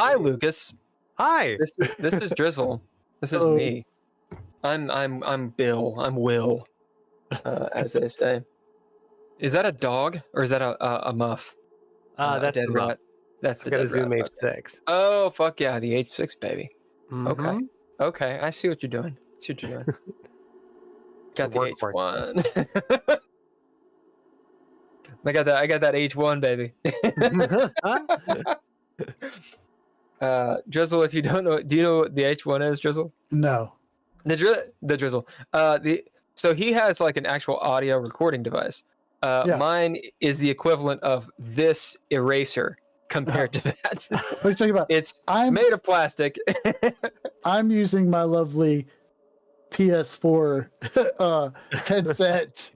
Hi, Lucas. Hi. This is Drizzle. This is me. I'm Bill. I'm Will, as they say. Is that a dog or is that a muff? That's dead the rat. muff. That's the I've got a dead Zoom rat. H6. Oh fuck yeah, the H6 baby. Mm-hmm. Okay, I see what you're doing. Got the H1. I got that H1 baby. Drizzle, if you don't know, do you know what the H1 is, Drizzle? No. The Drizzle. So he has like an actual audio recording device. Yeah. Mine is the equivalent of this eraser compared to that. What are you talking about? It's made of plastic. I'm using my lovely PS4 headset.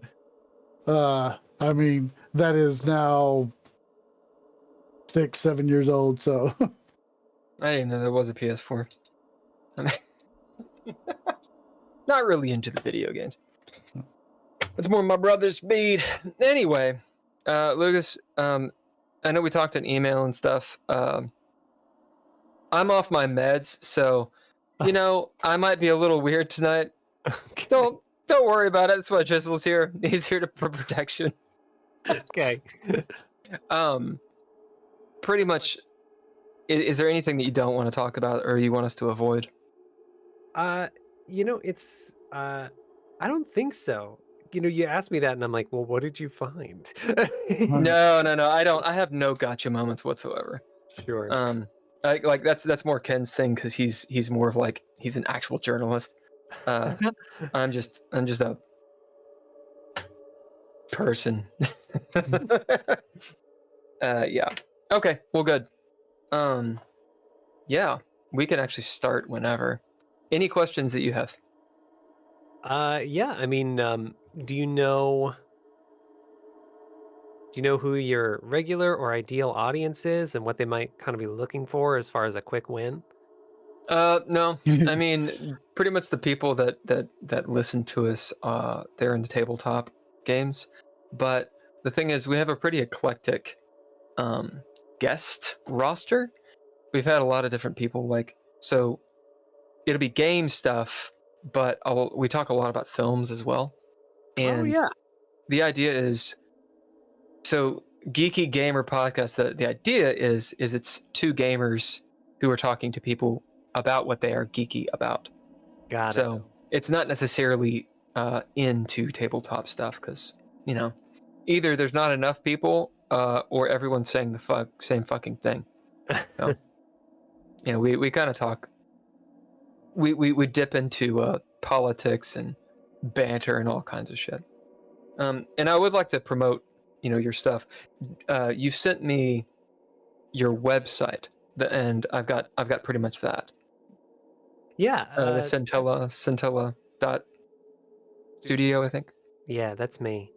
I mean, that is now 6-7 years old, so I didn't know there was a PS4. Not really into the video games. It's more my brother's speed. Anyway, Lucas, I know we talked in email and stuff. I'm off my meds, so I might be a little weird tonight. Okay. Don't worry about it. That's why Drizzle's here. He's here for protection. Okay. Pretty much. Is there anything that you don't want to talk about, or you want us to avoid? It's I don't think so. You asked me that, and I'm like, well, what did you find? No, I don't. I have no gotcha moments whatsoever. Sure. Like that's more Ken's thing because he's more of like he's an actual journalist. I'm just a person. Yeah. Okay. Well, good. Yeah, we can actually start whenever. Any questions that you have? Yeah. I mean, do you know who your regular or ideal audience is and what they might kind of be looking for as far as a quick win? No. I mean, pretty much the people that listen to us, they're into tabletop games. But the thing is, we have a pretty eclectic guest roster. We've had a lot of different people, so it'll be game stuff, but we talk a lot about films as well. And the idea is, so Geeky Gamer Podcast, the idea is it's two gamers who are talking to people about what they are geeky about. Got it. So it's not necessarily into tabletop stuff because, either there's not enough people or everyone's saying the same fucking thing. So, we kind of talk. We dip into politics and banter and all kinds of shit. And I would like to promote, your stuff. You sent me your website, and I've got pretty much that. Yeah. The Centella Studio, I think. Yeah, that's me.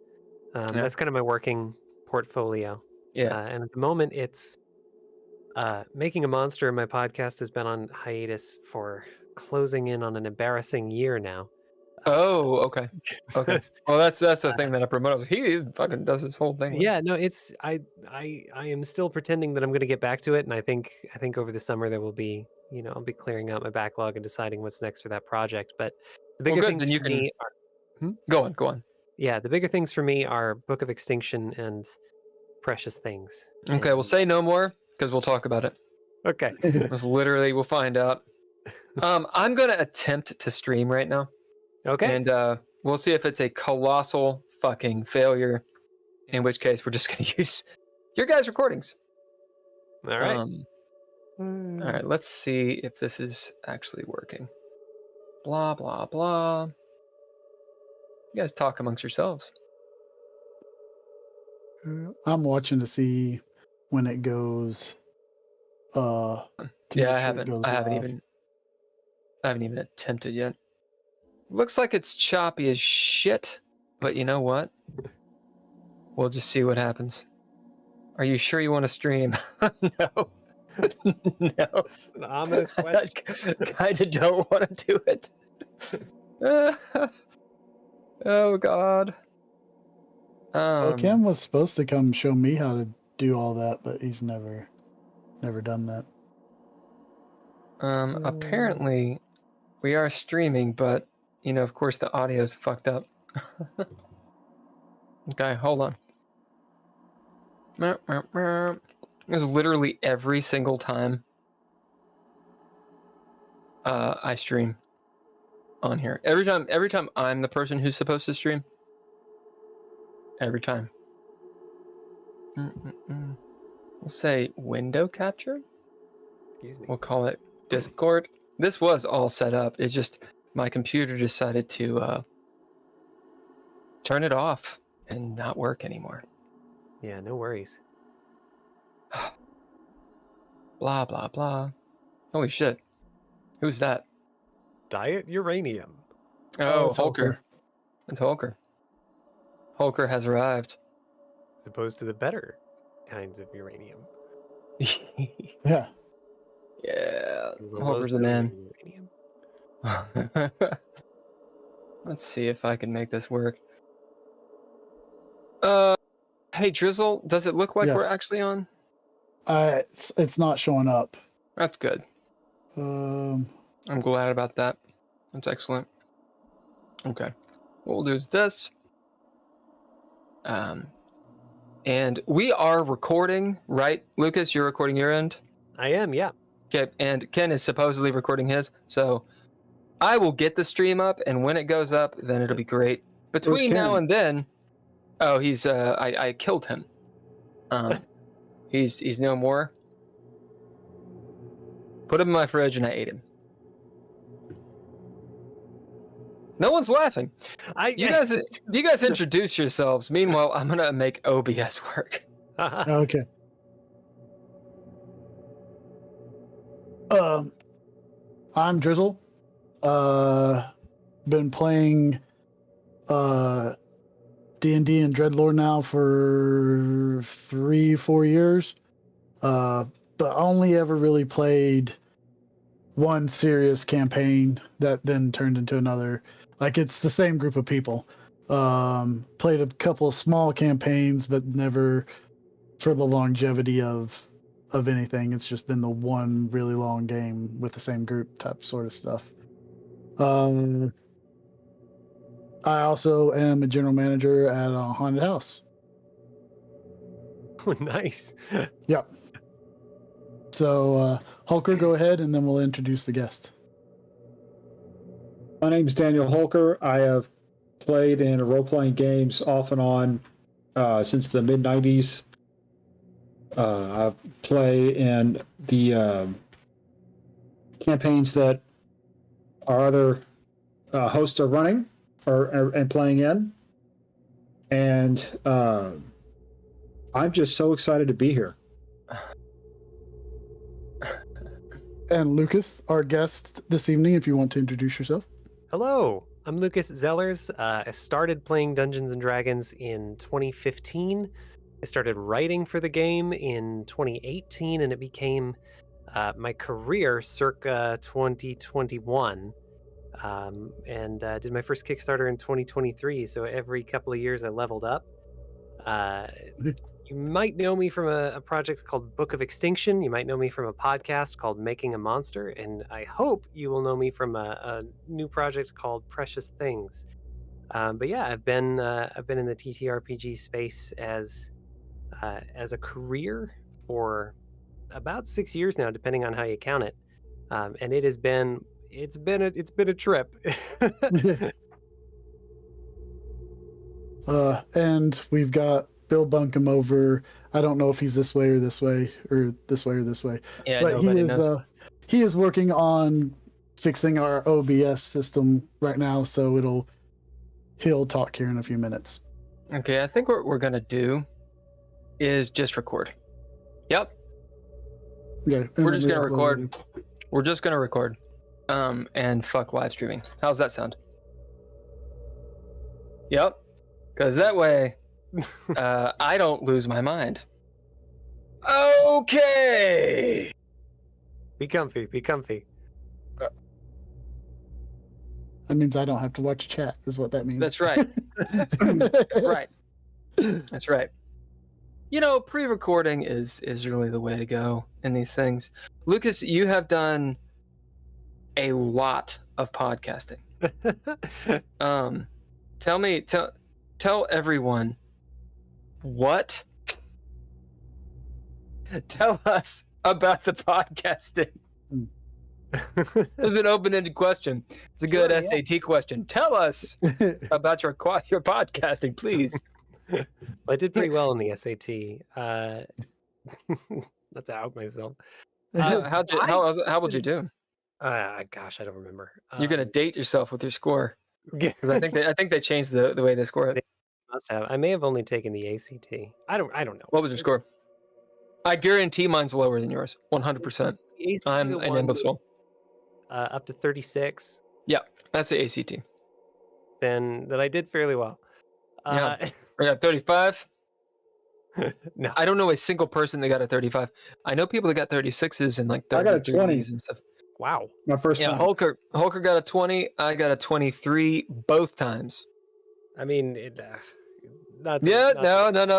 That's kind of my working portfolio. Yeah. And at the moment, it's Making a Monster. My podcast has been on hiatus for closing in on an embarrassing year now. Oh, okay. Well, that's the thing that I promote. He fucking does this whole thing. Yeah, no, it's I am still pretending that I'm going to get back to it, and I think over the summer there will be, I'll be clearing out my backlog and deciding what's next for that project. But the bigger things for me are go on. Yeah, the bigger things for me are Book of Extinction and Precious Things. Okay, we'll say no more because we'll talk about it. Okay. We'll find out. I'm going to attempt to stream right now. Okay. And we'll see if it's a colossal fucking failure, in which case we're just going to use your guys' recordings. All right. All right, let's see if this is actually working. Blah, blah, blah. You guys talk amongst yourselves. I'm watching to see when it goes. I haven't even attempted yet. Looks like it's choppy as shit, but you know what? We'll just see what happens. Are you sure you want to stream? No. No. An ominous question. Kind of don't want to do it. Oh, God. Well, Cam was supposed to come show me how to do all that, but he's never done that. Apparently, we are streaming, but of course, the audio's fucked up. Okay, hold on. There's literally every single time I stream on here. Every time I'm the person who's supposed to stream. Every time. We'll say window capture. Excuse me. We'll call it Discord. This was all set up. It's just my computer decided to turn it off and not work anymore. Yeah, no worries. Blah, blah, blah. Holy shit. Who's that? Diet uranium. Oh, it's Hulker. It's Hulker. Hulker has arrived. As opposed to the better kinds of uranium. Yeah. Yeah. The Hulker's the low man. uranium. Let's see if I can make this work. Hey Drizzle, does it look like we're Yes. actually on? It's not showing up. That's good. Um, I'm glad about that. That's excellent. Okay. What we'll do is this. And we are recording, right? Lucas, you're recording your end? I am, yeah. Okay, and Ken is supposedly recording his. So I will get the stream up, and when it goes up, then it'll be great. Between now and then, he's I killed him. He's no more. Put him in my fridge and I ate him. No one's laughing. You guys introduce yourselves. Meanwhile, I'm gonna make OBS work. okay. I'm Drizzle. Been playing D&D and Dreadlore now for 3-4 years. But only ever really played one serious campaign that then turned into another. Like, it's the same group of people. Played a couple of small campaigns, but never for the longevity of anything. It's just been the one really long game with the same group type sort of stuff. I also am a general manager at a haunted house. Oh, nice. Yep. So, Hulker, go ahead, and then we'll introduce the guest. My name is Daniel Hulker. I have played in role-playing games off and on since the mid-90s. I play in the campaigns that our other hosts are running and playing in. And I'm just so excited to be here. And Lucas, our guest this evening, if you want to introduce yourself. Hello, I'm Lucas Zellers. I started playing Dungeons & Dragons in 2015. I started writing for the game in 2018, and it became my career circa 2021. And did my first Kickstarter in 2023, so every couple of years I leveled up. You might know me from a project called Book of Extinction. You might know me from a podcast called Making a Monster, and I hope you will know me from a new project called Precious Things. But yeah, I've been in the TTRPG space as a career for about 6 years now, depending on how you count it. And it's been a trip. And we've got Bill Bunkum over. I don't know if he's this way or this way or this way or this way. Yeah, but he is working on fixing our OBS system right now, so he'll talk here in a few minutes. Okay, I think what we're gonna do is just record. Yep. Yeah, We're just gonna record. We're just gonna record. And fuck live streaming. How's that sound? Yep. Because that way, I don't lose my mind. Okay. Be comfy. That means I don't have to watch chat, is what that means. That's right. Right. That's right. Pre-recording is really the way to go in these things. Lucas, you have done a lot of podcasting. Tell everyone what. Tell us about the podcasting. There's an open-ended question. It's a good SAT question. Tell us about your podcasting, please. Well, I did pretty well in the SAT. Not to out myself. How would you do? Gosh, I don't remember. You're gonna date yourself with your score, because I think they changed the way they score it. They must have. I may have only taken the ACT. I don't know. What was your score? I guarantee mine's lower than yours. 100%. I'm an imbecile. Up to 36. Yeah, that's the ACT. Then I did fairly well. Yeah, I got 35. No, I don't know a single person that got a 35. I know people that got 36s and like 30s. I got a 20 and stuff. Wow, my first time. Holker got a 20. I got a 23 both times. I mean, no.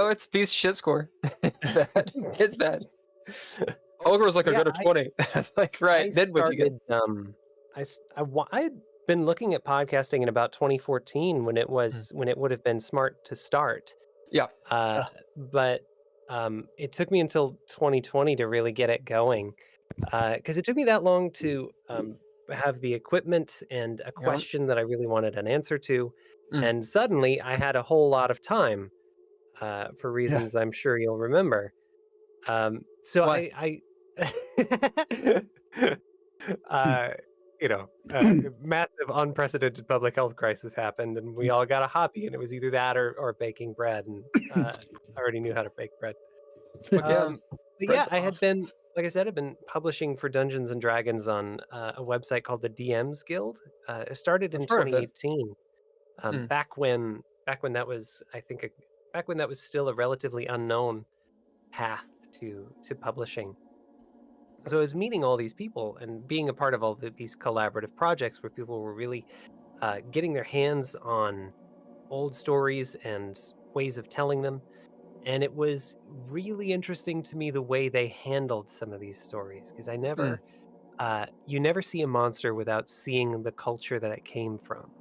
It's a piece of shit score. It's bad. It's bad. Holker was like, I got a 20. I was like, right. Then what you get? I had been looking at podcasting in about 2014 when it would have been smart to start. Yeah. But it took me until 2020 to really get it going, because it took me that long to have the equipment and a question that I really wanted an answer to. And suddenly I had a whole lot of time for reasons I'm sure you'll remember. So what? I massive unprecedented public health crisis happened, and we all got a hobby, and it was either that or baking bread, and I already knew how to bake bread. I had been, like I said, I've been publishing for Dungeons and Dragons on a website called the DMs Guild. It started in 2018, back when that was, back when that was still a relatively unknown path to publishing. So I was meeting all these people and being a part of all these collaborative projects where people were really getting their hands on old stories and ways of telling them. And it was really interesting to me the way they handled some of these stories, because you never see a monster without seeing the culture that it came from.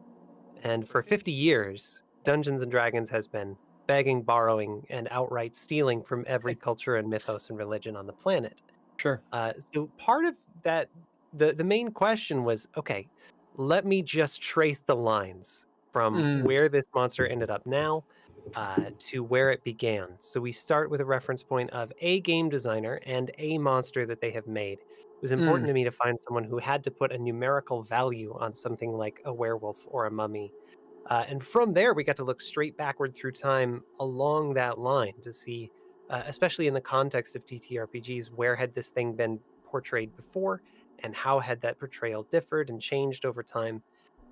And for 50 years, Dungeons and Dragons has been begging, borrowing, and outright stealing from every culture and mythos and religion on the planet. Sure. So part of that, the main question was, okay, let me just trace the lines from where this monster ended up now to where it began. So we start with a reference point of a game designer and a monster that they have made. It was important to me to find someone who had to put a numerical value on something like a werewolf or a mummy. And from there, we got to look straight backward through time along that line to see, especially in the context of TTRPGs, where had this thing been portrayed before, and how had that portrayal differed and changed over time.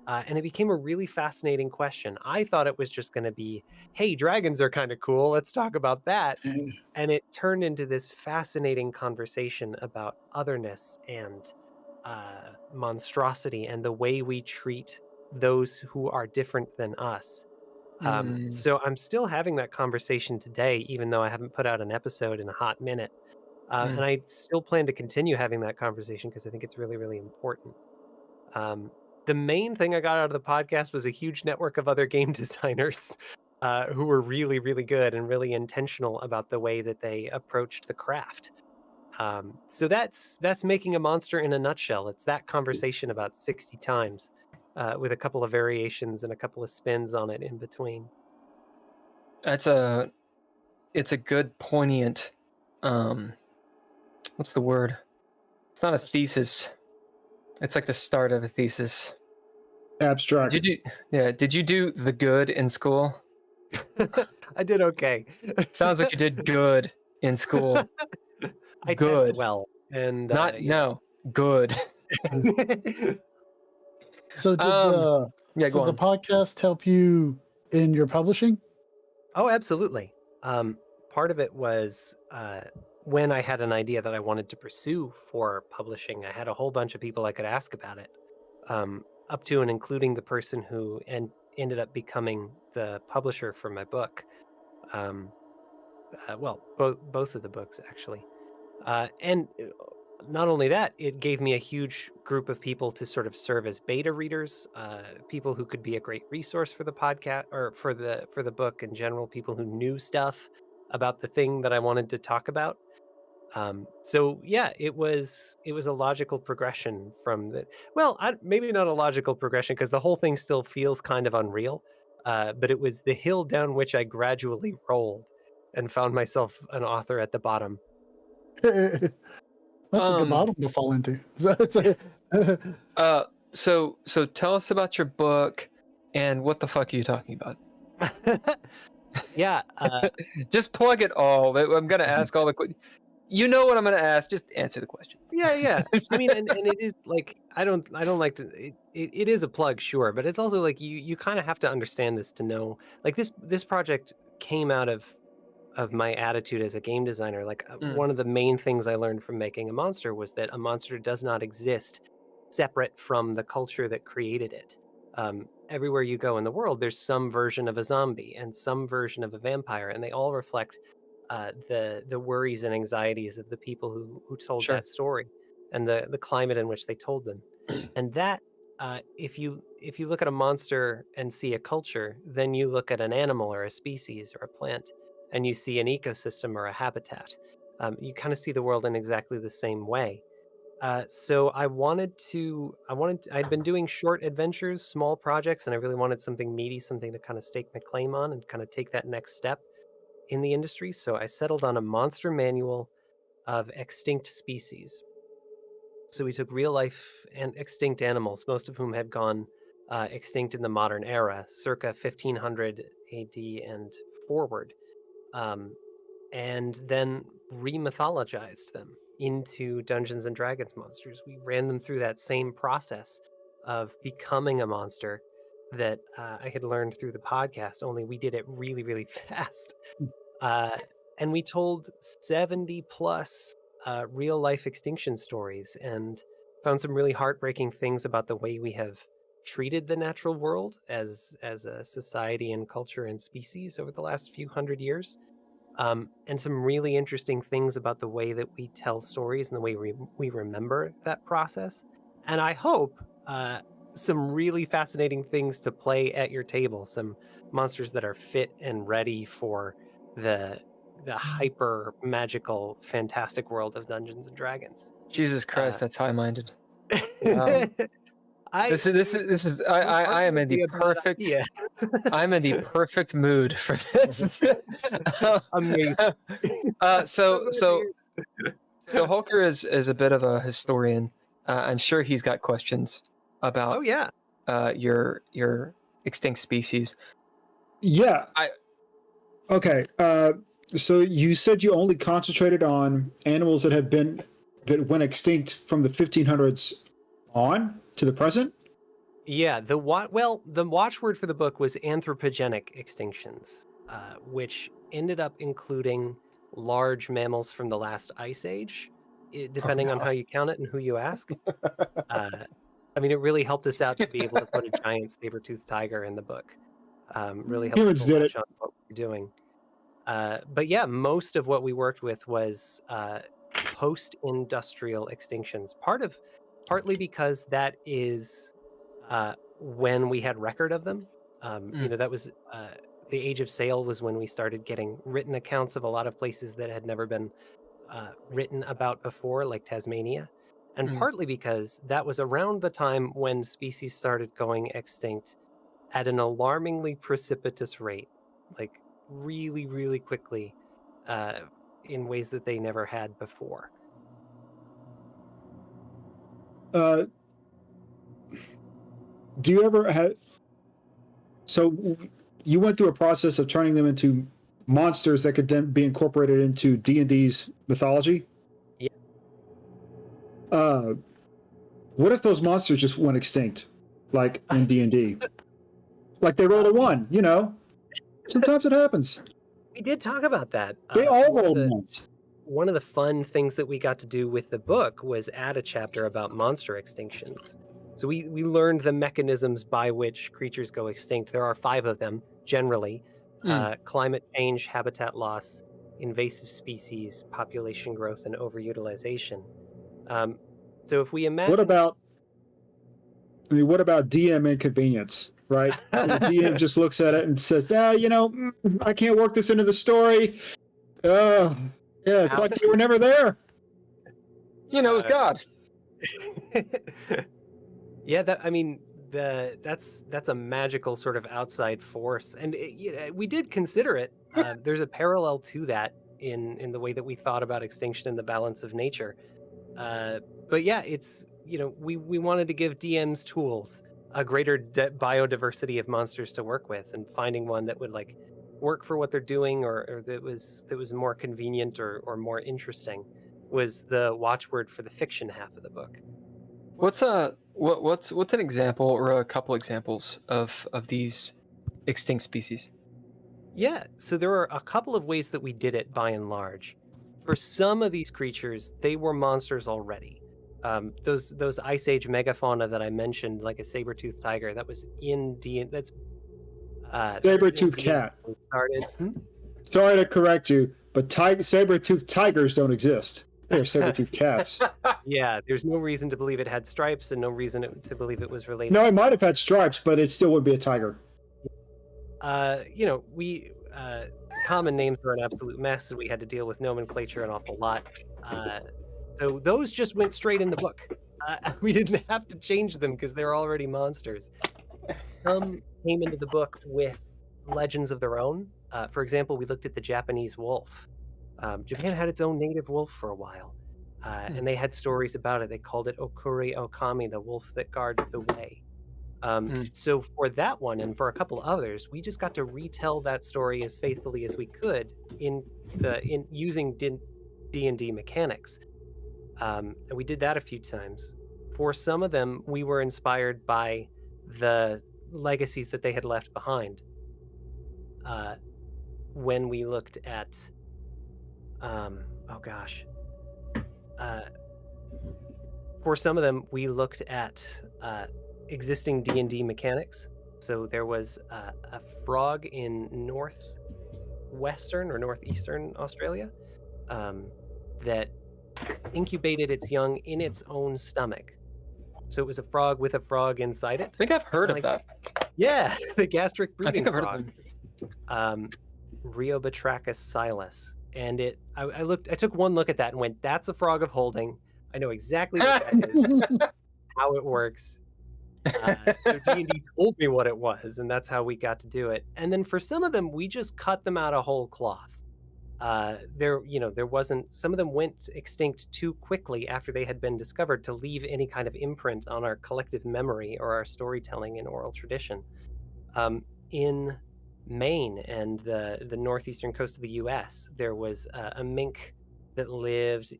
And it became a really fascinating question. I thought it was just going to be, hey, dragons are kind of cool, let's talk about that. And it turned into this fascinating conversation about otherness and monstrosity and the way we treat those who are different than us. So I'm still having that conversation today, even though I haven't put out an episode in a hot minute. And I still plan to continue having that conversation because I think it's really, really important. The main thing I got out of the podcast was a huge network of other game designers who were really, really good and really intentional about the way that they approached the craft. So that's making a monster in a nutshell. It's that conversation about 60 times. With a couple of variations and a couple of spins on it in between. It's a good poignant, what's the word? It's not a thesis. It's like the start of a thesis. Abstract. Did you do the good in school? I did okay. Sounds like you did good in school. I did well. And good. So did the podcast help you in your publishing? Oh, absolutely. Part of it was when I had an idea that I wanted to pursue for publishing, I had a whole bunch of people I could ask about it, up to and including the person who ended up becoming the publisher for my book. Both of the books, actually. And not only that, it gave me a huge group of people to sort of serve as beta readers, people who could be a great resource for the podcast or for the book in general, people who knew stuff about the thing that I wanted to talk about. So yeah, it was a logical progression from the. Well, maybe not a logical progression because the whole thing still feels kind of unreal. But it was the hill down which I gradually rolled and found myself an author at the bottom. That's a good bottom to fall into. So tell us about your book and what the fuck are you talking about? Yeah. Just plug it all. I'm gonna ask all the questions. You know what I'm gonna ask. Just answer the questions. Yeah. I mean, and it is like I don't like to. It is a plug, sure, but it's also like you kind of have to understand this to know. Like this project came out of my attitude as a game designer. Like one of the main things I learned from making a monster was that a monster does not exist separate from the culture that created it. Everywhere you go in the world, there's some version of a zombie and some version of a vampire, and they all reflect the worries and anxieties of the people who told that story and the climate in which they told them. And that if you look at a monster and see a culture, then you look at an animal or a species or a plant and you see an ecosystem or a habitat. You kind of see the world in exactly the same way. So I'd been doing short adventures, small projects, and I really wanted something meaty, something to kind of stake my claim on and kind of take that next step in the industry. So I settled on a monster manual of extinct species. So we took real life and extinct animals, most of whom had gone extinct in the modern era, circa 1500 AD and forward, and then remythologized them into Dungeons and Dragons monsters. We ran them through that same process of becoming a monster that I had learned through the podcast, only we did it really, really fast. And we told 70 plus real life extinction stories and found some really heartbreaking things about the way we have treated the natural world as a society and culture and species over the last few hundred years. And some really interesting things about the way that we tell stories and the way we remember that process. And I hope some really fascinating things to play at your table, some monsters that are fit and ready for the hyper magical, fantastic world of Dungeons and Dragons. Jesus Christ, that's high-minded. I am in the perfect. I'm in the perfect mood for this. Amazing. So Holker is a bit of a historian. I'm sure he's got questions about. Oh yeah. Your extinct species. Yeah. Okay. So you said you only concentrated on animals that went extinct from the 1500s on to the present? Yeah, the watchword for the book was anthropogenic extinctions, which ended up including large mammals from the last ice age, depending on how you count it and who you ask. I mean, it really helped us out to be able to put a giant saber-toothed tiger in the book. Really helped Humans did it. on what we're doing. But yeah, most of what we worked with was post-industrial extinctions. Partly because that is when we had record of them. That was the age of sail was when we started getting written accounts of a lot of places that had never been written about before, like Tasmania. And partly because that was around the time when species started going extinct at an alarmingly precipitous rate, like really, really quickly, in ways that they never had before. Do you ever have? So you went through a process of turning them into monsters that could then be incorporated into D&D's mythology? Yeah. What if those monsters just went extinct, like in D&D? Like they rolled a 1, Sometimes it happens. We did talk about that. They all rolled ones. One of the fun things that we got to do with the book was add a chapter about monster extinctions. So we learned the mechanisms by which creatures go extinct. There are 5 of them, generally. Climate change, habitat loss, invasive species, population growth, and overutilization. So if we imagine, what about DM inconvenience, right? So the DM just looks at it and says, I can't work this into the story. Yeah, it's like you were never there. It was God. Yeah, that's a magical sort of outside force, and we did consider it. There's a parallel to that in the way that we thought about extinction and the balance of nature. But yeah, it's we wanted to give DMs tools, a greater biodiversity of monsters to work with, and finding one that would like work for what they're doing, or that was more convenient or more interesting, was the watchword for the fiction half of the book. What's an example or a couple examples of these extinct species? Yeah, so there are a couple of ways that we did it by and large. For some of these creatures, they were monsters already. Those Ice Age megafauna that I mentioned, like a saber-toothed tiger, that was in D&D. That's saber-toothed cat. Started. Sorry to correct you, but saber-toothed tigers don't exist. They're saber-toothed cats. Yeah, there's no reason to believe it had stripes, and no reason to believe it was related. No, it might have had stripes, but it still would be a tiger. Common names were an absolute mess, and we had to deal with nomenclature an awful lot. So those just went straight in the book. We didn't have to change them because they're already monsters. Some came into the book with legends of their own. For example, we looked at the Japanese wolf. Japan had its own native wolf for a while, and they had stories about it. They called it Okuri Okami, the wolf that guards the way. So for that one and for a couple others, we just got to retell that story as faithfully as we could in using D&D mechanics. And we did that a few times. For some of them, we were inspired by the legacies that they had left behind. When we looked at, for some of them, we looked at existing D&D mechanics. So there was a frog in northwestern or northeastern Australia that incubated its young in its own stomach. So it was a frog with a frog inside it. I think I've heard of that. Yeah, the gastric breathing frog. I think I've heard of them. Rheobatrachus silus. And I took one look at that and went, that's a frog of holding. I know exactly what that is, how it works. So D&D told me what it was, and that's how we got to do it. And then for some of them, we just cut them out of whole cloth. There wasn't. Some of them went extinct too quickly after they had been discovered to leave any kind of imprint on our collective memory or our storytelling and oral tradition. In Maine and the northeastern coast of the U.S., there was a mink that lived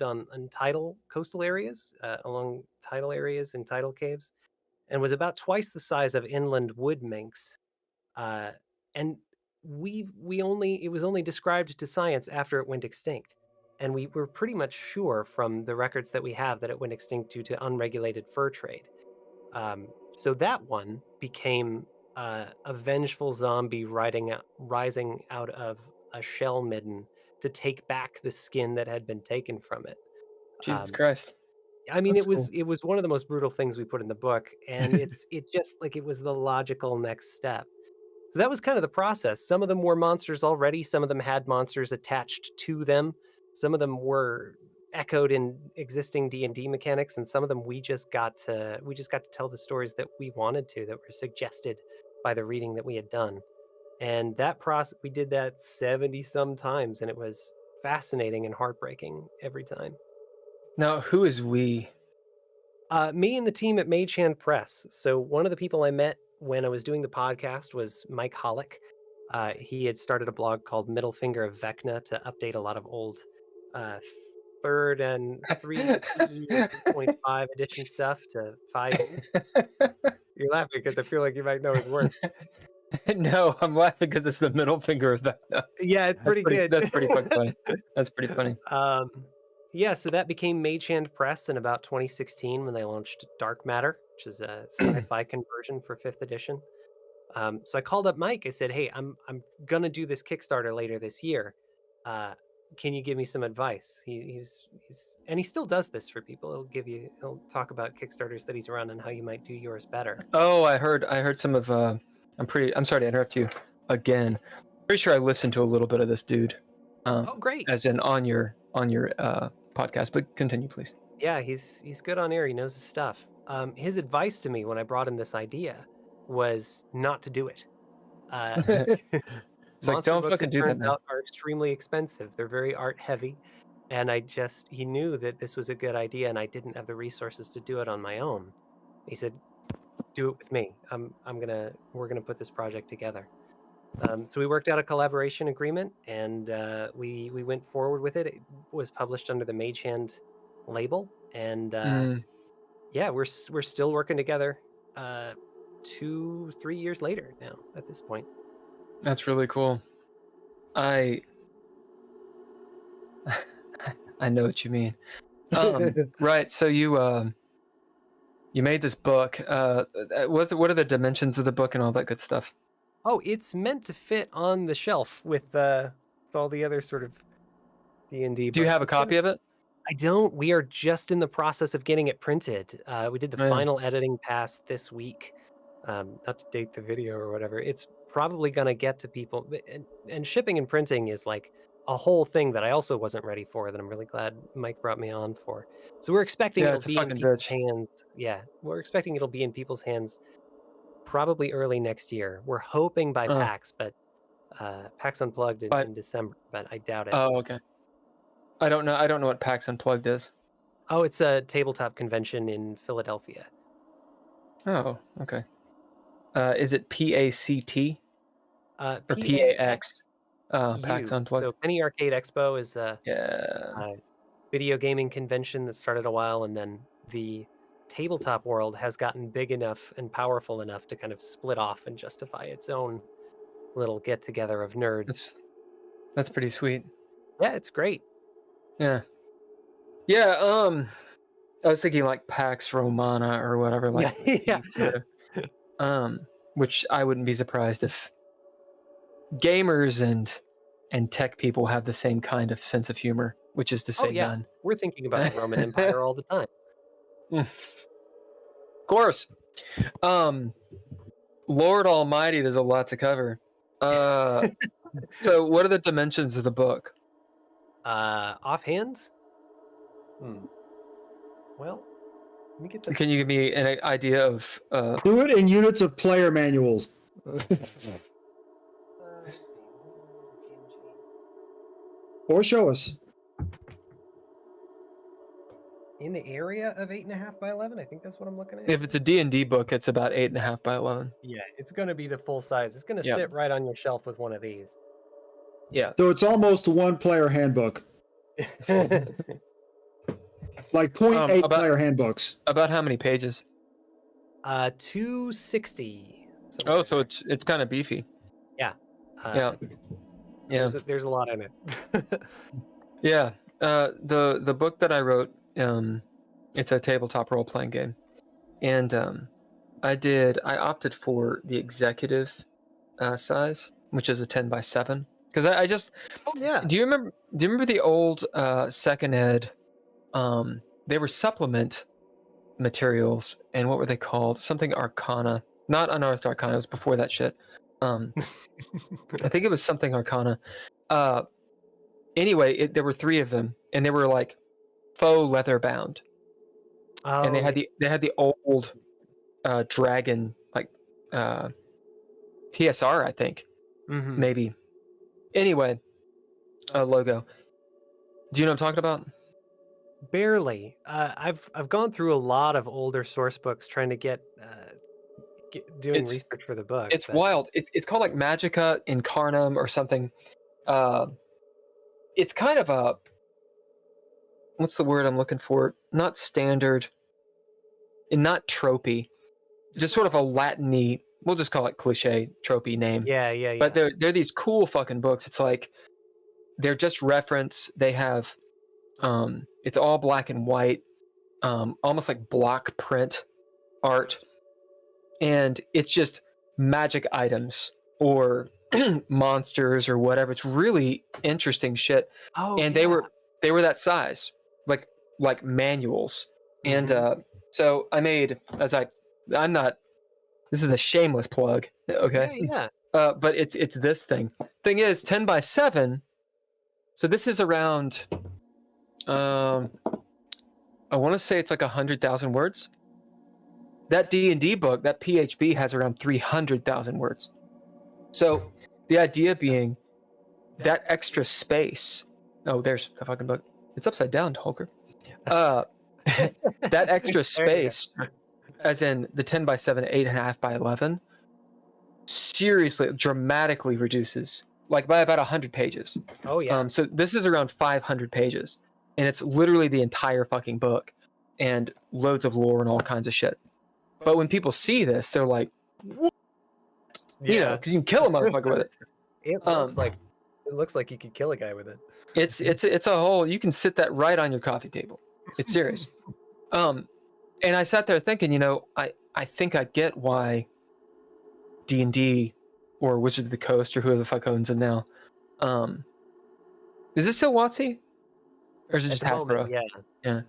on tidal coastal areas, along tidal areas and tidal caves, and was about twice the size of inland wood minks. And it was only described to science after it went extinct, and we were pretty much sure from the records that we have that it went extinct due to unregulated fur trade. So that one became a vengeful zombie rising out of a shell midden to take back the skin that had been taken from it. Jesus Christ. I mean, That's it was one of the most brutal things we put in the book, and it just like it was the logical next step. So that was kind of the process. Some of them were monsters already. Some of them had monsters attached to them. Some of them were echoed in existing D&D mechanics, and some of them we just got to tell the stories that we wanted to, that were suggested by the reading that we had done. And that process, we did that 70 some times, and it was fascinating and heartbreaking every time. Now, who is we? Me and the team at Mage Hand Press. So one of the people I met when I was doing the podcast was Mike Hollick. He had started a blog called Middle Finger of Vecna to update a lot of old 3rd and 3.5 edition stuff to 5. You're laughing because I feel like you might know his work. No, I'm laughing because it's the middle finger of Vecna. Yeah, it's pretty good. That's pretty funny. That's pretty funny. Yeah, so that became Mage Hand Press in about 2016 when they launched Dark Matter, which is a sci-fi conversion for 5th edition. So I called up Mike. I said, "Hey, I'm gonna do this Kickstarter later this year. can you give me some advice? He's and he still does this for people. He'll talk about Kickstarters that he's run and how you might do yours better. Oh, I heard some of. I'm sorry to interrupt you again. Pretty sure I listened to a little bit of this dude. Oh, great! As in on your podcast, but continue, please. Yeah, he's good on air. He knows his stuff. His advice to me when I brought him this idea was not to do it. It's like, don't fucking do that, man. Out are extremely expensive. They're very art heavy, and he knew that this was a good idea, and I didn't have the resources to do it on my own. He said, "Do it with me. We're gonna put this project together." So we worked out a collaboration agreement, and we went forward with it. It was published under the Mage Hand label, and yeah, we're still working together. 2-3 years later now at this point. That's really cool. I know what you mean. Right. So you made this book. What are the dimensions of the book and all that good stuff? Oh, it's meant to fit on the shelf with all the other sort of D&D books. Do you have a copy of it? I don't. We are just in the process of getting it printed. We did the final editing pass this week. Not to date the video or whatever. It's probably going to get to people. And shipping and printing is like a whole thing that I also wasn't ready for, that I'm really glad Mike brought me on for. So we're expecting it'll be in people's hands. Yeah, we're expecting it'll be in people's hands probably early next year. We're hoping by PAX, but PAX Unplugged in December, but I doubt it. Oh, okay. I don't know what PAX Unplugged is. Oh, it's a tabletop convention in Philadelphia. Oh, okay. Is it PACT? Or PAX? PAX Unplugged. So Penny Arcade Expo is a video gaming convention that started a while, and then the tabletop world has gotten big enough and powerful enough to kind of split off and justify its own little get-together of nerds. That's pretty sweet. Yeah, it's great. Yeah. I was thinking like PAX Romana or whatever, like which I wouldn't be surprised if gamers and tech people have the same kind of sense of humor, which is to say none. We're thinking about the Roman Empire all the time. Of course. Lord Almighty, there's a lot to cover. So what are the dimensions of the book? Offhand? Well, let me get the... Can you give me an idea of... Do it in units of player manuals. Or show us. In the area of 8.5 by 11, I think that's what I'm looking at. If it's a D&D book, it's about 8.5 by 11. Yeah, it's going to be the full size. It's going to sit right on your shelf with one of these. Yeah. So it's almost a one-player handbook. Like 0.8 player handbooks. About how many pages? 260. Oh, so it's kind of beefy. Yeah. There's a lot in it. Yeah. The book that I wrote, it's a tabletop role-playing game, and I opted for the executive size, which is a 10 by 7, because I just do you remember the old second ed? They were supplement materials, and what were they called? Something Arcana, not Unearthed Arcana. It was before that shit. I think it was something Arcana. Anyway, there were 3 of them, and they were like faux leather bound, and they had the old dragon, like TSR, I think, maybe. Anyway, logo. Do you know what I'm talking about? Barely. I've gone through a lot of older source books trying to get doing research for the book. It's wild. It's called like Magica Incarnum or something. It's kind of a, what's the word I'm looking for? Not standard and not tropey. Just sort of a Latin-y, we'll just call it cliche, tropey name. Yeah. But they're these cool fucking books. It's like they're just reference. They have it's all black and white, almost like block print art. And it's just magic items or monsters or whatever. It's really interesting shit. Oh, and yeah. they were that size, like manuals. Mhm. And so I made, I'm not, this is a shameless plug, okay? Yeah. But it's this thing. Thing is, 10 by 7. So this is around, I want to say it's like 100,000 words. That D&D book, that PHB, has around 300,000 words. So the idea being that extra space. Oh, there's the fucking book. It's upside down, Holker. That extra space, as in the 10 by 7, 8.5 by 11, seriously, dramatically reduces, like by about 100 pages. Oh, yeah. So this is around 500 pages, and it's literally the entire fucking book, and loads of lore and all kinds of shit. But when people see this, they're like, what? You know, because you can kill a motherfucker with it. It looks like you could kill a guy with it. It's a whole, you can sit that right on your coffee table. It's serious. And I sat there thinking, you know, I think I get why D&D or Wizards of the Coast or whoever the fuck owns them now. Is this still WotC? Or is it just Hasbro? Yeah.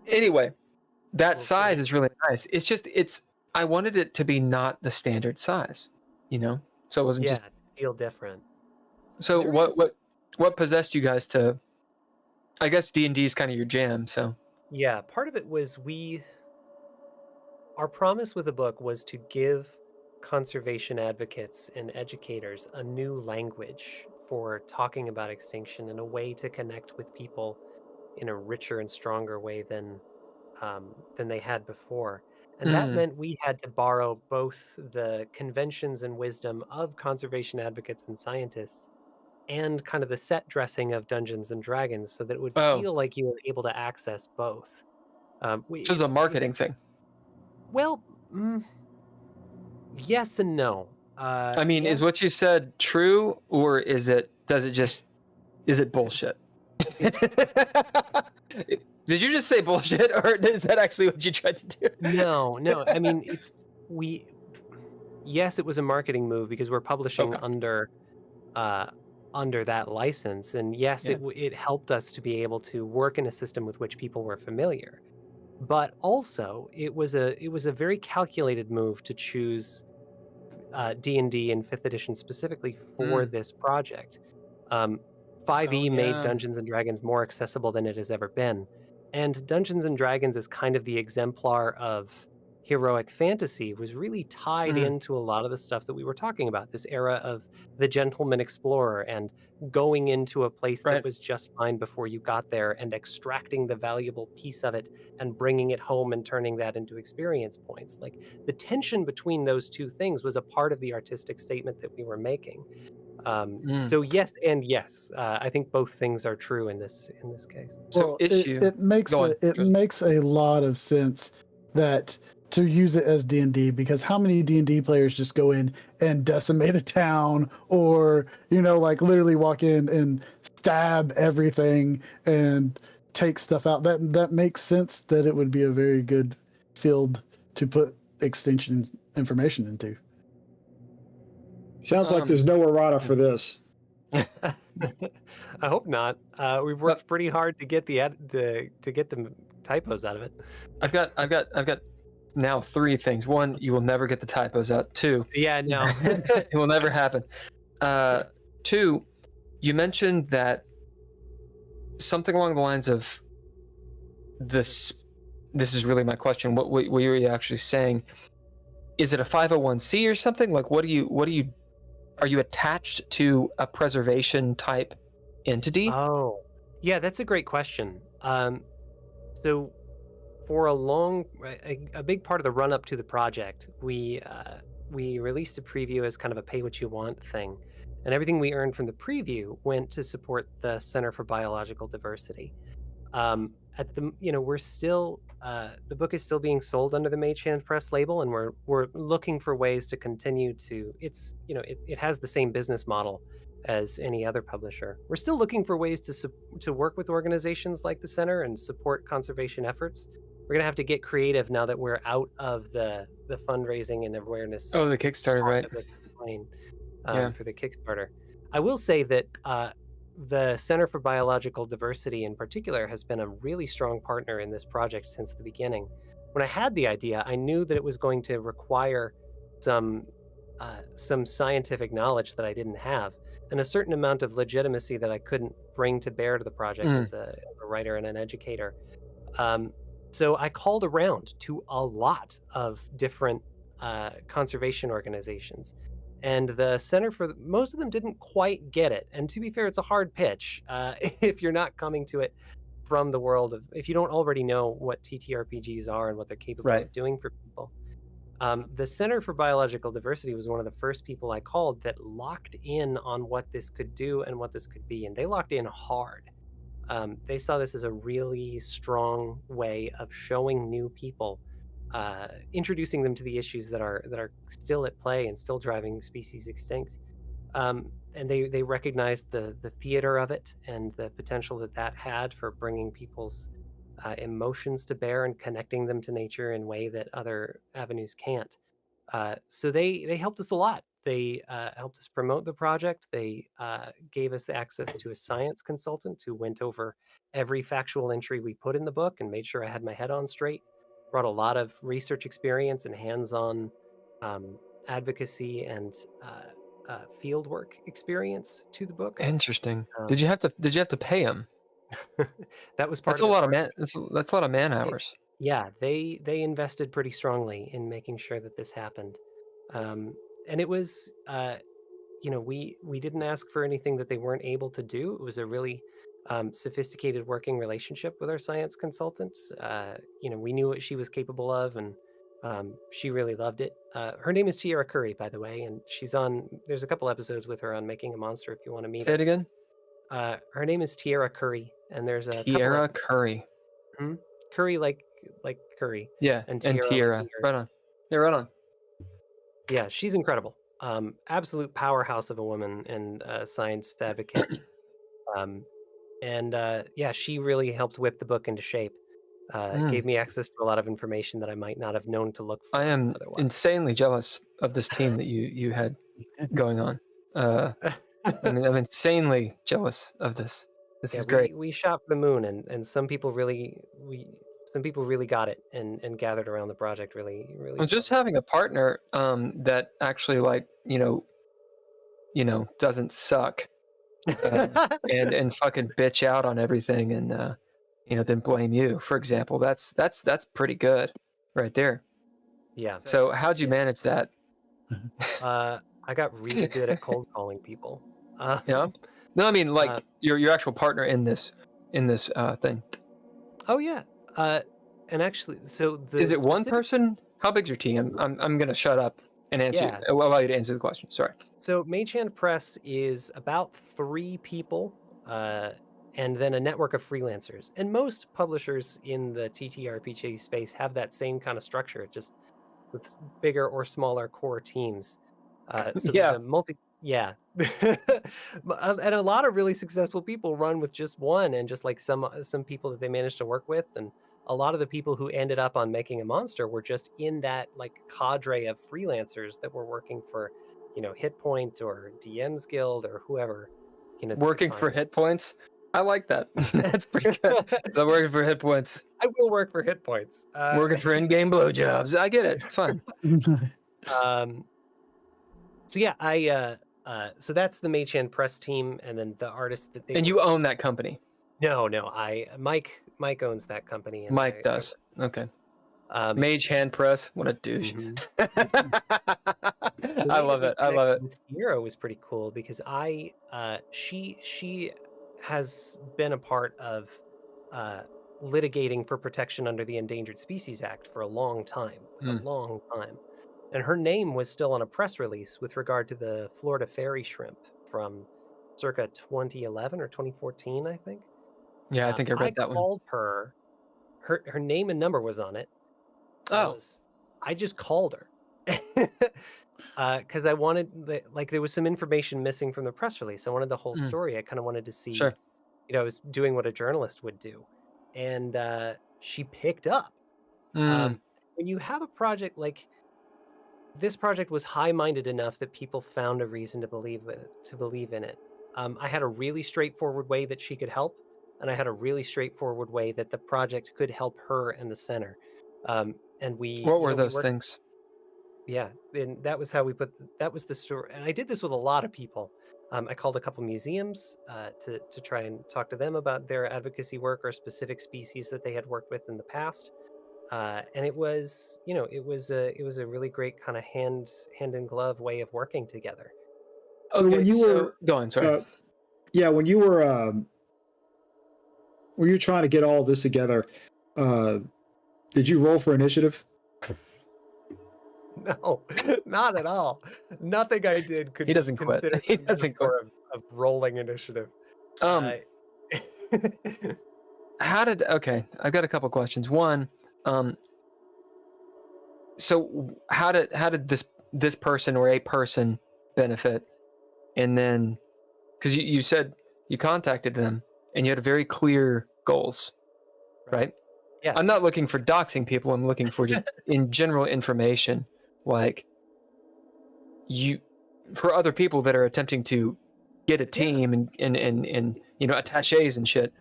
Anyway, that size is really nice. It's just, I wanted it to be not the standard size, you know? So it wasn't just feel different. So what possessed you guys to, I guess D&D is kind of your jam, so. Yeah, part of it was our promise with the book was to give conservation advocates and educators a new language for talking about extinction and a way to connect with people in a richer and stronger way than they had before. And that meant we had to borrow both the conventions and wisdom of conservation advocates and scientists and kind of the set dressing of Dungeons and Dragons so that it would feel like you were able to access both. So it's a marketing thing. Well, yes and no. I mean, is what you said true, or is it bullshit? Did you just say bullshit, or is that actually what you tried to do? No. I mean, yes, it was a marketing move because we're publishing under that license, and yes, it helped us to be able to work in a system with which people were familiar. But also, it was a very calculated move to choose D&D and 5th edition specifically for this project. 5e made Dungeons and Dragons more accessible than it has ever been. And Dungeons and Dragons is kind of the exemplar of heroic fantasy, was really tied into a lot of the stuff that we were talking about, this era of the gentleman explorer and going into a place that was just fine before you got there and extracting the valuable piece of it and bringing it home and turning that into experience points. Like, the tension between those two things was a part of the artistic statement that we were making. So yes and yes, I think both things are true in this case. Well, it makes a lot of sense that to use it as D&D, because how many D&D players just go in and decimate a town, or like literally walk in and stab everything and take stuff out? That makes sense that it would be a very good field to put extinction information into. Sounds like there's no errata for this. I hope not. We've worked pretty hard to get the typos out of it. I've got now 3 things. 1, you will never get the typos out. 2, no, it will never happen. 2, you mentioned that something along the lines of this. This is really my question. What were you actually saying? Is it a 501c or something? Like, what do you? Are you attached to a preservation type entity? Oh, yeah, that's a great question. So for a big part of the run up to the project, we released a preview as kind of a pay what you want thing, and everything we earned from the preview went to support the Center for Biological Diversity. We're still the book is still being sold under the Mage Hand Press label, and we're looking for ways to continue to. It has the same business model as any other publisher. We're still looking for ways to work with organizations like the Center and support conservation efforts. We're gonna have to get creative now that we're out of the fundraising and awareness. Oh, the Kickstarter, right? for the Kickstarter. I will say that the Center for Biological Diversity in particular has been a really strong partner in this project since the beginning. When I had the idea, I knew that it was going to require some scientific knowledge that I didn't have, and a certain amount of legitimacy that I couldn't bring to bear to the project as a writer and an educator. So I called around to a lot of different conservation organizations, and the center for most of them didn't quite get it. And to be fair, it's a hard pitch if you're not coming to it from the world of, if you don't already know what TTRPGs are and what they're capable of doing for people. The Center for Biological Diversity was one of the first people I called that locked in on what this could do and what this could be, and they locked in hard. They saw this as a really strong way of showing new people, introducing them to the issues that are still at play and still driving species extinct. And they recognized the theater of it and the potential that had for bringing people's emotions to bear and connecting them to nature in a way that other avenues can't. So they helped us a lot. They helped us promote the project. They gave us access to a science consultant who went over every factual entry we put in the book and made sure I had my head on straight. Brought a lot of research experience and hands-on advocacy and field work experience to the book. Interesting. Did you have to pay him? That was part. That's a lot of man. That's a lot of man hours. Yeah, they invested pretty strongly in making sure that this happened, and it was, we didn't ask for anything that they weren't able to do. It was a really sophisticated working relationship with our science consultants. We knew what she was capable of, and she really loved it. Her name is Tierra Curry, by the way, and there's a couple episodes with her on Making a Monster if you want to meet her. Say it again. Her name is Tierra Curry, and there's a Tierra Curry. Curry like curry. Yeah, and Tierra. Right on. Yeah, right on. Yeah, she's incredible. Absolute powerhouse of a woman and science advocate. She really helped whip the book into shape. Gave me access to a lot of information that I might not have known to look for. I am otherwise. insanely jealous of this team that you had going on. I'm insanely jealous of this. This is great. We shot for the moon, and some people really got it and gathered around the project. Really. Well, just having a partner that actually doesn't suck and fucking bitch out on everything and then blame you, for example. That's pretty good right there. Yeah. So how'd you manage that? I got really good at cold calling people. Yeah. No, I mean your actual partner in this thing. Oh yeah. And actually, so is it one person? How big's your team? I'm gonna shut up and answer. Allow you to answer the question. Sorry. So Mage Hand Press is about 3 people, and then a network of freelancers. And most publishers in the TTRPG space have that same kind of structure, just with bigger or smaller core teams. And a lot of really successful people run with just one, and just like some people that they managed to work with, and a lot of the people who ended up on Making a Monster were just in that like cadre of freelancers that were working for, Hit Point or DM's Guild or whoever. Working for Hit Points. I like that. That's pretty good. I'm working for Hit Points. I will work for Hit Points. Working for in-game blowjobs. I get it. It's fine. So that's the Mage Hand Press team, and then the artists that they. And you own that company? No, Mike owns that company. And Mike does. Okay. Mage Hand Press. What a douche. Mm-hmm. I love it. I love it. Hero was pretty cool because she has been a part of litigating for protection under the Endangered Species Act for a long time. And her name was still on a press release with regard to the Florida fairy shrimp from circa 2011 or 2014, I think. Yeah, I think I read that one. I called her. Her name and number was on it. I just called her because I wanted there was some information missing from the press release. I wanted the whole story. I kind of wanted to see. Sure. I was doing what a journalist would do, and she picked up. When you have a project this project was high-minded enough that people found a reason to believe in it. I had a really straightforward way that she could help, and I had a really straightforward way that the project could help her and the center. And What were those things? Yeah, and that was how that was the story. And I did this with a lot of people. I called a couple museums to try and talk to them about their advocacy work or specific species that they had worked with in the past. And it was, it was a really great kind of hand in glove way of working together. So okay, when you were go on, sorry. when you were trying to get all this together, did you roll for initiative? No, not at all. Nothing I did could He doesn't quit. consider He doesn't quit. of rolling initiative. Okay, I've got a couple questions. One, so how did this person or a person benefit? And then, because you said you contacted them and you had very clear goals, right? Yeah. I'm not looking for doxing people. I'm looking for just in general information, like for other people that are attempting to get a team and attaches and shit.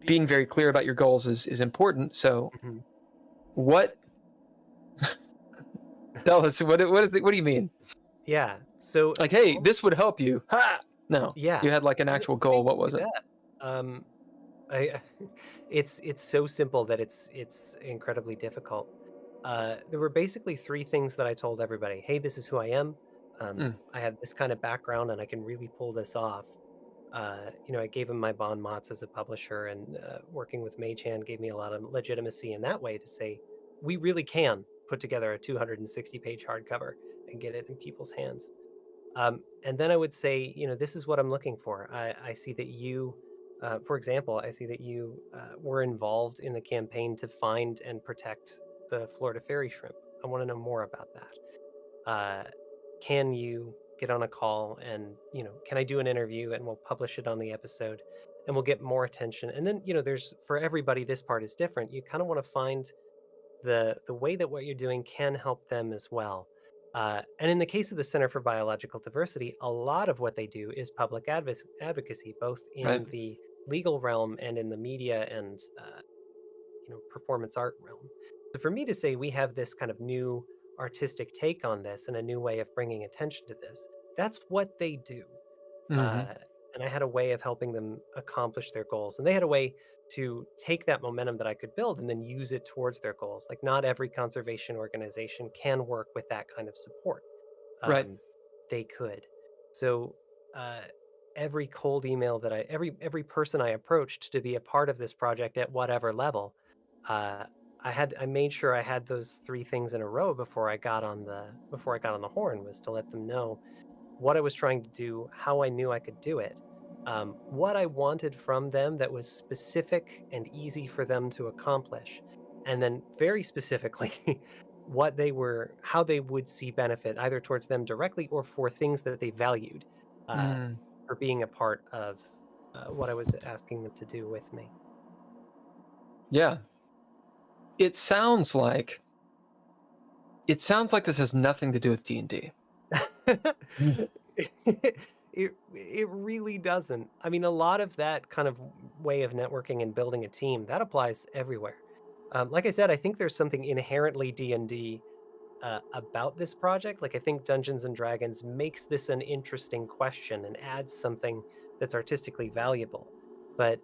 Being very clear about your goals is important. So, what? Tell us what is it? What do you mean? Yeah. So, like, hey, this would help you. Ha! No. Yeah. You had like an actual goal. What was it? It's so simple that it's incredibly difficult. There were basically three things that I told everybody. Hey, this is who I am. I have this kind of background and I can really pull this off. I gave him my bon mots as a publisher, and working with Mage Hand gave me a lot of legitimacy in that way to say, we really can put together a 260-page hardcover and get it in people's hands. And then I would say, this is what I'm looking for. I see that you, for example, I see that you were involved in the campaign to find and protect the Florida fairy shrimp. I want to know more about that. Can you get on a call and, can I do an interview and we'll publish it on the episode and we'll get more attention. And then, there's, for everybody, this part is different. You kind of want to find the way that what you're doing can help them as well. And in the case of the Center for Biological Diversity, a lot of what they do is public advocacy, both in the legal realm and in the media and, performance art realm. So for me to say we have this kind of new artistic take on this and a new way of bringing attention to this, that's what they do. And I had a way of helping them accomplish their goals, and they had a way to take that momentum that I could build and then use it towards their goals. Like, not every conservation organization can work with that kind of support. They could. So every cold email that every person I approached to be a part of this project at whatever level, I made sure I had those three things in a row before I got on the horn, was to let them know what I was trying to do, how I knew I could do it, what I wanted from them that was specific and easy for them to accomplish, and then very specifically how they would see benefit, either towards them directly or for things that they valued, for being a part of what I was asking them to do with me. Yeah. It sounds like this has nothing to do with D&D. It really doesn't. I mean, a lot of that kind of way of networking and building a team, that applies everywhere. Like I said, I think there's something inherently D&D about this project. Like, I think Dungeons and Dragons makes this an interesting question and adds something that's artistically valuable. But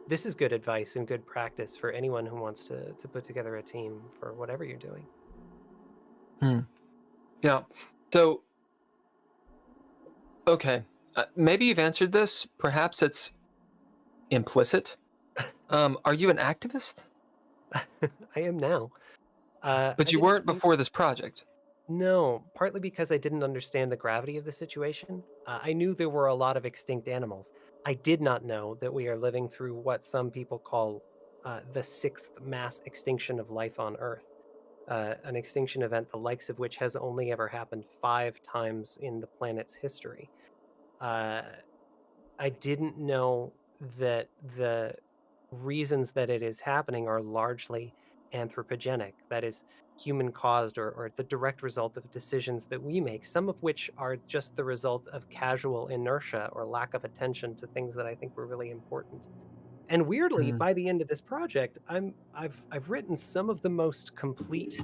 this is good advice and good practice for anyone who wants to put together a team for whatever you're doing. Yeah. So, okay. Maybe you've answered this. Perhaps it's implicit. Are you an activist? I am now. But you weren't before this project. No, partly because I didn't understand the gravity of the situation. I knew there were a lot of extinct animals. I did not know that we are living through what some people call the sixth mass extinction of life on Earth. An extinction event the likes of which has only ever happened 5 times in the planet's history. I didn't know that the reasons that it is happening are largely anthropogenic, that is human caused or the direct result of decisions that we make, some of which are just the result of casual inertia or lack of attention to things that I think were really important. And weirdly, by the end of this project, I've written some of the most complete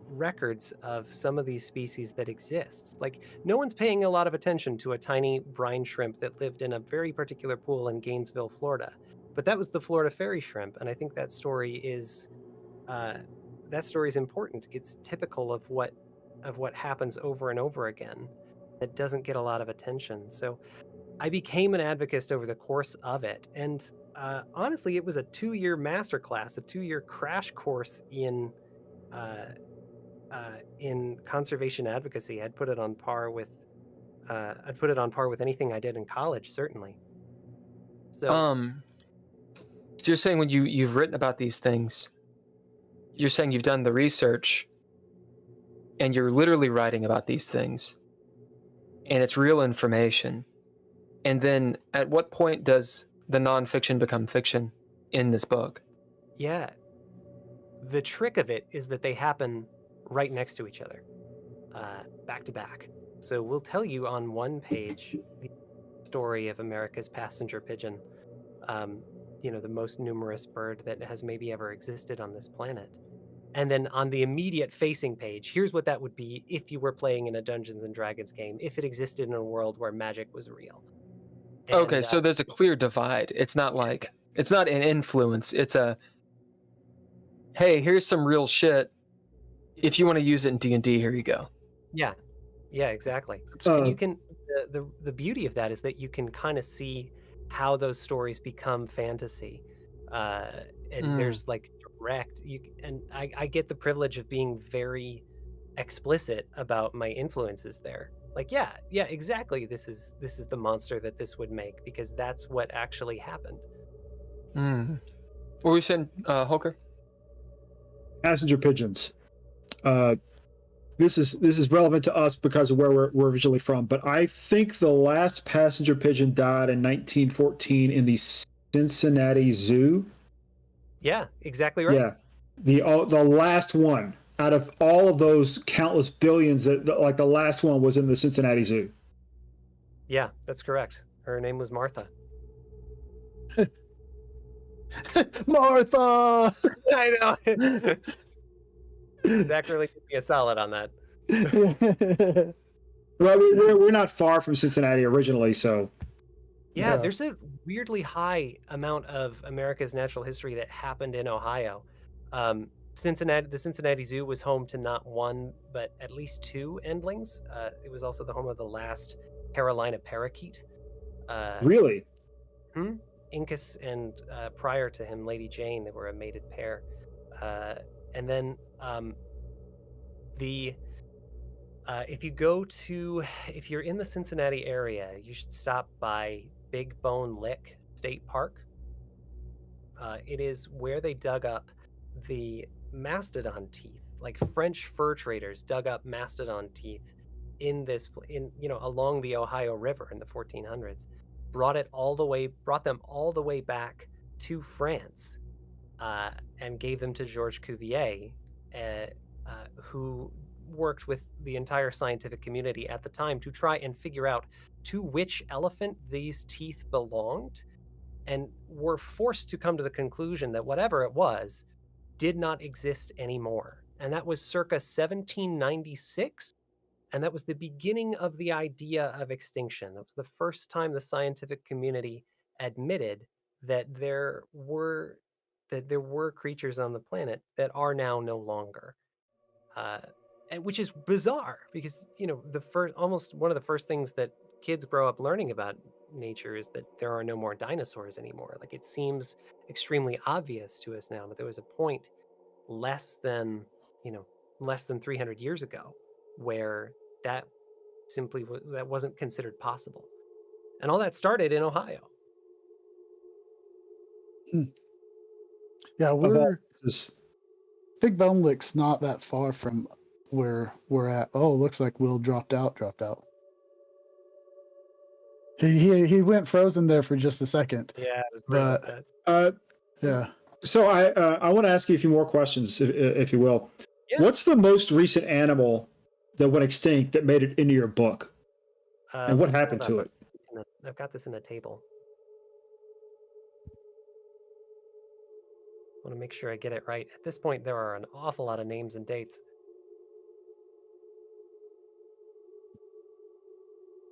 records of some of these species that exist. Like, no one's paying a lot of attention to a tiny brine shrimp that lived in a very particular pool in Gainesville, Florida. But that was the Florida fairy shrimp, and I think that story is important. It's typical of what happens over and over again. That doesn't get a lot of attention. So I became an advocate over the course of it, and honestly, it was a 2-year masterclass, a 2-year crash course in conservation advocacy. I'd put it on par with anything I did in college, certainly. So you're saying when you've written about these things, you're saying you've done the research and you're literally writing about these things and it's real information. And then at what point does the nonfiction become fiction in this book? Yeah. The trick of it is that they happen right next to each other, back to back. So we'll tell you on one page the story of America's passenger pigeon, the most numerous bird that has maybe ever existed on this planet. And then on the immediate facing page, here's what that would be if you were playing in a Dungeons and Dragons game, if it existed in a world where magic was real. And, okay, so there's a clear divide. It's not like, it's not an influence. It's a, hey, here's some real shit. If you want to use it in D&D, here you go. Yeah, exactly. And you can, the beauty of that is that you can kind of see how those stories become fantasy. And there's like direct, I get the privilege of being very explicit about my influences there. Like, yeah, exactly. This is the monster that this would make, because that's what actually happened. What were you saying, Holker? Passenger pigeons. This is relevant to us because of where we're originally from. But I think the last passenger pigeon died in 1914 in the Cincinnati Zoo. Yeah, exactly right. Yeah, the last one out of all of those countless billions, like the last one was in the Cincinnati Zoo. Yeah, that's correct. Her name was Martha. Martha! I know. Zach really gave me a solid on that. Well, we're not far from Cincinnati originally, so. Yeah, there's a weirdly high amount of America's natural history that happened in Ohio. The Cincinnati Zoo was home to not one, but at least 2 endlings. It was also the home of the last Carolina parakeet. Really? Incas and prior to him, Lady Jane, they were a mated pair. And then if you're in the Cincinnati area, you should stop by Big Bone Lick State Park. It is where they dug up the mastodon teeth. Like, French fur traders dug up mastodon teeth along the Ohio River in the 1400s, brought them all the way back to France, and gave them to Georges Cuvier, who worked with the entire scientific community at the time to try and figure out to which elephant these teeth belonged, and were forced to come to the conclusion that whatever it was did not exist anymore. And that was circa 1796. And that was the beginning of the idea of extinction. That was the first time the scientific community admitted that there were creatures on the planet that are now no longer. And which is bizarre, because almost one of the first things that kids grow up learning about nature is that there are no more dinosaurs anymore. Like, it seems extremely obvious to us now, but there was a point less than 300 years ago where that wasn't considered possible. And all that started in Ohio. Yeah, Big Bone Lick's not that far from where we're at. Oh, looks like Will dropped out. He went frozen there for just a second. Yeah, it was but yeah. So I want to ask you a few more questions, if you will. Yeah. What's the most recent animal that went extinct that made it into your book, and what happened to it? I've got this in a table. I want to make sure I get it right. At this point, there are an awful lot of names and dates.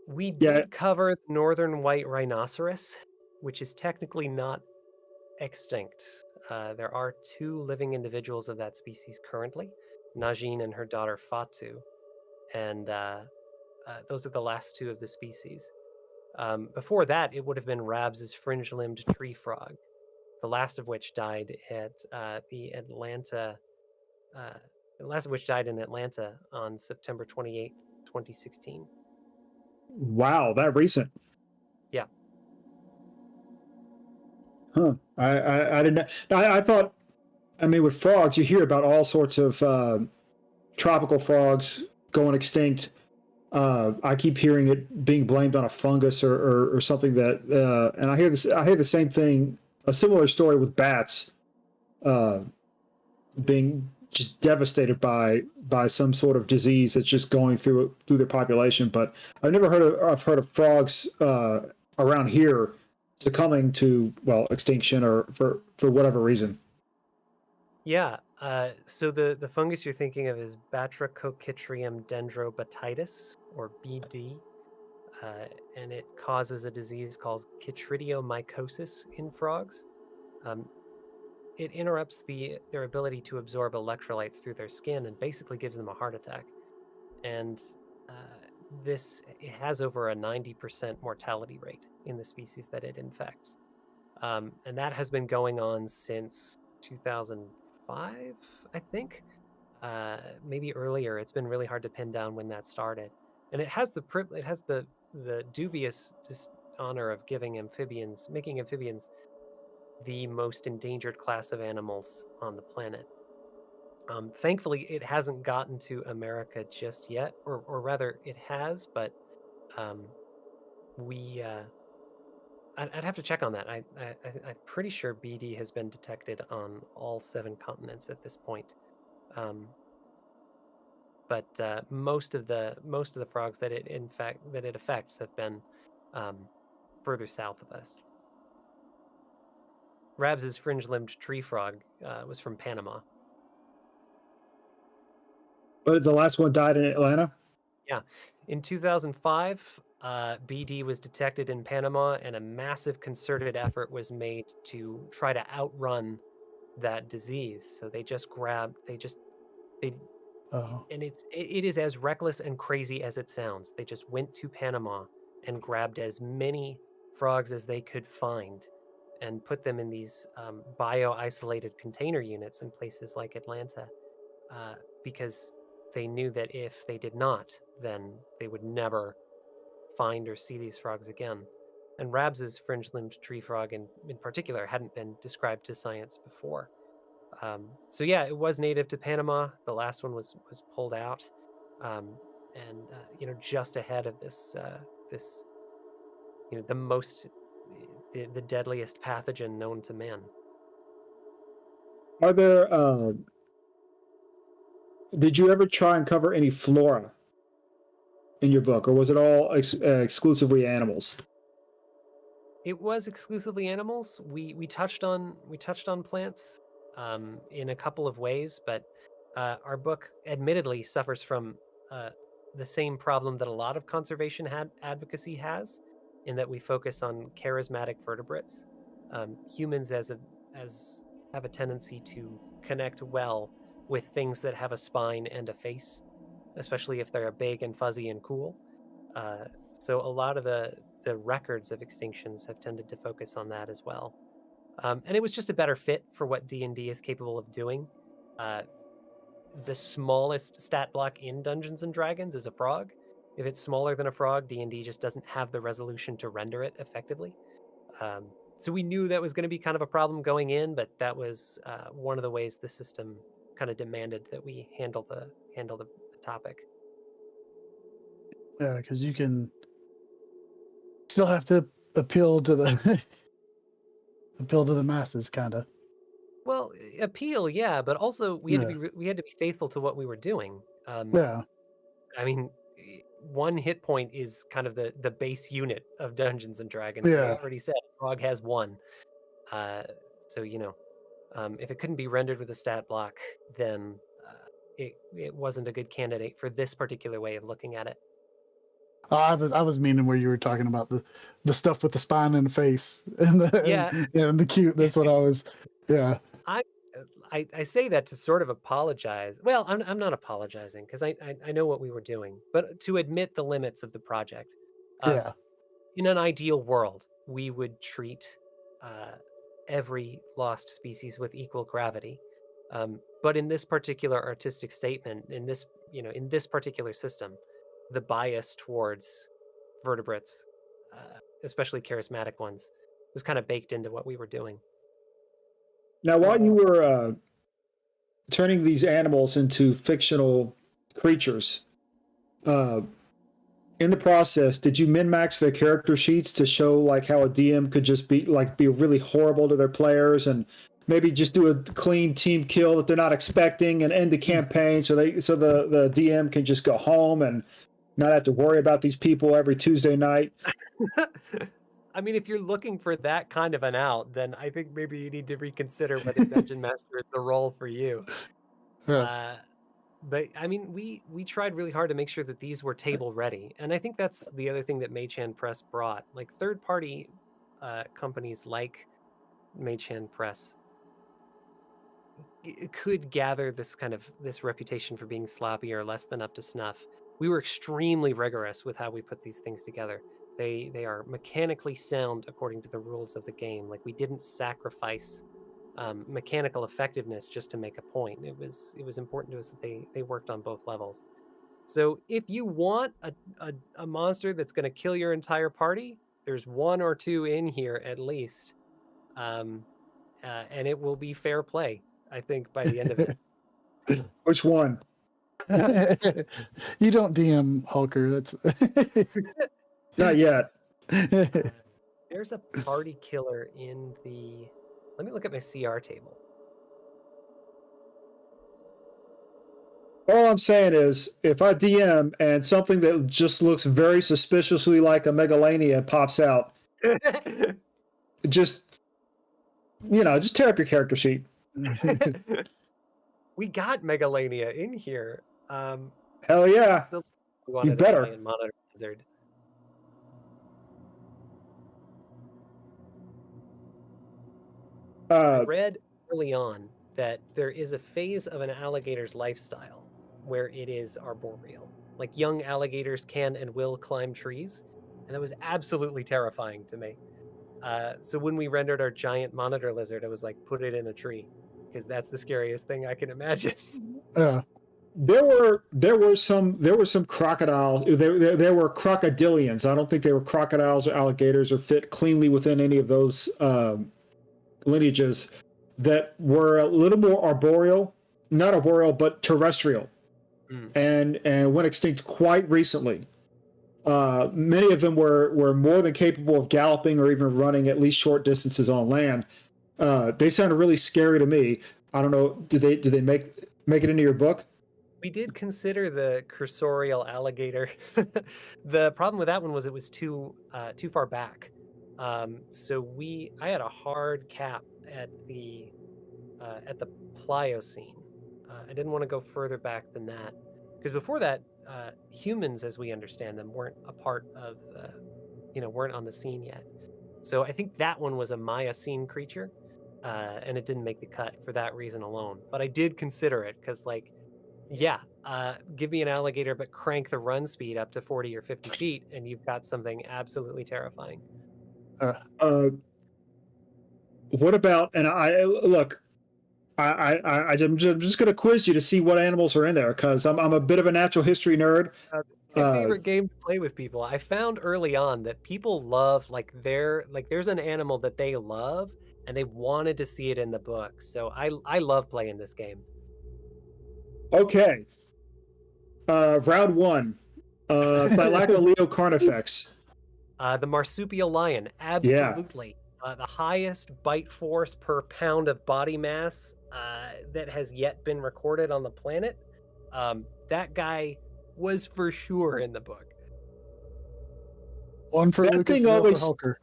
We did cover northern white rhinoceros, which is technically not extinct. There are 2 living individuals of that species currently, Najin and her daughter Fatu, and those are the last 2 of the species. Before that, it would have been Rabs' fringe-limbed tree frog, the last of which died at the Atlanta. The last of which died in Atlanta on September 28th, 2016. Wow, that recent. Yeah. Huh. I didn't. I thought. I mean, with frogs, you hear about all sorts of tropical frogs going extinct. I keep hearing it being blamed on a fungus or something that, and I hear this. I hear the same thing. A similar story with bats, being just devastated by some sort of disease that's just going through their population. But I've never heard of frogs around here succumbing to extinction or for whatever reason. Yeah. So the fungus you're thinking of is Batrachochytrium dendrobatitis, or BD, and it causes a disease called chytridiomycosis in frogs. It interrupts their ability to absorb electrolytes through their skin and basically gives them a heart attack. And it has over a 90% mortality rate in the species that it infects. And that has been going on since 2005, I think. Maybe earlier. It's been really hard to pin down when that started. And it has the dubious honor of making amphibians the most endangered class of animals on the planet. Thankfully, it hasn't gotten to America just yet, or rather, it has, but I'd have to check on that. I'm pretty sure BD has been detected on all 7 continents at this point. But most of the frogs that it affects have been further south of us. Rabs' fringe-limbed tree frog was from Panama. But the last one died in Atlanta? Yeah. In 2005, BD was detected in Panama, and a massive concerted effort was made to try to outrun that disease. So it is as reckless and crazy as it sounds. They just went to Panama and grabbed as many frogs as they could find and put them in these bio-isolated container units in places like Atlanta, because they knew that if they did not, then they would never find or see these frogs again. And Rabs' fringe-limbed tree frog in particular hadn't been described to science before. So yeah, it was native to Panama. The last one was pulled out, and just ahead of this the deadliest pathogen known to man. Are there? Did you ever try and cover any flora in your book, or was it all exclusively animals? It was exclusively animals. We touched on plants in a couple of ways, but our book admittedly suffers from the same problem that a lot of conservation advocacy has, in that we focus on charismatic vertebrates. Humans have a tendency to connect well with things that have a spine and a face, especially if they're big and fuzzy and cool. So a lot of the records of extinctions have tended to focus on that as well. And it was just a better fit for what D&D is capable of doing. The smallest stat block in Dungeons & Dragons is a frog. If it's smaller than a frog, D&D just doesn't have the resolution to render it effectively. So we knew that was going to be kind of a problem going in, but that was one of the ways the system kind of demanded that we handle the topic. Yeah, because you can still have to appeal to the masses, kind of. appeal, yeah, but also we had to be faithful to what we were doing. Yeah. I mean, 1 hit point is kind of the base unit of Dungeons and Dragons. Yeah. We already said Frog has 1. So if it couldn't be rendered with a stat block, then it wasn't a good candidate for this particular way of looking at it. I was meaning where you were talking about the stuff with the spine and the face and the cute. That's what I was. Yeah. I say that to sort of apologize. Well, I'm not apologizing because I know what we were doing, but to admit the limits of the project. Yeah. In an ideal world, we would treat every lost species with equal gravity. But in this particular artistic statement, in this particular system, the bias towards vertebrates, especially charismatic ones, was kind of baked into what we were doing. Now, while you were turning these animals into fictional creatures, in the process, did you min-max their character sheets to show like how a DM could just be really horrible to their players and maybe just do a clean team kill that they're not expecting and end the campaign so the DM can just go home and not have to worry about these people every Tuesday night? I mean, if you're looking for that kind of an out, then I think maybe you need to reconsider whether Dungeon Master is the role for you. Yeah. But I mean, we tried really hard to make sure that these were table ready, and I think that's the other thing that Mage Hand Press brought. Like third-party companies like Mage Hand Press could gather this reputation for being sloppy or less than up to snuff. We were extremely rigorous with how we put these things together. They are mechanically sound according to the rules of the game. Like we didn't sacrifice mechanical effectiveness just to make a point. It was important to us that they worked on both levels. So if you want a monster that's going to kill your entire party, there's 1 or 2 in here at least, and it will be fair play, I think, by the end of it. Which one? You don't DM Hulker. That's not yet. There's a party killer in the. Let me look at my CR table. All I'm saying is, if I DM and something that just looks very suspiciously like a Megalania pops out, just tear up your character sheet. We got Megalania in here. Hell yeah! You better. Monitor lizard. I read early on that there is a phase of an alligator's lifestyle where it is arboreal. Like young alligators can and will climb trees, and that was absolutely terrifying to me. So when we rendered our giant monitor lizard, I was like, put it in a tree, because that's the scariest thing I can imagine. There were some crocodile. There were crocodilians. I don't think they were crocodiles or alligators or fit cleanly within any of those lineages that were a little more arboreal, not arboreal, but terrestrial, and went extinct quite recently. Many of them were more than capable of galloping or even running at least short distances on land. They sounded really scary to me. I don't know. Did they make it into your book? We did consider the cursorial alligator. The problem with that one was it was too far back. So I had a hard cap at the Pliocene. I didn't want to go further back than that, because before that, humans, as we understand them, weren't a part of, weren't on the scene yet. So I think that one was a Miocene creature, and it didn't make the cut for that reason alone. But I did consider it because, give me an alligator, but crank the run speed up to 40 or 50 feet, and you've got something absolutely terrifying. What about? And I'm just going to quiz you to see what animals are in there, because I'm a bit of a natural history nerd. My favorite game to play with people. I found early on that people love there's an animal that they love and they wanted to see it in the book. So I love playing this game. Okay. Round 1. Thylacoleo Carnifex. The marsupial lion, absolutely. the highest bite force per pound of body mass that has yet been recorded on the planet. That guy was for sure in the book. One for That Lucas, thing zero always- for Hulker.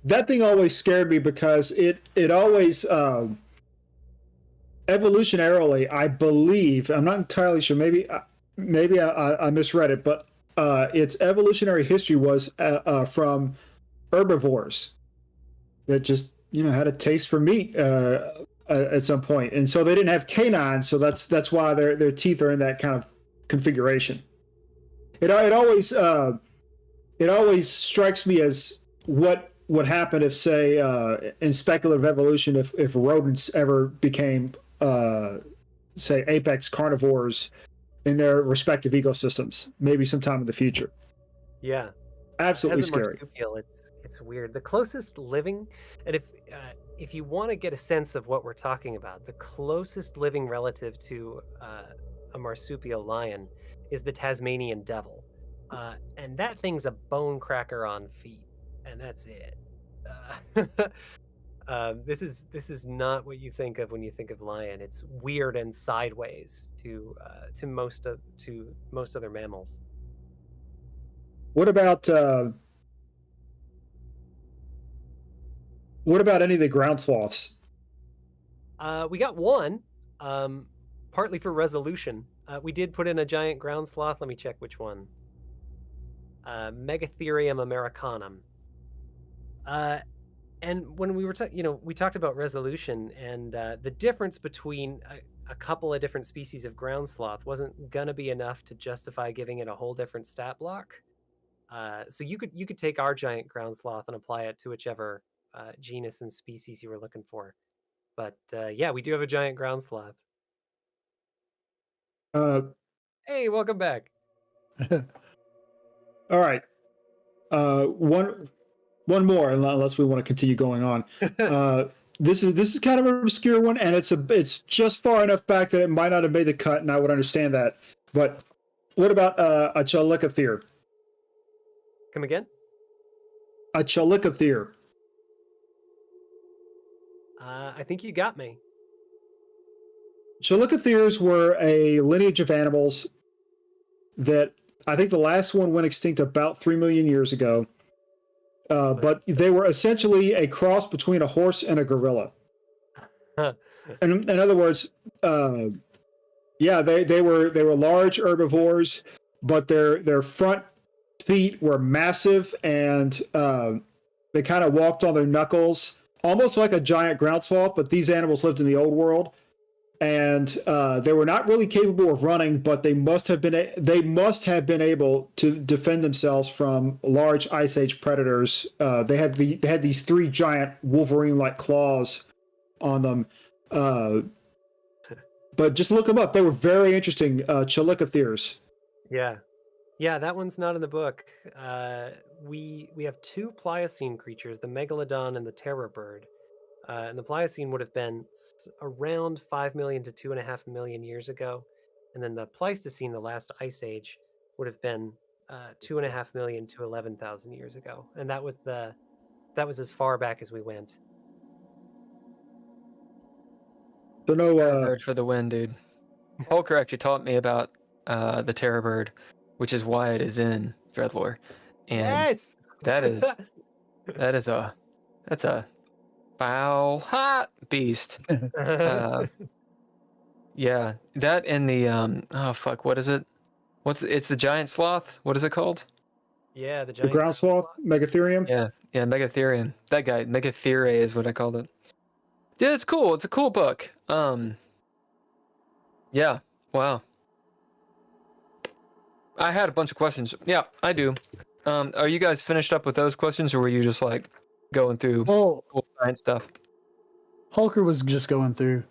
That thing always scared me because it always evolutionarily, I believe, I'm not entirely sure, maybe I misread it, but its evolutionary history was from herbivores that just had a taste for meat at some point, and so they didn't have canines, so that's why their teeth are in that kind of configuration. It always strikes me as what would happen if, say, in speculative evolution, if rodents ever became, say, apex carnivores in their respective ecosystems, maybe sometime in the future. Yeah, absolutely as a scary. marsupial, it's weird. The closest living, and if you want to get a sense of what we're talking about, the closest living relative to a marsupial lion is the Tasmanian devil. And that thing's a bone cracker on feet, and that's it. This is not what you think of when you think of lion. It's weird and sideways to most other mammals. What about any of the ground sloths? We got one, partly for resolution. We did put in a giant ground sloth. Let me check which one. Megatherium americanum. And when we were we talked about resolution, and the difference between a couple of different species of ground sloth wasn't gonna be enough to justify giving it a whole different stat block. So you could take our giant ground sloth and apply it to whichever genus and species you were looking for. But yeah, we do have a giant ground sloth. Hey, welcome back. All right. One more, unless we want to continue going on. This is kind of an obscure one, and it's just far enough back that it might not have made the cut, and I would understand that. But what about a Chalicothere? Come again? A Chalicothere. I think you got me. Chalicotheres were a lineage of animals that I think the last one went extinct about 3 million years ago. But they were essentially a cross between a horse and a gorilla. And in other words, yeah, they were large herbivores, but their front feet were massive, and they kind of walked on their knuckles, almost like a giant ground sloth. But these animals lived in the old world, and they were not really capable of running, but they must have been able to defend themselves from large Ice Age predators. They had these 3 giant Wolverine-like claws on them. But just look them up; they were very interesting. Chalicotheres. Yeah, that one's not in the book. We have 2 Pliocene creatures, the Megalodon and the Terror Bird. And the Pliocene would have been around 5 million to 2.5 million years ago. And then the Pleistocene, the last ice age, would have been 2.5 million to 11,000 years ago. And that was as far back as we went. So no bird for the win, dude. Holker actually taught me about the Terror Bird, which is why it is in Dreadlore. And yes! that's a foul hot beast. Yeah, that and the oh fuck, what is it? It's the giant sloth. What is it called? Yeah, the giant ground sloth, Megatherium. Yeah, Megatherium. That guy, Megathere is what I called it. Yeah, it's cool. It's a cool book. Yeah, wow. I had a bunch of questions. Yeah, I do. Are you guys finished up with those questions, or were you just like going through cool science stuff? Hulker was just going through.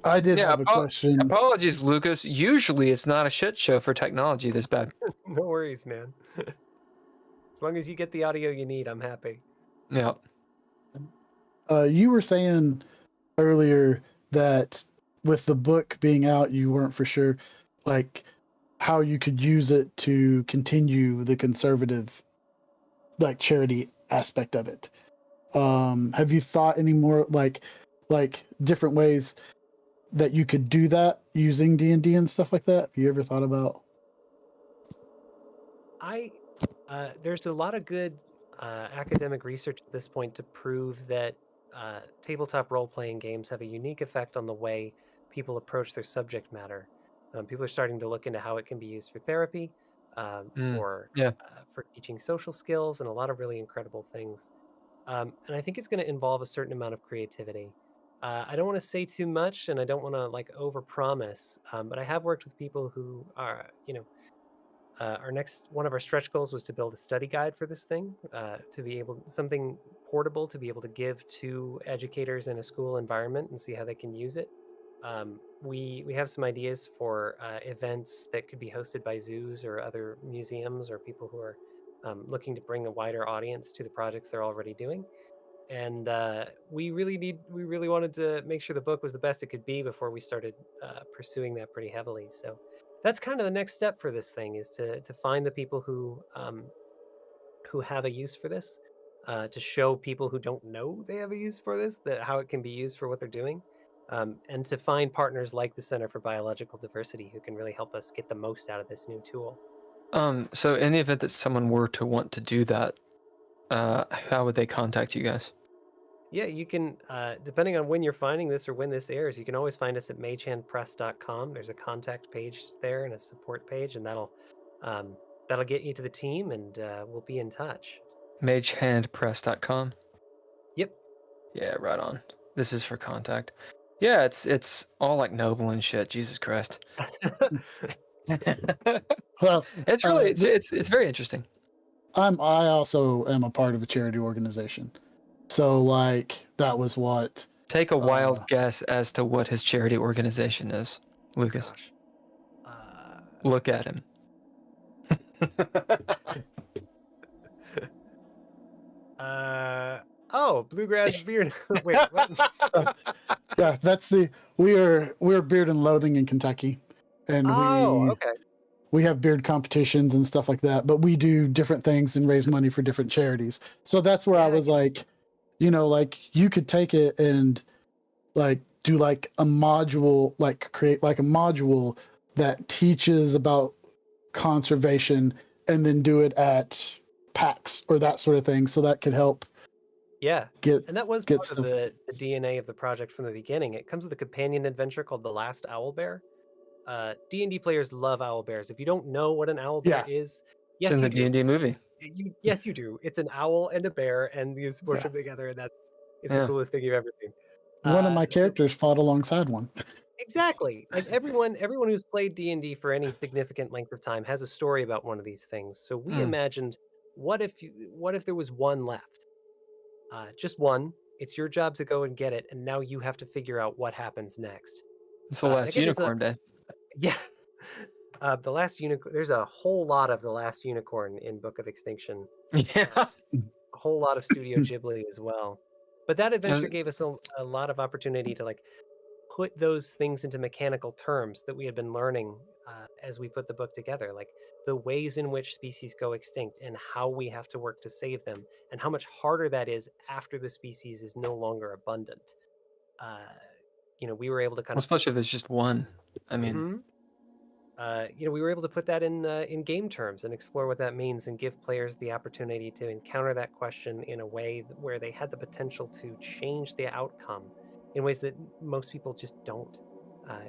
I did have a question. Apologies, Lucas. Usually it's not a shit show for technology this bad. No worries, man. As long as you get the audio you need, I'm happy. Yeah. You were saying earlier that with the book being out, you weren't for sure. Like, how you could use it to continue the conservative, like, charity aspect of it. Have you thought any more like different ways that you could do that using D&D and stuff like that? Have you ever thought about? There's a lot of good academic research at this point to prove that tabletop role-playing games have a unique effect on the way people approach their subject matter. People are starting to look into how it can be used for therapy, for teaching social skills, and a lot of really incredible things. And I think it's going to involve a certain amount of creativity. I don't want to say too much, and I don't want to like overpromise, but I have worked with people who are, one of our stretch goals was to build a study guide for this thing, to be able something portable to be able to give to educators in a school environment and see how they can use it. We have some ideas for events that could be hosted by zoos or other museums or people who are looking to bring a wider audience to the projects they're already doing. And we really wanted to make sure the book was the best it could be before we started pursuing that pretty heavily. So that's kind of the next step for this thing, is to find the people who have a use for this, to show people who don't know they have a use for this that how it can be used for what they're doing, and to find partners like the Center for Biological Diversity who can really help us get the most out of this new tool. So in the event that someone were to want to do that, how would they contact you guys? Yeah, you can, depending on when you're finding this or when this airs, you can always find us at magehandpress.com. There's a contact page there and a support page, and that'll get you to the team, and we'll be in touch. Magehandpress.com? Yep. Yeah, right on. This is for contact. Yeah, it's all like noble and shit. Jesus Christ. Well, it's really it's very interesting. I also am a part of a charity organization. So, like, that was what... Take a wild guess as to what his charity organization is, Lucas. Look at him. Bluegrass Beard. Wait, what? Yeah, that's we're Beard and Loathing in Kentucky, and we have beard competitions and stuff like that. But we do different things and raise money for different charities. So that's where I was like, like, you could take it and like do like a module, like create like a module that teaches about conservation, and then do it at PAX or that sort of thing. So that could help. Yeah, and that was part of the DNA of the project from the beginning. It comes with a companion adventure called The Last Owlbear. D&D players love owlbears. If you don't know what an owlbear is, yes, it's in the D&D movie. Yes, you do. It's an owl and a bear, and you smush them together, and it's the coolest thing you've ever seen. One of my characters fought alongside one. Exactly. Like everyone who's played D&D for any significant length of time has a story about one of these things. So we imagined, what if there was one left? Just one. It's your job to go and get it, and now you have to figure out what happens next. It's the last unicorn day. Yeah. The last unicorn. There's a whole lot of The Last Unicorn in Book of Extinction. Yeah. A whole lot of Studio Ghibli as well. But that adventure gave us a lot of opportunity to like put those things into mechanical terms that we had been learning as we put the book together, like the ways in which species go extinct and how we have to work to save them, and how much harder that is after the species is no longer abundant. We were able to especially if there's just one. I mean, we were able to put that in game terms and explore what that means, and give players the opportunity to encounter that question in a way where they had the potential to change the outcome in ways that most people just don't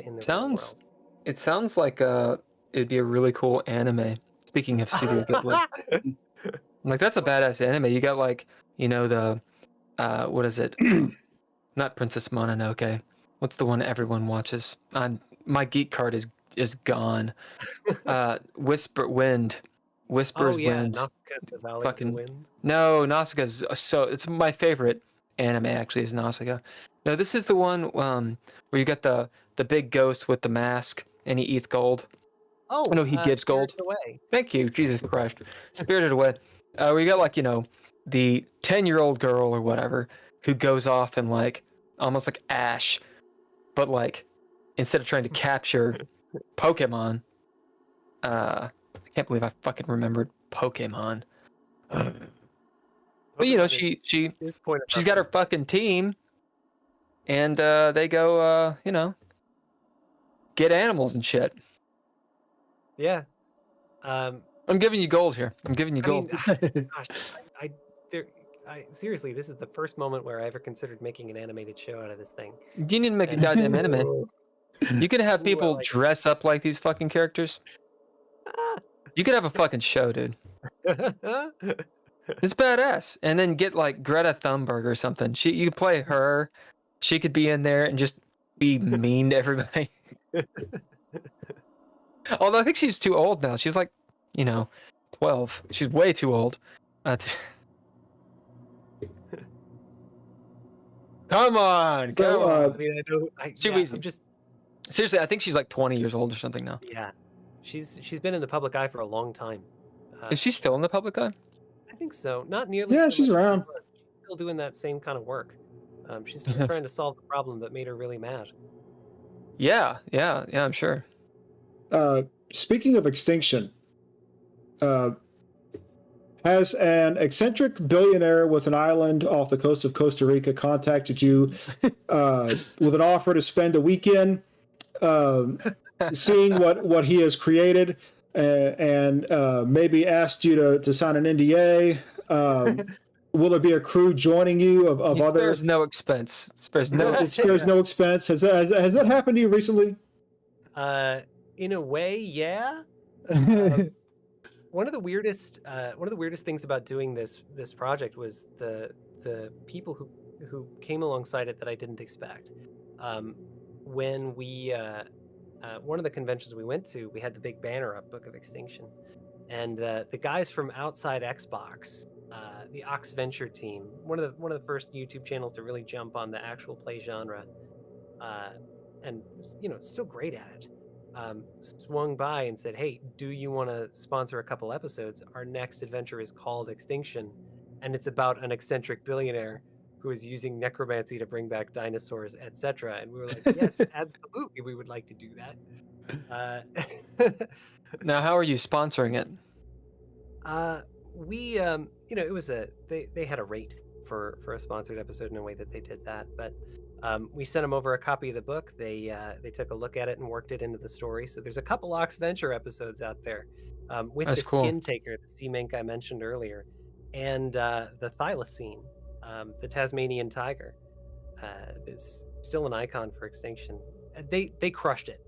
in the real world. It sounds like it'd be a really cool anime. Speaking of Studio Ghibli, like that's a badass anime. You got like the what is it? Not Princess Mononoke. What's the one everyone watches? My geek card is gone. Whispers Wind. Nausicaa, the Valley of the Wind. No, Nausicaa's it's my favorite anime actually is Nausicaa. No, this is the one where you got the big ghost with the mask and he eats gold. Oh, no, he gives gold. Away. Thank you, Jesus Christ. Spirited Away. Where you got like the 10-year-old girl or whatever who goes off and like almost like Ash, but like instead of trying to capture Pokemon, I can't believe I fucking remembered Pokemon. But you know, she's got her fucking team, and they go, you know, get animals and shit. Yeah. I'm giving you gold here. I'm giving you gold. Gosh, seriously, this is the first moment where I ever considered making an animated show out of this thing. You need to make a goddamn anime. You could have people dress up like these fucking characters. You could have a fucking show, dude. It's badass. And then get like Greta Thunberg or something. You could play her. She could be in there and just be mean to everybody. Although I think she's too old now. She's like, you know, 12. She's way too old. Come on. I mean, I'm just seriously. I think she's like 20 years old or something now. Yeah, she's been in the public eye for a long time. Is she still in the public eye? I think so. Not nearly. Yeah, so she's around. She's still doing that same kind of work. She's still trying to solve the problem that made her really mad. Yeah, I'm sure. Speaking of extinction, has an eccentric billionaire with an island off the coast of Costa Rica contacted you with an offer to spend a weekend seeing what he has created and maybe asked you to sign an NDA? Will there be a crew joining you of other? There's no expense. Spares no expense. Has that happened to you recently? In a way, yeah. One of the weirdest things about doing this project was the people who came alongside it that I didn't expect. When we one of the conventions we went to, we had the big banner up, Book of Extinction, and the guys from Outside Xbox, the Ox Venture team, one of the first YouTube channels to really jump on the actual play genre, and you know, still great at it. Swung by and said, "Hey, do you want to sponsor a couple episodes? Our next adventure is called Extinction, and it's about an eccentric billionaire who is using necromancy to bring back dinosaurs, etc." And we were like, "Yes, absolutely, we would like to do that." Now, how are you sponsoring it? We, you know, it was they had a rate for a sponsored episode in a way that they did that, but. We sent them over a copy of the book. They took a look at it and worked it into the story. So there's a couple Ox Venture episodes out there with That's the cool. Skin Taker, the sea mink I mentioned earlier, and the thylacine, the Tasmanian tiger, is still an icon for extinction. They crushed it.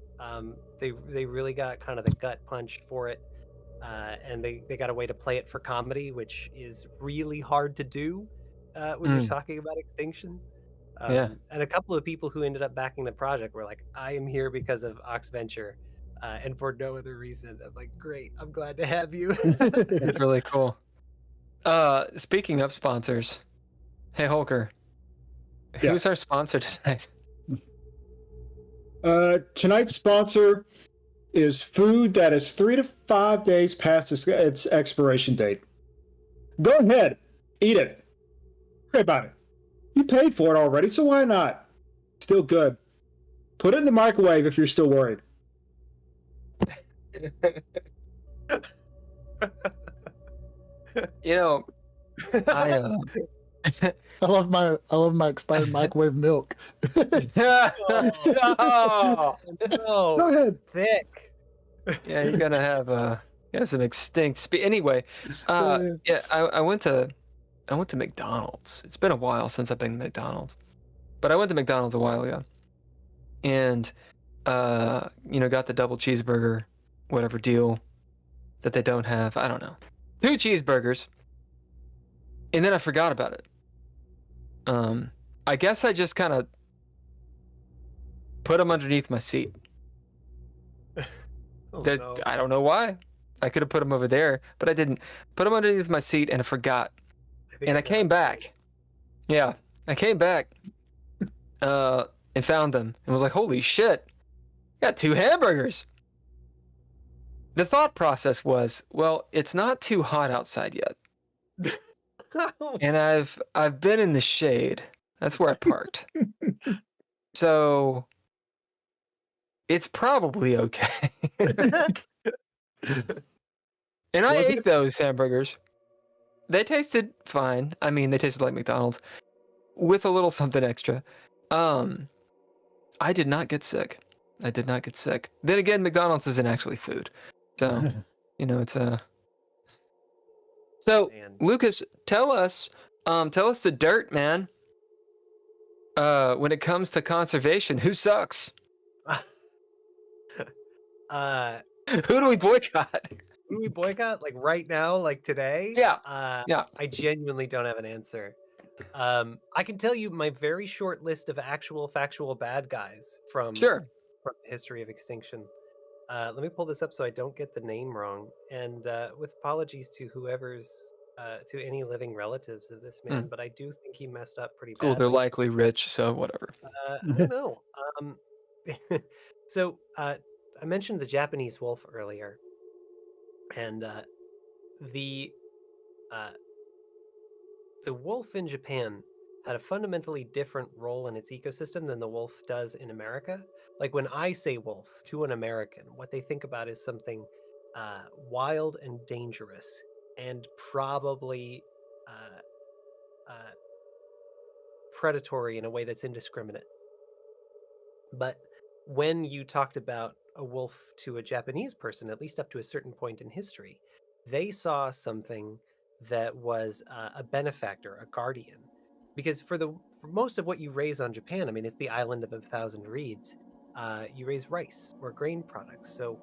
They really got kind of the gut punch for it, and they got a way to play it for comedy, which is really hard to do when you're talking about extinction. And a couple of people who ended up backing the project were like, "I am here because of Ox Venture, and for no other reason." I'm like, "Great, I'm glad to have you." It's really cool. Speaking of sponsors, hey Holker, who's our sponsor tonight? Tonight's sponsor is food that is 3 to 5 days past its expiration date. Go ahead, eat it. Pray about it. You paid for it already, so why not? Still good. Put it in the microwave if you're still worried. You know, I love my expired microwave milk. No. Go ahead. Thick. Yeah, you're gonna have some extinct anyway. Yeah, I went to McDonald's. It's been a while since I've been to McDonald's, but I went to McDonald's a while ago, and you know, got the double cheeseburger, whatever deal that they don't have. I don't know, 2 cheeseburgers, and then I forgot about it. I guess I just kind of put them underneath my seat. No. I don't know why. I could have put them over there, but I didn't. Put them underneath my seat, and I forgot. And I came back. Yeah, I came back and found them and was like, "Holy shit, got 2 hamburgers." The thought process was, well, it's not too hot outside yet. And I've been in the shade. That's where I parked. So it's probably okay. And I ate those hamburgers. They tasted fine. I mean, they tasted like McDonald's with a little something extra. I did not get sick. Then again, McDonald's isn't actually food. So, it's a... So, Man. Lucas, tell us the dirt, man. When it comes to conservation, who sucks? Who do we boycott? Who do we boycott? Like right now, like today? Yeah. Yeah. I genuinely don't have an answer. I can tell you my very short list of actual factual bad guys from the history of extinction. Let me pull this up so I don't get the name wrong. And with apologies to whoever's, to any living relatives of this man, but I do think he messed up pretty badly. Cool, they're likely rich, so whatever. I don't know. So I mentioned the Japanese wolf earlier, and the wolf in Japan had a fundamentally different role in its ecosystem than the wolf does in America. Like when I say wolf to an American, what they think about is something wild and dangerous, and probably predatory in a way that's indiscriminate. But when you talked about a wolf to a Japanese person, at least up to a certain point in history, they saw something that was a benefactor, a guardian. Because for most of what you raise on Japan, I mean, it's the island of 1,000 reeds. You raise rice or grain products. So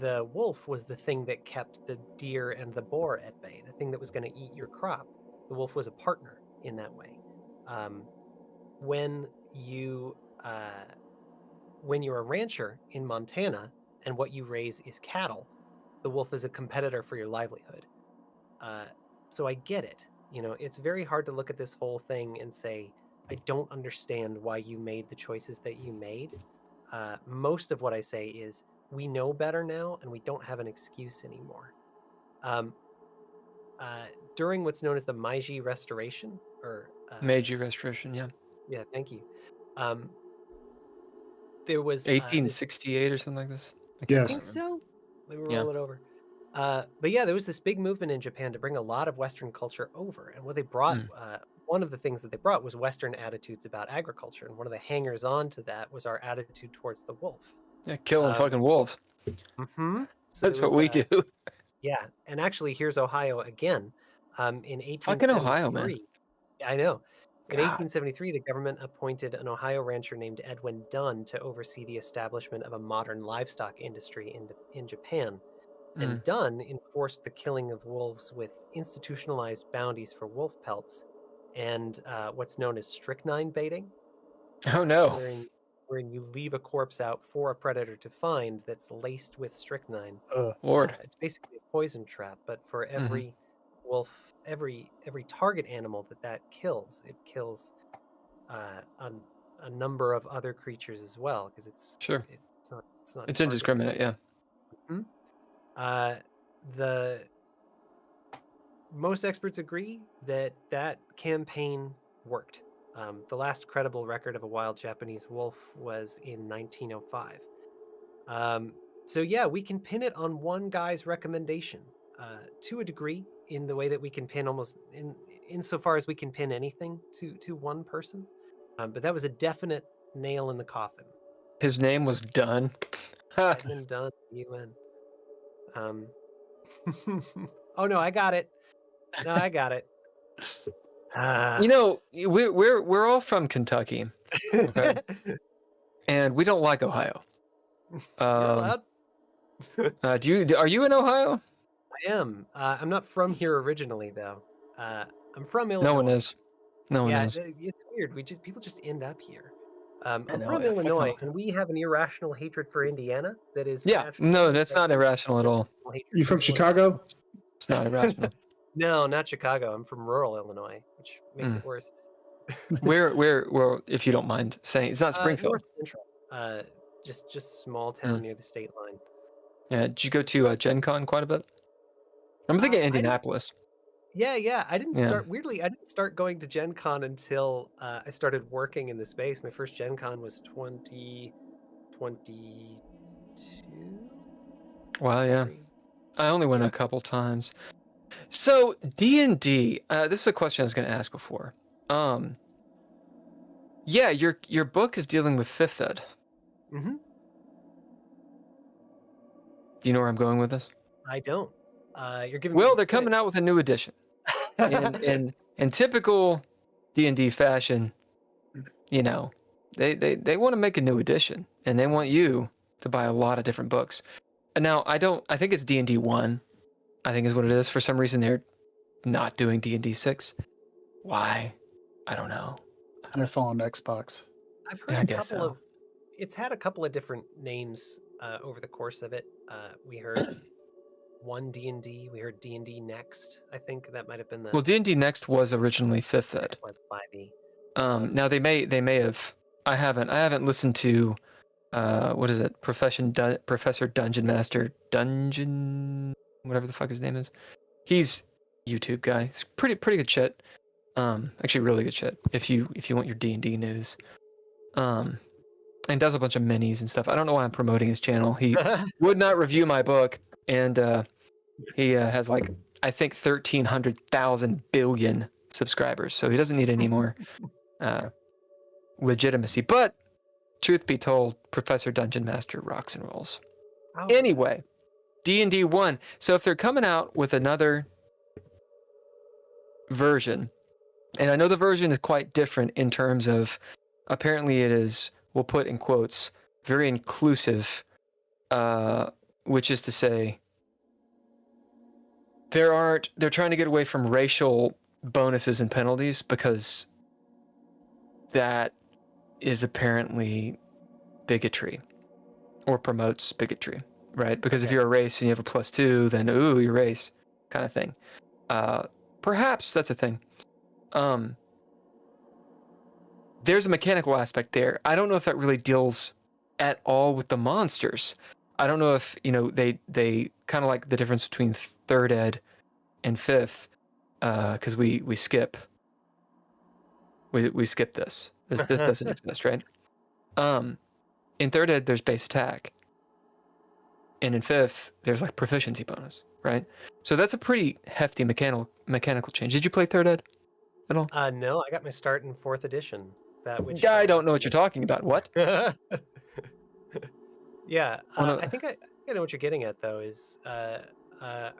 the wolf was the thing that kept the deer and the boar at bay, the thing that was going to eat your crop. The wolf was a partner in that way. When you're a rancher in Montana and what you raise is cattle, the wolf is a competitor for your livelihood. So I get it. It's very hard to look at this whole thing and say, I don't understand why you made the choices that you made. Most of what I say is, we know better now and we don't have an excuse anymore. During what's known as the Meiji Restoration, or Meiji Restoration, yeah. Yeah, thank you. There was 1868 or something like this. Yes. I think so. Let me roll it over. But yeah, there was this big movement in Japan to bring a lot of Western culture over, and what they brought, one of the things that they brought was Western attitudes about agriculture, and one of the hangers on to that was our attitude towards the wolf. Yeah, killing fucking wolves. Mm-hmm. So that's what we do. Yeah, and actually, here's Ohio again. In 1873, fucking Ohio, man. I know. In 1873, the government appointed an Ohio rancher named Edwin Dunn to oversee the establishment of a modern livestock industry in Japan. And Dunn enforced the killing of wolves with institutionalized bounties for wolf pelts and what's known as strychnine baiting. Oh, no. Wherein you leave a corpse out for a predator to find that's laced with strychnine. Lord. It's basically a poison trap, but for every wolf, every target animal that kills, it kills a number of other creatures as well, because it's not indiscriminate. Yeah. The most experts agree that campaign worked. The last credible record of a wild Japanese wolf was in 1905. So yeah, we can pin it on one guy's recommendation to a degree, in the way that we can pin almost insofar as we can pin anything to one person. But that was a definite nail in the coffin. His name was Dunn. Edmund Dunn, UN. Oh no, I got it. No, I got it. We're all from Kentucky, okay? And we don't like Ohio. Are you in Ohio? I am. I'm not from here originally, though. I'm from Illinois. No one is. It's weird. People just end up here. I'm from Illinois, and we have an irrational hatred for Indiana that is. Yeah, no, that's not irrational at all. You from Chicago? It's not irrational. No, not Chicago. I'm from rural Illinois, which makes it worse. Where, if you don't mind saying, it's not Springfield. North Central. Just small town near the state line. Yeah, did you go to Gen Con quite a bit? I'm thinking Indianapolis. Yeah. I didn't start going to Gen Con until I started working in the space. My first Gen Con was 2022. Wow, yeah. I only went a couple times. So D&D, this is a question I was going to ask before. Yeah, your book is dealing with 5th ed. Mm-hmm. Do you know where I'm going with this? I don't. You're giving. Well, they're coming out with a new edition. in typical D&D fashion, you know, they want to make a new edition, and they want you to buy a lot of different books. And now I think it's D&D 1, I think is what it is. For some reason they're not doing D&D 6. Why? I don't know. They're following Xbox. I've heard a couple of. It's had a couple of different names over the course of it. We heard one D&D. We heard D&D Next. I think that might have been the. Well, D&D Next was originally 5th ed. Was 5e. Now they may have. I haven't listened to. What is it? Professor Dungeon Master whatever the fuck his name is. He's YouTube guy. He's pretty good shit. Actually really good shit. If you want your D&D news. And does a bunch of minis and stuff. I don't know why I'm promoting his channel. He would not review my book, and he has like I think 1,300,000 billion subscribers. So he doesn't need any more legitimacy. But truth be told, Professor Dungeon Master rocks and rolls. Oh. Anyway, D&D 1. So if they're coming out with another version, and I know the version is quite different in terms of apparently it is, we'll put in quotes, very inclusive, which is to say they're trying to get away from racial bonuses and penalties because that is apparently bigotry or promotes bigotry, right? Because if you're a race and you have a +2, then ooh, you're race kind of thing. Perhaps that's a thing. There's a mechanical aspect there. I don't know if that really deals at all with the monsters. I don't know if, they kind of like the difference between 3rd ed and 5th, because we skip. We skip this. This doesn't exist, right? In 3rd ed, there's base attack. And in 5th, there's like proficiency bonus, right? So that's a pretty hefty mechanical change. Did you play 3rd ed at all? No, I got my start in 4th edition. I don't know what you're talking about. What? Yeah, I think I know what you're getting at though. Is are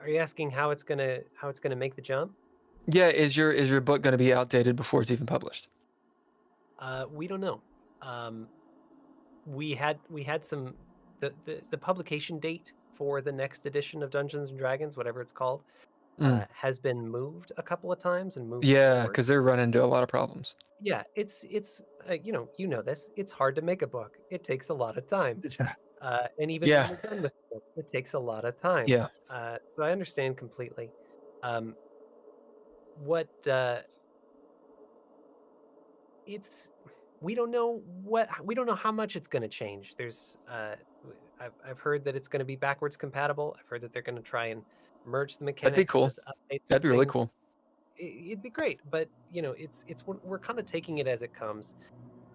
you asking how it's gonna make the jump? Yeah, is your book gonna be outdated before it's even published? We don't know. We had some the publication date for the next edition of Dungeons and Dragons, whatever it's called, has been moved a couple of times and moved. Yeah, because they're running into a lot of problems. Yeah, it's you know this. It's hard to make a book. It takes a lot of time. Yeah. And even when you're done with the book, it takes a lot of time. Yeah. So I understand completely. We don't know how much it's going to change. There's I've heard that it's going to be backwards compatible. I've heard that they're going to try and merge the mechanics. That'd be cool. That'd be really cool. It'd be great, but we're kind of taking it as it comes.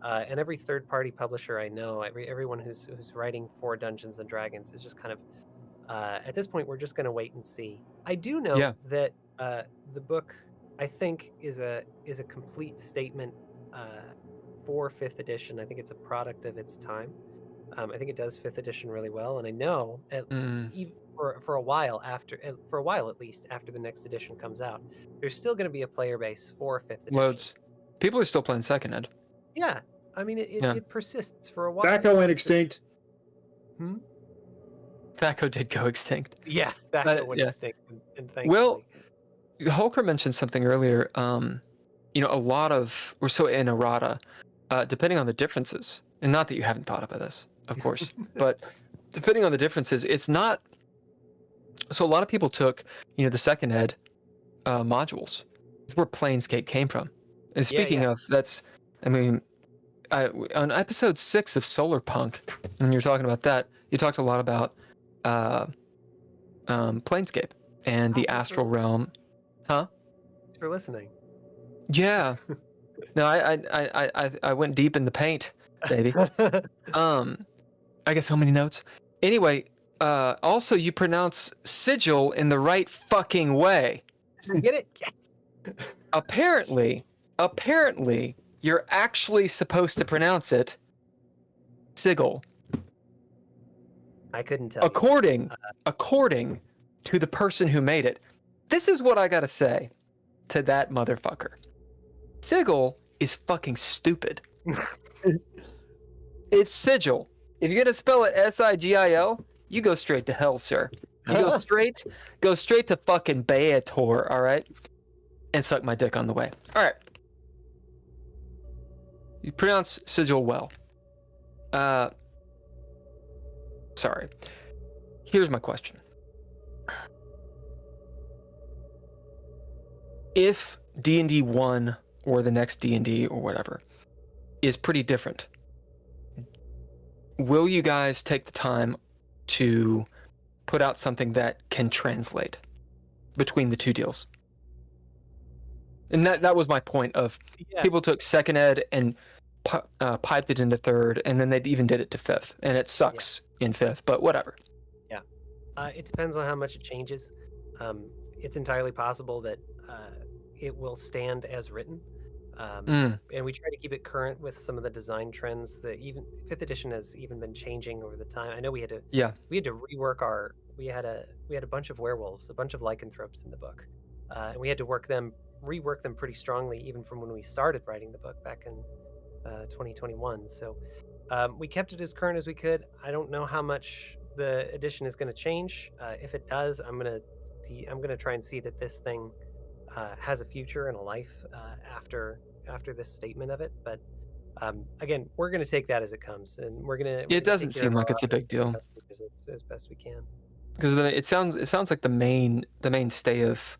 And every third-party publisher I know, everyone who's writing for Dungeons and Dragons is just kind of at this point we're just going to wait and see. I do know that the book I think is a complete statement for 5th edition. I think it's a product of its time. I think it does 5th edition really well, and I know for a while at least after the next edition comes out, there's still going to be a player base for 5th edition. Loads. People are still playing 2nd ed. Yeah, I mean it persists for a while. Thaco went extinct. Thaco did go extinct. Yeah, Thaco went extinct, and thankfully. Well, Holker mentioned something earlier. A lot of, or so in errata, depending on the differences, and not that you haven't thought about this, of course, but depending on the differences, it's not. So a lot of people took, the 2nd ed modules. That's where Planescape came from. And speaking of, on episode 6 of Solar Punk, when you're talking about that, you talked a lot about Planescape and the Astral Realm. Huh? Thanks for listening. Yeah. No, I went deep in the paint, baby. I got so many notes. Anyway, Also, you pronounce sigil in the right fucking way. Get it? Yes. Apparently, you're actually supposed to pronounce it sigil. I couldn't tell. According to the person who made it. This is what I gotta say to that motherfucker. Sigil is fucking stupid. It's sigil. If you're gonna spell it S-I-G-I-L, you go straight to hell, sir. You go straight to fucking Beator, all right? And suck my dick on the way. All right. You pronounce sigil well. Sorry. Here's my question. If D&D 1 or the next D&D or whatever is pretty different, will you guys take the time to put out something that can translate between the two deals? And that was my point of people took second ed and piped it into third, and then they even did it to fifth, and it sucks in fifth, but whatever. Yeah. It depends on how much it changes. It's entirely possible that it will stand as written. And we try to keep it current with some of the design trends that even fifth edition has even been changing over the time. I know we had to rework we had a bunch of werewolves, a bunch of lycanthropes in the book. And we had to rework them pretty strongly even from when we started writing the book back in 2021. So we kept it as current as we could. I don't know how much the edition is going to change. If it does, I'm going to try and see that this thing has a future and a life after this statement of it. But again, we're going to take that as it comes, and we're going to. It doesn't seem like it's a big deal as best we can. Because it sounds like the mainstay of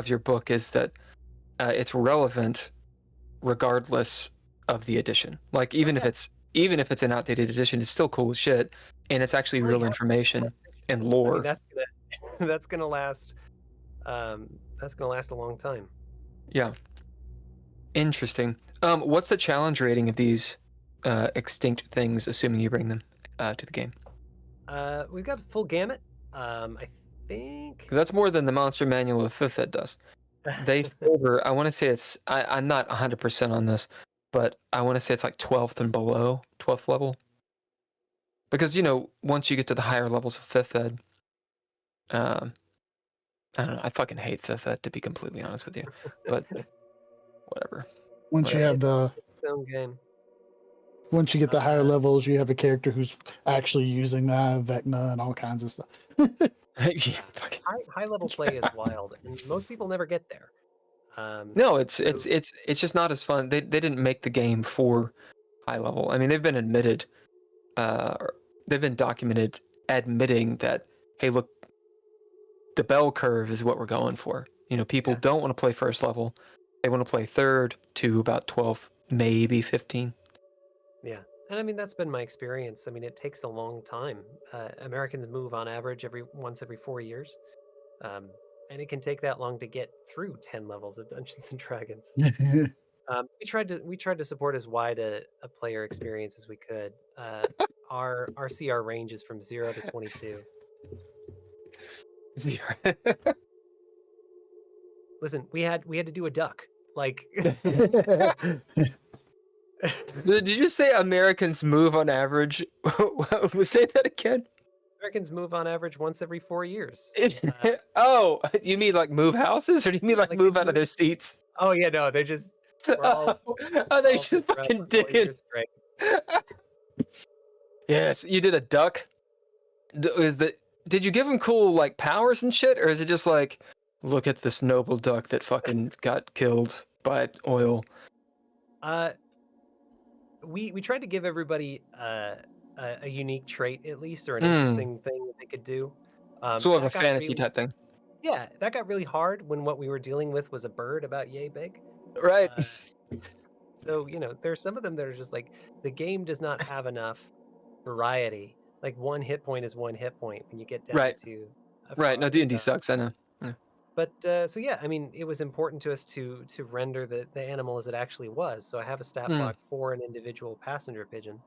your book is that it's relevant regardless of the edition. Like even if it's an outdated edition, it's still cool as shit, and it's actually real information and lore. I mean, that's gonna last. That's gonna last a long time. Yeah. Interesting. What's the challenge rating of these extinct things, assuming you bring them to the game? We've got the full gamut. I think that's more than the Monster Manual of 5th Ed does. They favor, I want to say it's, I'm not 100% on this, but I want to say it's like 12th and below, 12th level. Because, once you get to the higher levels of 5th Ed, I don't know, I fucking hate 5th Ed, to be completely honest with you. But, whatever. Once you have the... game. Once you get the higher levels, you have a character who's actually using that, Vecna, and all kinds of stuff. High level play is wild, and most people never get there. No, it's just not as fun. They didn't make the game for high level. I mean, they've been documented admitting that, hey, look, the bell curve is what we're going for. People don't want to play first level; they want to play third to about 12, maybe 15. Yeah. And I mean, that's been my experience. I mean, it takes a long time. Americans move on average once every 4 years. And it can take that long to get through 10 levels of Dungeons and Dragons. We tried to support as wide a player experience as we could. Our CR range is from 0 to 22. 0. Listen, we had to do a duck. Like Did you say Americans move on average? Say that again. Americans move on average once every 4 years. Oh, you mean like move houses, or do you mean like move out of their seats? Oh yeah, no, they're just. They just fucking digging. Yes, you did a duck. Did you give him cool like powers and shit, or is it just like, look at this noble duck that fucking got killed by oil? We tried to give everybody a unique trait at least, or an interesting thing that they could do. Sort of a fantasy type thing. Yeah, that got really hard when what we were dealing with was a bird about yay big. Right. So, there's some of them that are just like, the game does not have enough variety. Like one hit point is one hit point when you get down to... Right, no, D&D sucks, I know. Yeah. But, so yeah, I mean, it was important to us to render the animal as it actually was. So I have a stat block for an individual passenger pigeon.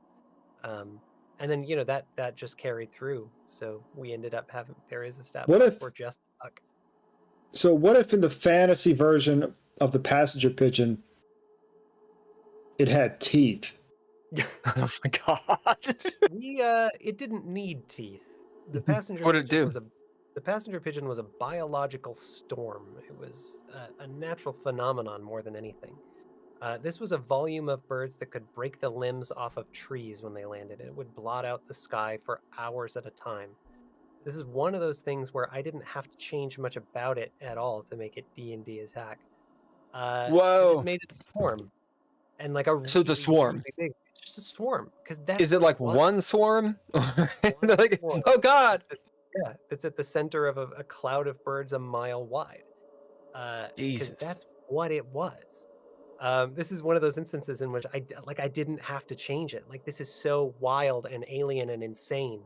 And then that just carried through. So we ended up having there is a stat What block if- for just a buck. So what if in the fantasy version of the passenger pigeon, it had teeth? Oh my god. It didn't need teeth. The passenger What did it pigeon do? The passenger pigeon was a biological storm. It was a natural phenomenon more than anything. This was a volume of birds that could break the limbs off of trees when they landed. It would blot out the sky for hours at a time. This is one of those things where I didn't have to change much about it at all to make it D&D as hack. I Whoa. just made it a swarm. And like So it's a swarm. really big, it's just a swarm. Is it like one swarm? Like, swarm. oh god. Yeah, it's at the center of a cloud of birds a mile wide. 'Cause Jesus. that's what it was. This is one of those instances in which I didn't have to change it. Like, this is so wild and alien and insane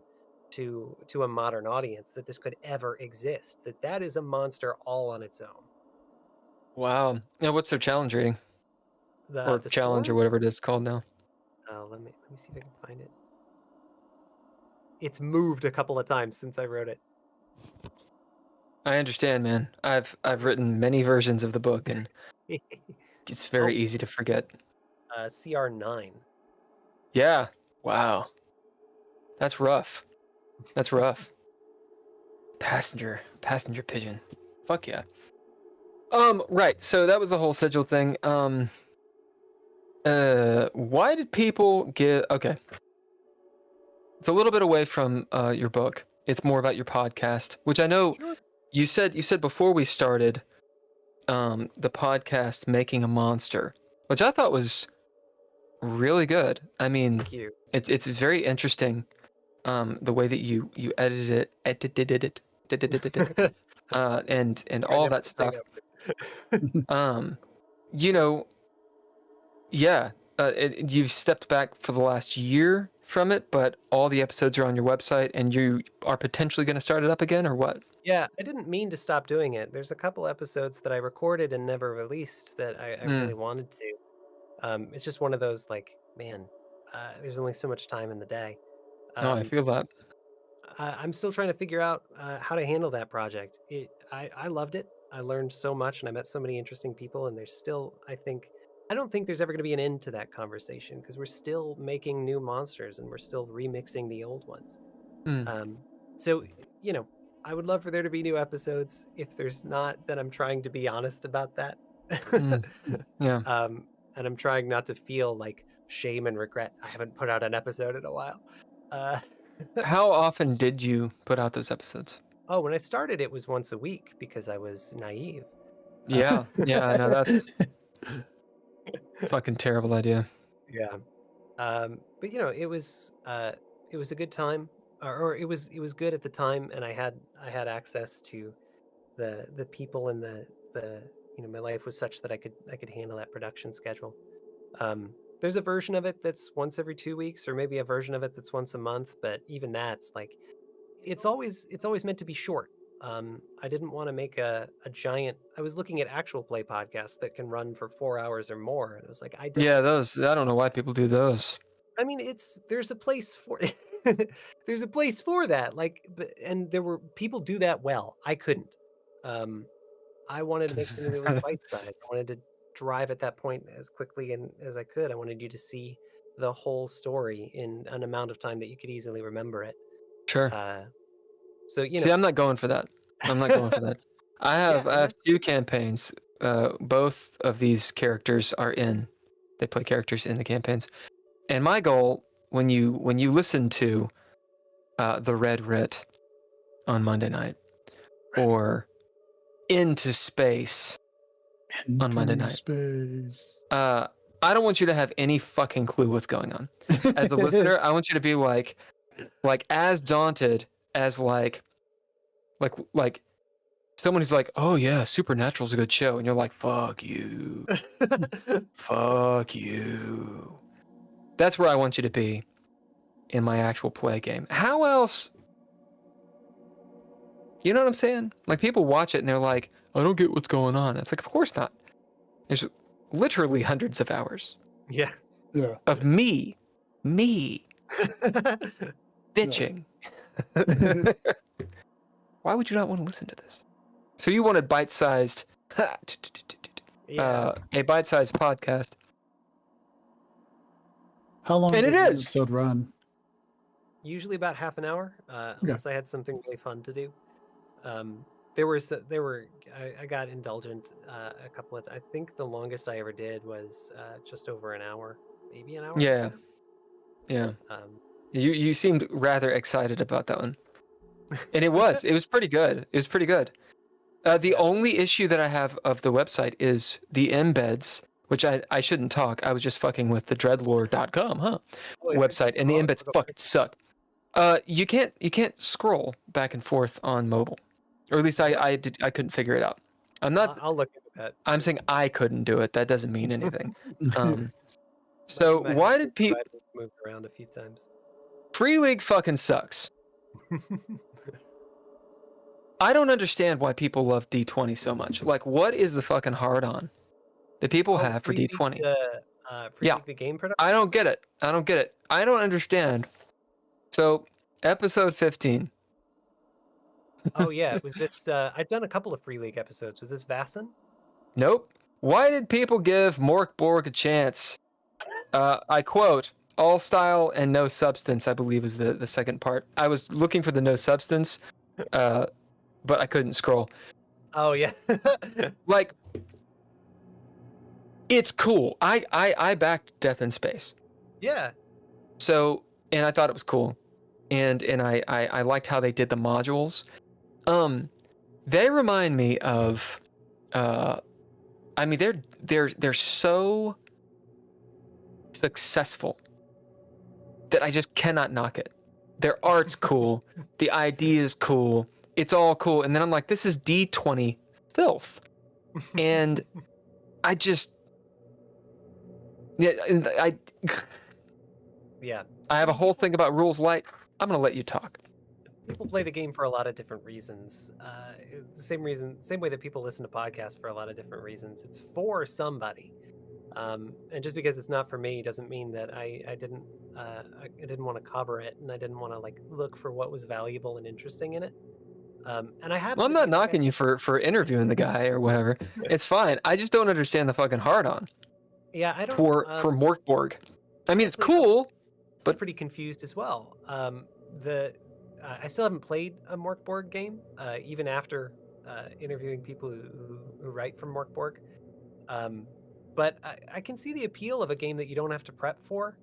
to a modern audience that this could ever exist. That is a monster all on its own. Wow. Yeah, what's their challenge rating? Or The challenge or swarm? whatever it is called now. Let me see if I can find it. It's moved a couple of times since I wrote it. I understand, man. I've written many versions of the book and it's very Oh. easy to forget. CR9. Yeah. Wow. That's rough. That's rough. Passenger pigeon. Fuck yeah. Right. So that was the whole sigil thing. Why did people get okay? It's a little bit away from your book. It's more about your podcast, which I know Sure. you said before we started the podcast Making a Monster, which I thought was really good. I mean, Thank you. it's very interesting the way that you edited it and all that stuff. You've stepped back for the last year from it, but all the episodes are on your website and you are potentially going to start it up again, or what? Yeah, I didn't mean to stop doing it. There's a couple episodes that I recorded and never released that I really wanted to. It's just one of those, like, man, there's only so much time in the day. No, I feel that. I'm still trying to figure out how to handle that project. I loved it. I learned so much and I met so many interesting people, and there's still, I don't think there's ever going to be an end to that conversation because we're still making new monsters and we're still remixing the old ones. So, I would love for there to be new episodes. If there's not, then I'm trying to be honest about that. Yeah. And I'm trying not to feel like shame and regret. I haven't put out an episode in a while. How often did you put out those episodes? Oh, when I started, it was once a week because I was naive. Yeah, I know that's fucking terrible idea. Yeah. But it was a good time, or it was good at the time, and I had access to the people and the my life was such that I could handle that production schedule. There's a version of it that's once every 2 weeks, or maybe a version of it that's once a month, but even that's like it's always meant to be short. I didn't want to make a giant. I was looking at actual play podcasts that can run for 4 hours or more, and it was like those. I don't know why people do those. I mean, there's a place for there's a place for that. And there were people do that well. I couldn't. I wanted to make something that was bite-sized. I wanted to drive at that point as quickly and as I could. I wanted you to see the whole story in an amount of time that you could easily remember it. Sure. So See, I'm not going for that. I have 2 campaigns. Both of these characters they play characters in the campaigns. And my goal, when you listen to the Red Writ on Monday night, or Into Space on Monday night, I don't want you to have any fucking clue what's going on. As a listener, I want you to be like as daunted as like someone who's like, oh yeah, Supernatural's a good show, and you're like, fuck you. Fuck you. That's where I want you to be in my actual play game. How else? You know what I'm saying? Like, people watch it and they're like, I don't get what's going on. It's like, of course not. There's literally hundreds of hours Yeah. of me Bitching. Why would you not want to listen to this? So you wanted bite-sized, a bite-sized podcast. How long And does it an is. episode run? Usually about half an hour, unless I had something really fun to do. I got indulgent a couple of. I think the longest I ever did was just over an hour, maybe an hour. Yeah. You seemed rather excited about that one, and it was pretty good. It was pretty good. The only issue that I have of the website is the embeds, which I shouldn't talk. I was just fucking with the dreadlore.com, website, and the embeds fucking suck. You can't scroll back and forth on mobile, or at least I couldn't figure it out. I'll look into that. I'm saying I couldn't do it. That doesn't mean anything. So why did people move around a few times? Free League fucking sucks. I don't understand why people love D20 so much. Like, what is the fucking hard on that people have for D20? The game production? I don't get it. I don't understand. So, episode 15. Oh yeah, was this? I've done a couple of Free League episodes. Was this Vassen? Nope. Why did people give Mork Borg a chance? I quote, all style and no substance, I believe is the second part. I was looking for the no substance, but I couldn't scroll. Oh yeah. Like, it's cool. I backed Death in Space. Yeah. So, and I thought it was cool. And I liked how they did the modules. They remind me of I mean they're so successful that I just cannot knock it. Their art's cool, the idea is cool, it's all cool, and then I'm like, this is D20 filth. And I just I have a whole thing about Rules Light. I'm gonna let you talk. People play the game for a lot of different reasons. The same way that people listen to podcasts for a lot of different reasons. It's for somebody, and just because it's not for me doesn't mean that I didn't want to cover it, and I didn't want to like look for what was valuable and interesting in it. And I have. Well, I'm not knocking you for interviewing the guy or whatever. It's fine. I just don't understand the fucking hard on. Yeah, I don't. For Morkborg. I mean, it's cool, but pretty confused as well. I still haven't played a Morkborg game, even after interviewing people who write from Morkborg. But I can see the appeal of a game that you don't have to prep for,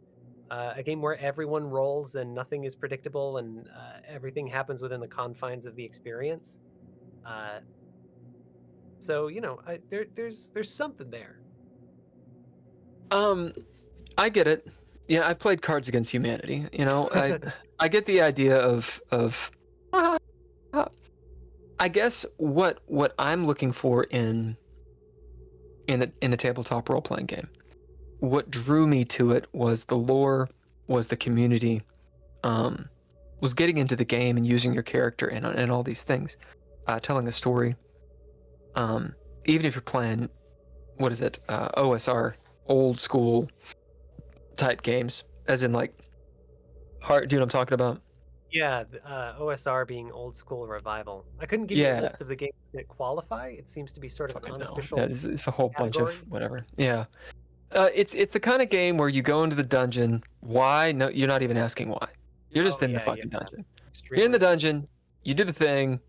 a game where everyone rolls and nothing is predictable and everything happens within the confines of the experience. So there's something there. I get it. Yeah, I've played Cards Against Humanity. I get the idea of I guess what I'm looking for in a tabletop role playing game. What drew me to it was the lore, was the community, was getting into the game and using your character and all these things, telling a story. Even if you're playing, what is it, OSR, old school type games, as in like hard. Do you know what I'm talking about? Yeah, OSR being old school revival. I couldn't give you a list of the games that qualify. It seems to be sort of an unofficial. Yeah, it's a whole bunch of whatever. Yeah, it's the kind of game where you go into the dungeon. Why? No, you're not even asking why. You're just in the fucking dungeon. You're in the dungeon. You do the thing,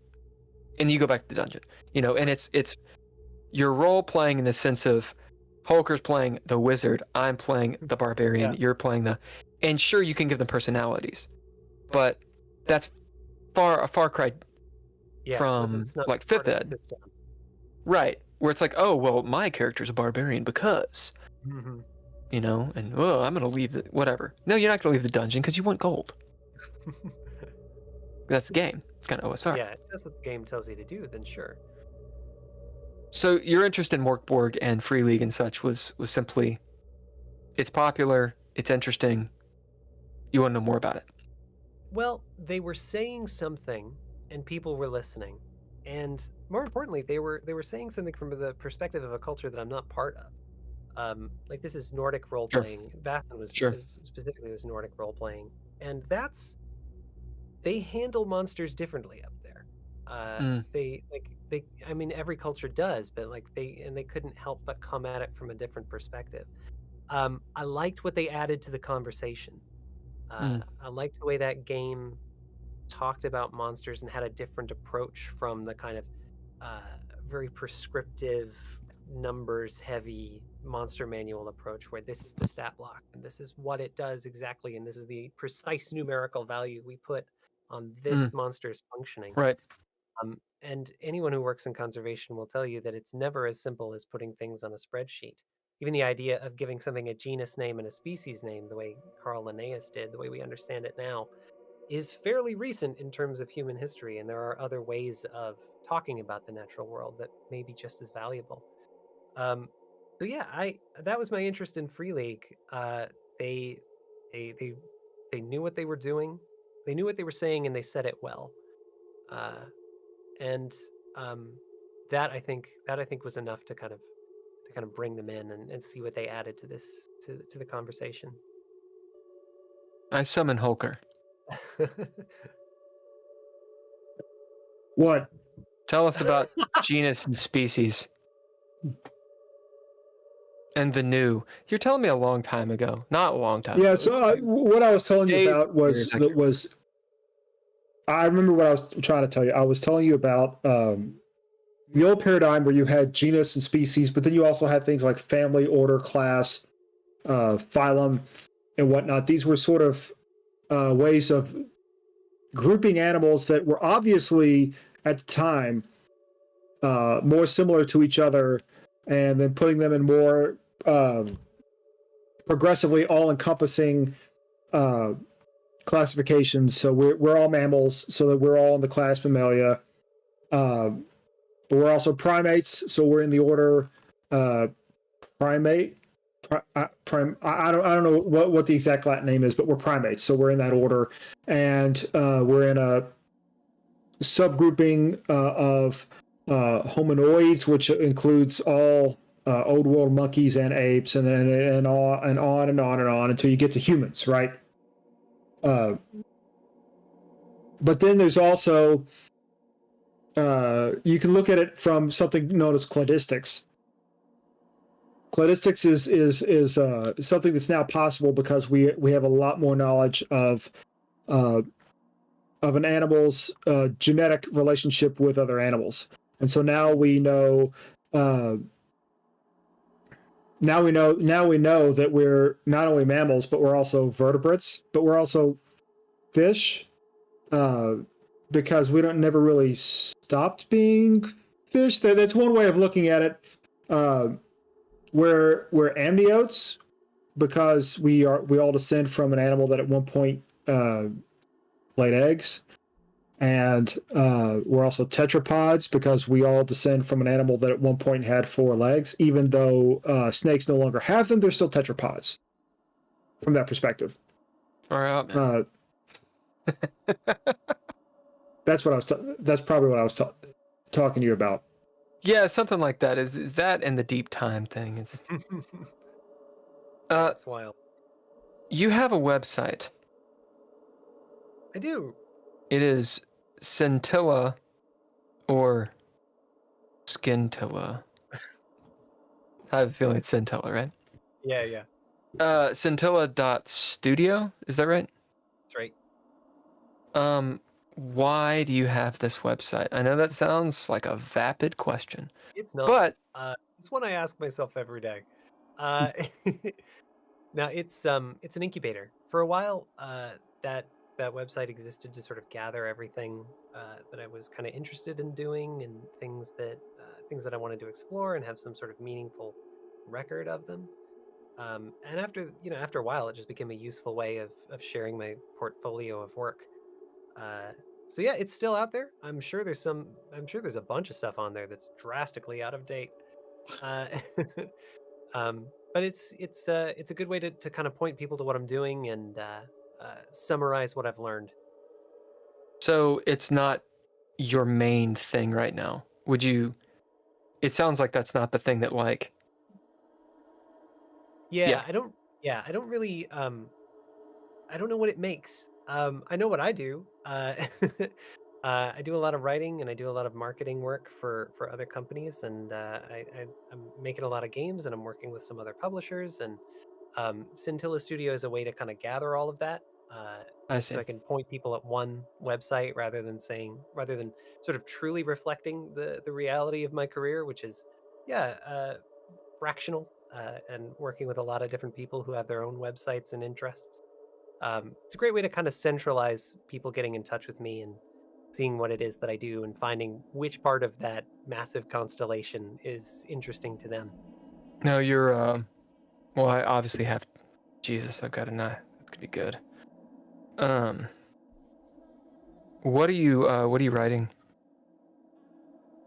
and you go back to the dungeon. And it's you're role playing in the sense of Holker's playing the wizard, I'm playing the barbarian, you're playing and sure, you can give them personalities, but that's a far cry from like 5th Ed, right? Where it's like, oh well, my character's a barbarian because, and I'm gonna leave the whatever. No, you're not gonna leave the dungeon because you want gold. That's the game. It's kind of OSR. Yeah, if that's what the game tells you to do, then sure. So your interest in Morkborg and Free League and such was simply, it's popular, it's interesting, you want to know more about it. Well, they were saying something, and people were listening, and more importantly, they were saying something from the perspective of a culture that I'm not part of. Like this is Nordic role playing. Vassen was specifically was Nordic role playing, and they handle monsters differently up there. I mean, every culture does, but like they couldn't help but come at it from a different perspective. I liked what they added to the conversation. I liked the way that game talked about monsters and had a different approach from the kind of very prescriptive, numbers heavy monster manual approach where this is the stat block and this is what it does exactly and this is the precise numerical value we put on this monster's functioning. Right. And anyone who works in conservation will tell you that it's never as simple as putting things on a spreadsheet. Even the idea of giving something a genus name and a species name, the way Carl Linnaeus did, the way we understand it now, is fairly recent in terms of human history, and there are other ways of talking about the natural world that may be just as valuable. So yeah, that was my interest in Free League. They knew what they were doing, they knew what they were saying, and they said it well. And that I think was enough to kind of bring them in and see what they added to this to the conversation. I summon Holker. What? Tell us about genus and species. And the new. You're telling me a long time ago. Not a long time ago. Yeah, so what I was telling you about was I remember what I was trying to tell you. I was telling you about the old paradigm where you had genus and species, but then you also had things like family, order, class, phylum, and whatnot. These were sort of ways of grouping animals that were obviously, at the time, more similar to each other, and then putting them in more progressively all-encompassing classifications. So we're all mammals, so that we're all in the class Mammalia. But we're also primates, so we're in the order primate. I don't know what the exact Latin name is, but we're primates, so we're in that order, and we're in a subgrouping of hominoids, which includes all old world monkeys and apes, and then and on and on and on and on until you get to humans, right? But then there's also you can look at it from something known as cladistics. Cladistics is something that's now possible because we have a lot more knowledge of an animal's genetic relationship with other animals, and so now we know that we're not only mammals, but we're also vertebrates, but we're also fish, because we never really stopped being fish. That's one way of looking at it. We're amniotes because we all descend from an animal that at one point laid eggs, and we're also tetrapods because we all descend from an animal that at one point had 4 legs. Even though snakes no longer have them, they're still tetrapods from that perspective. All right. That's probably what I was talking to you about. Yeah, something like that. Is that and the deep time thing? It's that's wild. You have a website. I do. It is Scintilla or Skintilla. I have a feeling it's Scintilla, right? Yeah. Scintilla.studio, is that right? That's right. Why do you have this website? I know that sounds like a vapid question. It's not. But it's one I ask myself every day. Now it's an incubator. For a while, that website existed to sort of gather everything that I was kind of interested in doing and things that I wanted to explore and have some sort of meaningful record of them. And after a while, it just became a useful way of sharing my portfolio of work. So yeah, it's still out there. I'm sure there's a bunch of stuff on there that's drastically out of date. But it's a good way to kind of point people to what I'm doing and summarize what I've learned. So it's not your main thing right now. It sounds like that's not the thing that like. Yeah. I don't really I don't know what it makes. I know what I do. I do a lot of writing and I do a lot of marketing work for other companies, and I'm making a lot of games, and I'm working with some other publishers. And Scintilla Studio is a way to kind of gather all of that, I see. so I can point people at one website rather than sort of truly reflecting the reality of my career, which is fractional, and working with a lot of different people who have their own websites and interests. It's a great way to kind of centralize people getting in touch with me and seeing what it is that I do and finding which part of that massive constellation is interesting to them. No, you're well, I obviously have Jesus, I've got a knife. That's gonna be good. What are you writing?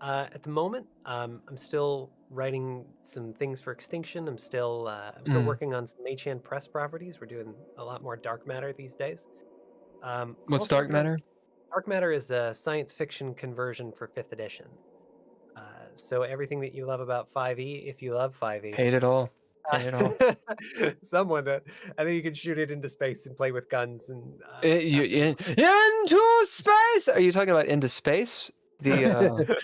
At the moment, I'm still writing some things for Extinction. I'm still working on some Mage-Hand Press properties. We're doing a lot more dark matter these days. What's dark matter? Dark matter is a science fiction conversion for 5th edition. So everything that you love about 5e, if you love 5e, Hate it all. Hate it all. Someone, I think you can shoot it into space and play with guns and into space. Are you talking about into space? The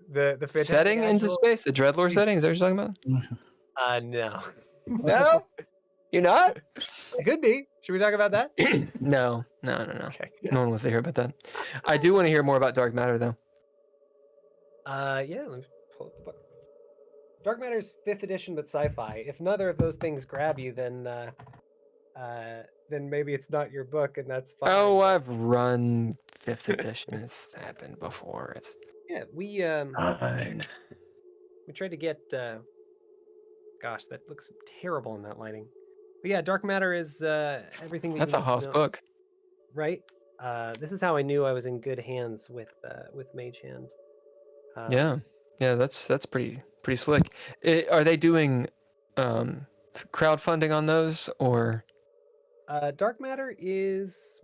the setting into space, the Dreadlord setting. Is that what you're talking about? No. No, you're not. It could be. Should we talk about that? No. Okay. No one wants to hear about that. I do want to hear more about dark matter, though. Yeah. Let me pull up the book. Dark Matter's 5th edition, but sci-fi. If neither of those things grab you, then maybe it's not your book, and that's fine. Oh, I've run 5th edition. It's happened before. It's we tried to get. Gosh, that looks terrible in that lighting. But yeah, Dark Matter is everything. That's a Haas book, right? This is how I knew I was in good hands with Mage Hand. Yeah, that's pretty slick. Are they doing crowdfunding on those, or? Dark Matter is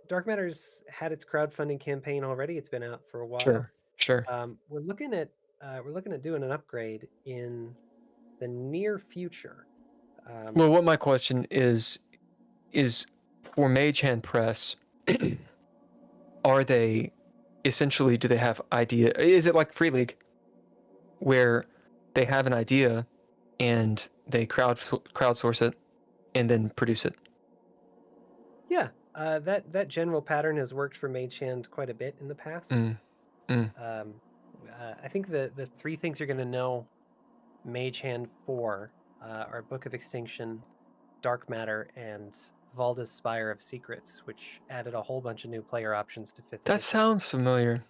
Dark Matter's had its crowdfunding campaign already. It's been out for a while. Sure. We're looking at doing an upgrade in the near future. Well, what my question is for Mage Hand Press, are they essentially, do they have idea? Is it like Free League, where they have an idea and they crowdsource it and then produce it? Yeah, that general pattern has worked for Mage Hand quite a bit in the past. I think the 3 things you're going to know Mage Hand for are Book of Extinction, Dark Matter, and Valda's Spire of Secrets, which added a whole bunch of new player options to 5th edition. That sounds familiar.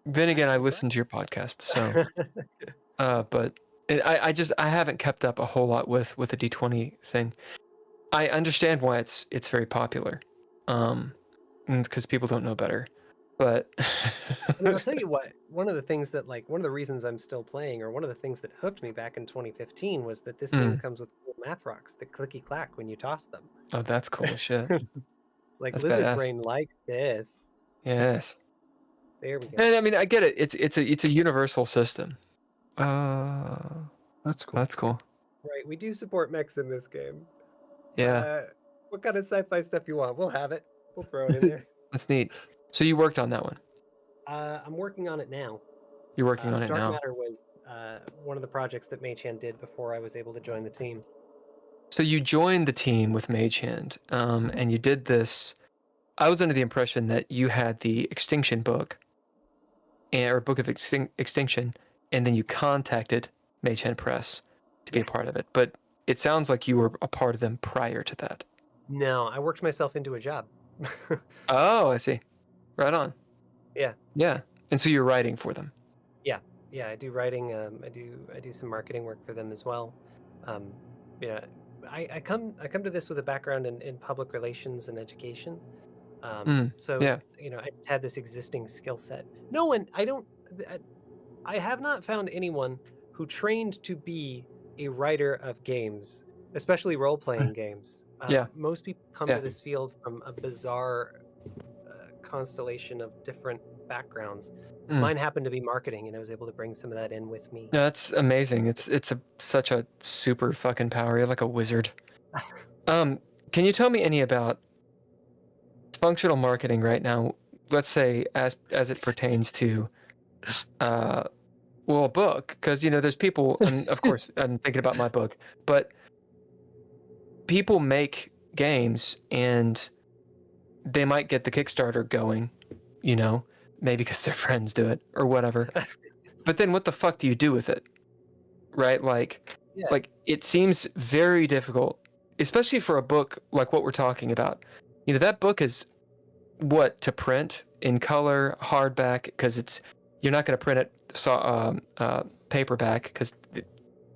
Then again, I listened to your podcast, so but I haven't kept up a whole lot with the D20 thing. I understand why it's very popular, because people don't know better. But I'll tell you what, one of the reasons I'm still playing, or one of the things that hooked me back in 2015, was that this game comes with cool math rocks that clicky clack when you toss them. Oh, that's cool as shit. It's like that's Lizard badass. Brain likes this. Yes. There we go. And I mean, I get it. It's a universal system. That's cool. That's cool. Right, we do support mechs in this game. Yeah. What kind of sci-fi stuff you want? We'll have it. We'll throw it in there. That's neat. So you worked on that one? I'm working on it now. You're working on it Dark now? Matter was one of the projects that Mage Hand did before I was able to join the team. So you joined the team with Mage Hand, and you did this. I was under the impression that you had the Extinction book, or Book of Extinction, and then you contacted Mage Hand Press to be a part of it. But it sounds like you were a part of them prior to that. No, I worked myself into a job. Oh, I see. Right on. Yeah. Yeah. And so you're writing for them. Yeah, I do writing. I do some marketing work for them as well. Yeah, I come to this with a background in public relations and education. So yeah. I just had this existing skill set. I have not found anyone who trained to be a writer of games, especially role-playing games. Most people come to this field from a bizarre constellation of different backgrounds. Mine happened to be marketing, and I was able to bring some of that in with me. That's amazing. It's such a super fucking power. You're like a wizard. Can you tell me any about functional marketing right now? Let's say as it pertains to a book, because there's people, and of course I'm thinking about my book, but people make games and they might get the Kickstarter going, maybe because their friends do it or whatever. But then what the fuck do you do with it? Right? Like it seems very difficult, especially for a book like what we're talking about. That book is what to print in color, hardback, because you're not going to print it paperback, because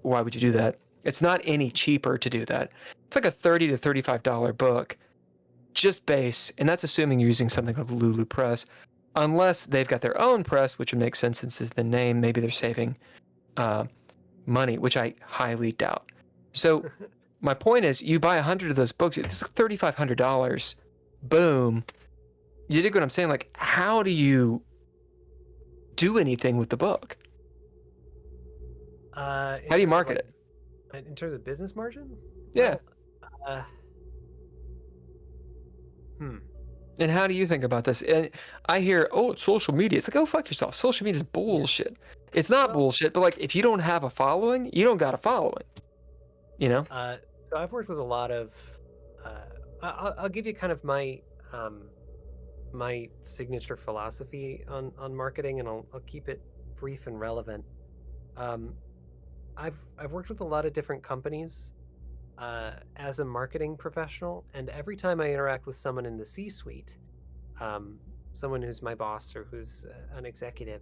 why would you do that? It's not any cheaper to do that. It's like a $30 to $35 book, just base, and that's assuming you're using something like Lulu Press, unless they've got their own press, which would make sense since it's the name. Maybe they're saving money, which I highly doubt. So my point is, you buy 100 of those books, it's like $3,500. Boom. You dig what I'm saying? Like, how do you do anything with the book? How do you market it? In terms of business margin? Yeah. Well, And how do you think about this? And I hear, it's social media. It's like, oh, fuck yourself. Social media is bullshit. It's not bullshit, but like, if you don't have a following, you don't got a following. So I've worked with a lot of. I'll give you kind of my my signature philosophy on marketing, and I'll keep it brief and relevant. I've worked with a lot of different companies as a marketing professional, and every time I interact with someone in the C-suite, someone who's my boss or who's an executive,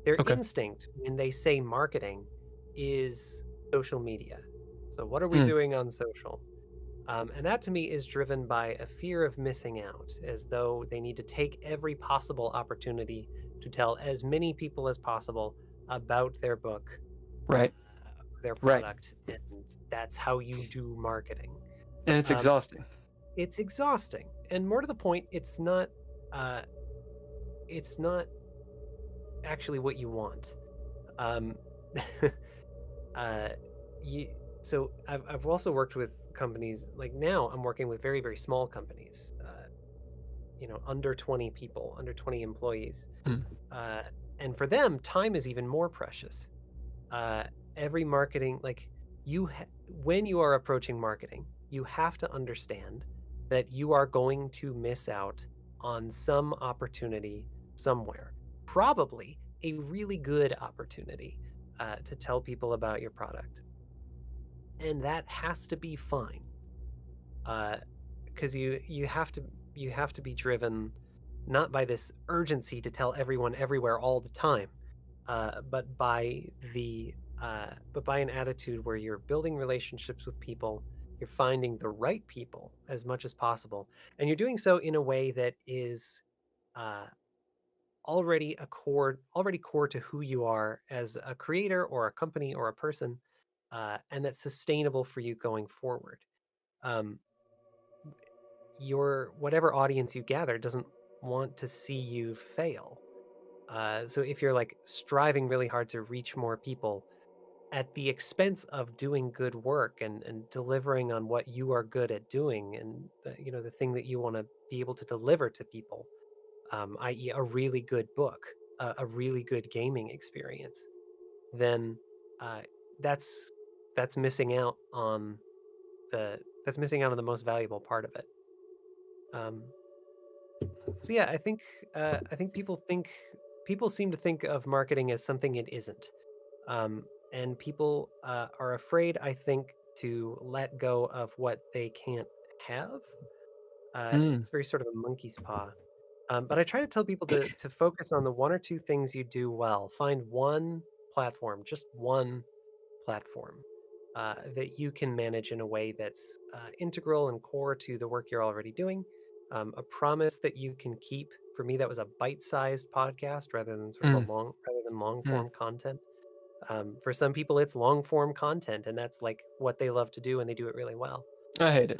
their instinct when they say marketing is social media. So what are we doing on social? And that to me is driven by a fear of missing out, as though they need to take every possible opportunity to tell as many people as possible about their book, right, their product, and that's how you do marketing. And it's exhausting. It's exhausting, and more to the point, it's not actually what you want. So I've also worked with companies, like now I'm working with very, very small companies, under 20 people, under 20 employees. And for them, time is even more precious. Every marketing, like when you are approaching marketing, you have to understand that you are going to miss out on some opportunity somewhere, probably a really good opportunity to tell people about your product. And that has to be fine, because you have to be driven not by this urgency to tell everyone everywhere all the time, but by an attitude where you're building relationships with people, you're finding the right people as much as possible, and you're doing so in a way that is already core to who you are as a creator or a company or a person. And that's sustainable for you going forward. Your whatever audience you gather doesn't want to see you fail. So if you're like striving really hard to reach more people at the expense of doing good work and delivering on what you are good at doing, and the thing that you want to be able to deliver to people, i.e., a really good book, a really good gaming experience, then that's missing out on the most valuable part of it. So yeah, I think people seem to think of marketing as something it isn't, and people are afraid, I think, to let go of what they can't have. It's very sort of a monkey's paw. But I try to tell people to focus on the one or two things you do well. Find one platform, just one platform, that you can manage in a way that's integral and core to the work you're already doing. A promise that you can keep. For me, that was a bite-sized podcast rather than long-form content. For some people, it's long-form content, and that's like what they love to do, and they do it really well. I hate it.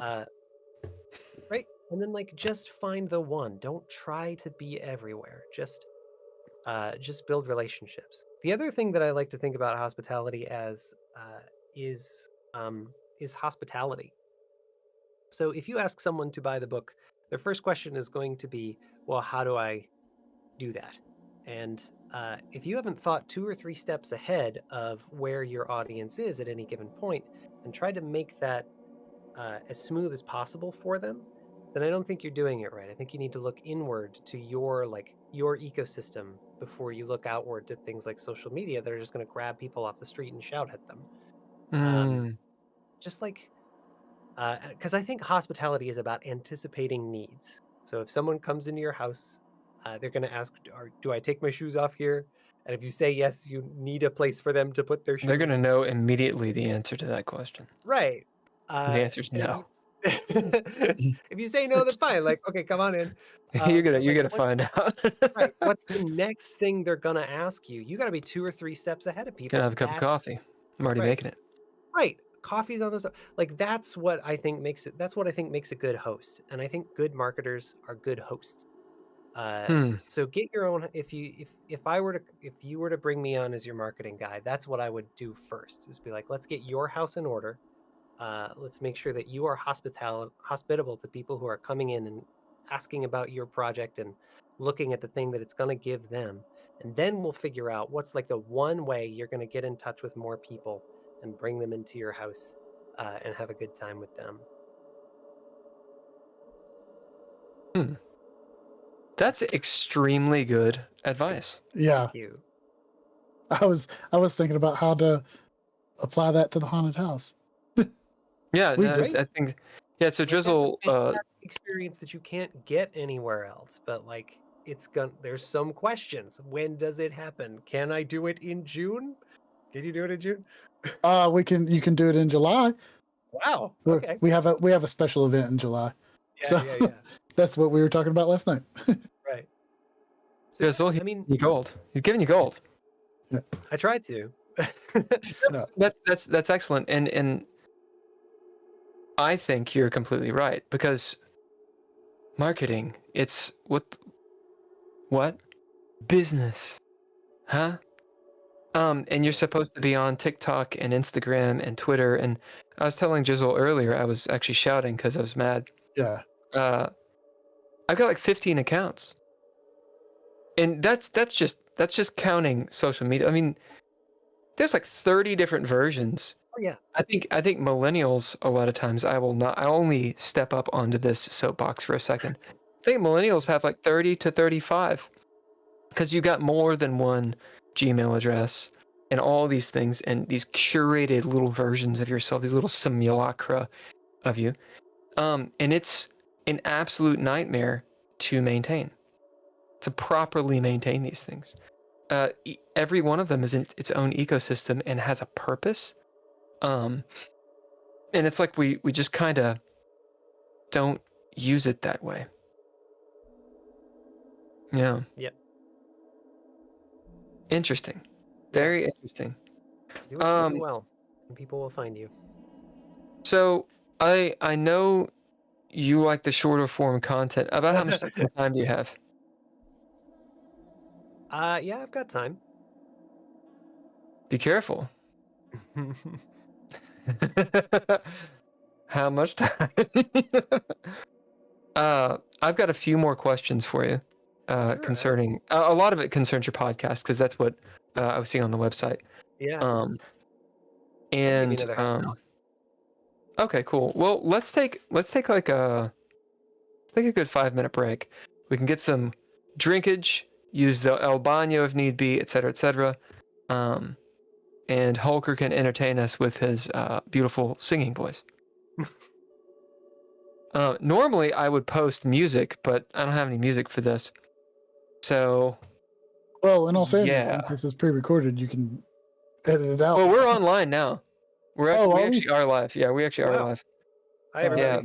Right? And then just find the one. Don't try to be everywhere. Just build relationships. The other thing that I like to think about hospitality as is hospitality. So if you ask someone to buy the book, their first question is going to be, well, how do I do that? And if you haven't thought 2 or 3 steps ahead of where your audience is at any given point and try to make that as smooth as possible for them, then I don't think you're doing it right. I think you need to look inward to your ecosystem before you look outward to things like social media that are just going to grab people off the street and shout at them. Just like, because I think hospitality is about anticipating needs. So if someone comes into your house, they're going to ask, do I take my shoes off here? And if you say yes, you need a place for them to put their shoes. They're going to know immediately the answer to that question. Right. The answer is no. If you say no, then fine. Like, okay, come on in. You're gonna find out. Right. What's the next thing they're gonna ask you? You got to be 2 or 3 steps ahead of people. Can I have a cup of coffee? I'm already making it. Right. Coffee's on this. Like, that's what I think makes it. That's what I think makes a good host. And I think good marketers are good hosts. So get your own. If you were to bring me on as your marketing guy, that's what I would do first. Is be like, let's get your house in order. Let's make sure that you are hospitable to people who are coming in and asking about your project and looking at the thing that it's going to give them. And then we'll figure out what's like the one way you're going to get in touch with more people and bring them into your house and have a good time with them. That's extremely good advice. Yeah. Thank you. I was thinking about how to apply that to the haunted house. Yeah, I think. Yeah, so Drizzle experience that you can't get anywhere else, but like there's some questions. When does it happen? Can I do it in June? Can you do it in June? You can do it in July. Wow. Okay. We have a special event in July. Yeah. That's what we were talking about last night. Right. So, Drizzle, he's giving you gold. Yeah. I tried to. No. That's excellent. And I think you're completely right, because marketing, it's what? Business. Huh? And you're supposed to be on TikTok and Instagram and Twitter. And I was telling Drizzle earlier, I was actually shouting because I was mad. Yeah. I've got like 15 accounts. And that's just counting social media. I mean, there's like 30 different versions. Oh yeah. I think millennials, a lot of times I only step up onto this soapbox for a second. I think millennials have like 30 to 35, because you got more than one Gmail address and all these things and these curated little versions of yourself, these little simulacra of you. And it's an absolute nightmare to maintain, to properly maintain these things. Every one of them is in its own ecosystem and has a purpose. And it's like we just kind of don't use it that way. Yeah. Yep. Interesting. Very interesting. Do what you do well, and people will find you. So I know you like the shorter form content. About how much time do you have? Yeah, I've got time. Be careful. How much time? I've got a few more questions for you concerning a lot of it concerns your podcast, because that's what I was seeing on the website. Yeah. Okay, cool. Well, let's take like a good 5-minute break. We can get some drinkage, use the El Baño if need be, etc., etc. And Holker can entertain us with his beautiful singing voice. Normally, I would post music, but I don't have any music for this. So... Well, in all fairness, since it's pre-recorded, you can edit it out. Well, we're online now. We actually are live. Yeah, we actually are live. Yeah.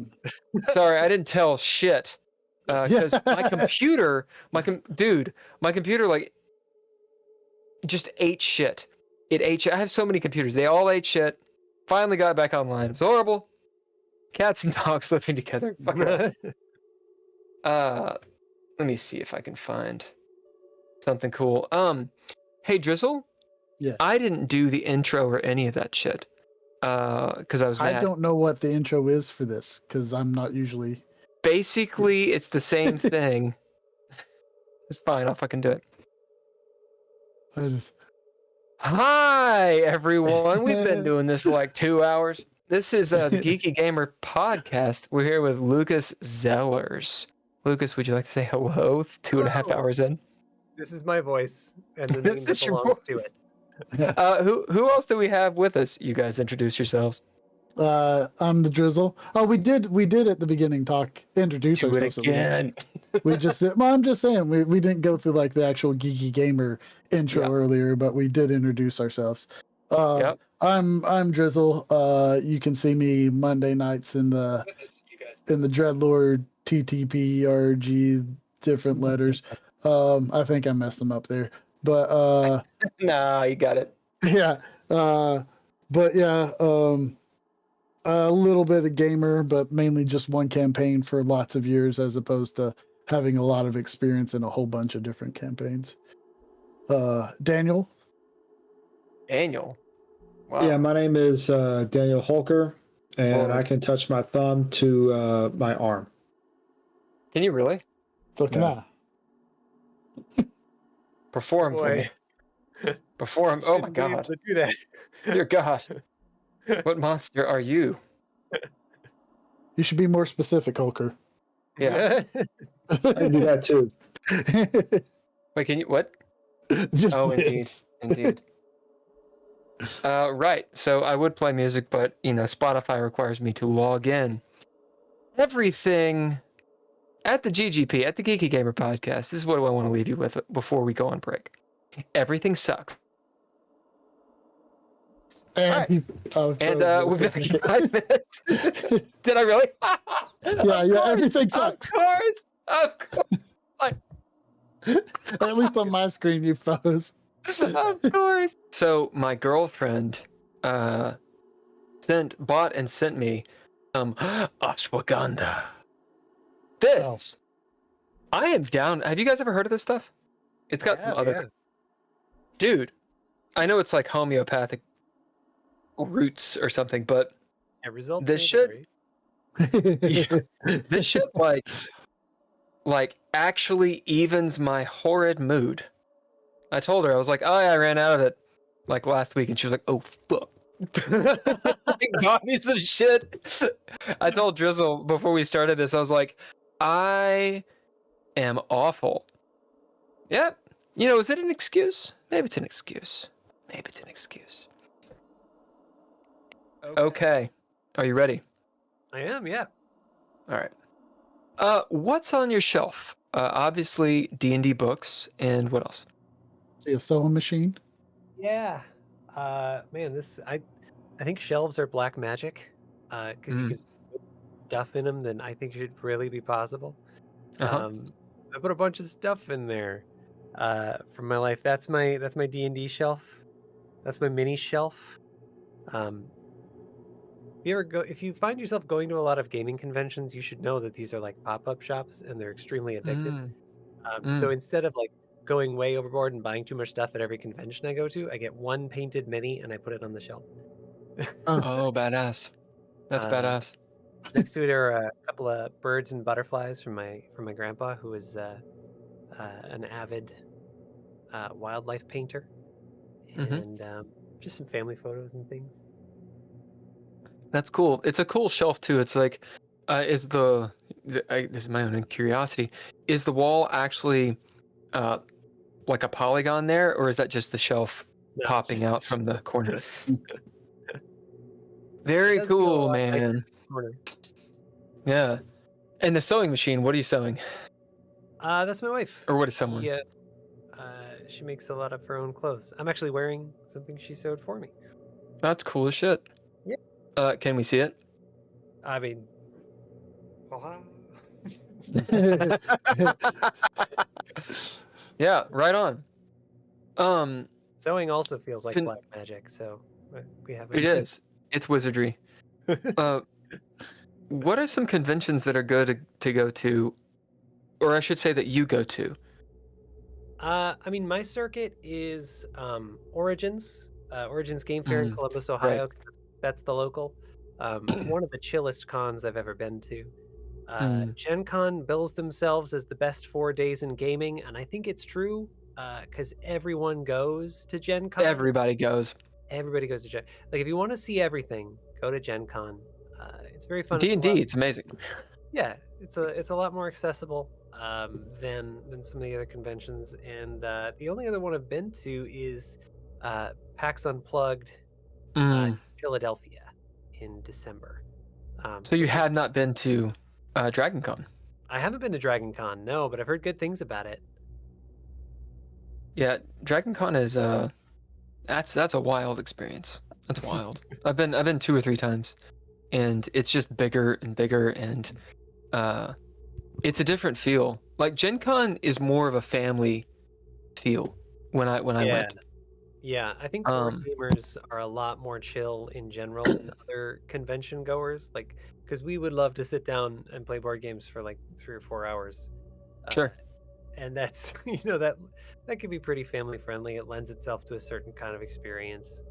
Sorry, I didn't tell shit. Because my computer, my computer, like, just ate shit. It ate shit. I have so many computers. They all ate shit. Finally got back online. It was horrible. Cats and dogs living together. Fuck it. Let me see if I can find something cool. Hey, Drizzle? Yes. I didn't do the intro or any of that shit. because I was mad. I don't know what the intro is for this because I'm not usually. Basically, it's the same thing. It's fine. I'll fucking do it. I just. Hi, everyone. We've been doing this for like 2 hours. This is the Geeky Gamer Podcast. We're here with Lucas Zellers. Lucas, would you like to say hello 2.5 hours in? This is my voice, and the name that belongs to it. Who else do we have with us? You guys introduce yourselves. I'm the Drizzle. Oh, we did at the beginning introduce ourselves. Again. We just did. Well, I'm just saying we didn't go through like the actual Geeky Gamer intro earlier, but we did introduce ourselves. Yep. I'm Drizzle. You can see me Monday nights in the Dreadlord TTRPG different letters. I think I messed them up there, but no, you got it. Yeah. But yeah. A little bit of gamer, but mainly just one campaign for lots of years, as opposed to having a lot of experience in a whole bunch of different campaigns. Daniel. Wow. Yeah, my name is Daniel Holker, and I can touch my thumb to my arm. Can you really? So can I. Perform for me. Perform. Oh my God. Do that. Dear God. What monster are you? You should be more specific, Holker. Yeah. I can do that too. Wait, can you? What? Just Indeed. Right. So I would play music, but Spotify requires me to log in. Everything at the GGP, at the Geeky Gamer Podcast. This is what I want to leave you with before we go on break. Everything sucks. And we've got 5 minutes. Did I really? Yeah, everything sucks. Of course. At least on my screen, you froze. Of course. So my girlfriend bought and sent me some ashwagandha. This, I am down. Have you guys ever heard of this stuff? It's got some other. Yeah. Dude, I know it's like homeopathic roots or something, but this shit this shit like actually evens my horrid mood. I told her, I was like, oh yeah, I ran out of it like last week, and she was like, oh fuck. Got me some shit. I told Drizzle before we started this, I was like, I am awful. Yep. Is it an excuse? Maybe it's an excuse. Okay. Are you ready? I am, yeah. All right. What's on your shelf? Obviously D&D books, and what else? See a sewing machine? Yeah. Man, I think shelves are black magic. Because you can put stuff in them, then I think should really be possible. I put a bunch of stuff in there from my life. That's my D&D shelf. That's my mini shelf. If you find yourself going to a lot of gaming conventions, you should know that these are like pop-up shops and they're extremely addictive. So instead of like going way overboard and buying too much stuff at every convention I go to, I get one painted mini and I put it on the shelf. Oh, badass. That's badass. Next to it are a couple of birds and butterflies from my grandpa, who is an avid wildlife painter, and just some family photos and things. That's cool. It's a cool shelf too. It's like, this is my own curiosity. Is the wall actually like a polygon there, or is that just the shelf popping out from the corner? Very cool, man. Yeah. And the sewing machine, what are you sewing? That's my wife. Or what is someone? Yeah. She makes a lot of her own clothes. I'm actually wearing something she sewed for me. That's cool as shit. Yeah. Can we see it? I mean, yeah, right on. Sewing also feels like black magic, so we have it is. It's wizardry. What are some conventions that are good to go to, or I should say that you go to? I mean, my circuit is Origins Game Fair in Columbus, Ohio. Right. That's the local. One of the chillest cons I've ever been to. Gen Con bills themselves as the best 4 days in gaming, and I think it's true because everyone goes to Gen Con. Everybody goes. Everybody goes to Gen. Like, if you want to see everything, go to Gen Con. It's very fun. D&D, it's amazing. Yeah, it's a lot more accessible than some of the other conventions. And the only other one I've been to is PAX Unplugged, Philadelphia in December. So you have not been to Dragon Con? I haven't been to Dragon Con, no, but I've heard good things about it. Yeah, Dragon Con is that's a wild experience. That's wild. I've been 2 or 3 times, and it's just bigger and bigger, and it's a different feel. Like Gen Con is more of a family feel when I went. Yeah, I think board gamers are a lot more chill in general than other convention goers. Like, because we would love to sit down and play board games for like 3 or 4 hours. Sure. And that's that can be pretty family friendly. It lends itself to a certain kind of experience.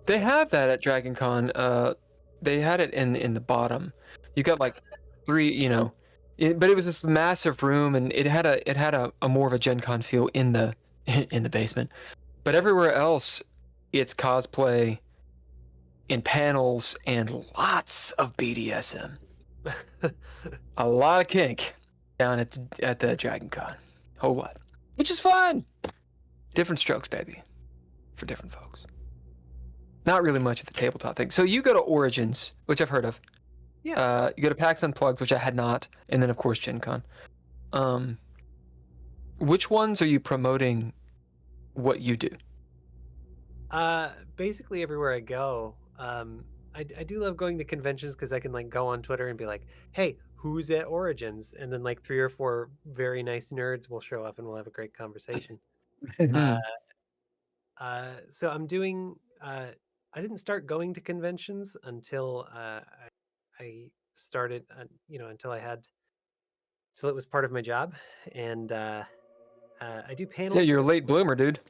They have that at Dragon Con. They had it in the bottom. You got like 3, but it was this massive room, and it had a more of a Gen Con feel in the basement. But everywhere else, it's cosplay in panels and lots of BDSM. A lot of kink down at the Dragon Con. Whole lot. Which is fun. Different strokes, baby. For different folks. Not really much of a tabletop thing. So you go to Origins, which I've heard of. Yeah. You go to PAX Unplugged, which I had not, and then of course Gen Con. Which ones are you promoting what you do? Basically everywhere I go. I do love going to conventions because I can like go on Twitter and be like, hey, who's at Origins? And then like 3 or 4 very nice nerds will show up and we'll have a great conversation. So I'm doing I didn't start going to conventions until I started until it was part of my job. And I do panels. Yeah, you're a late bloomer, dude.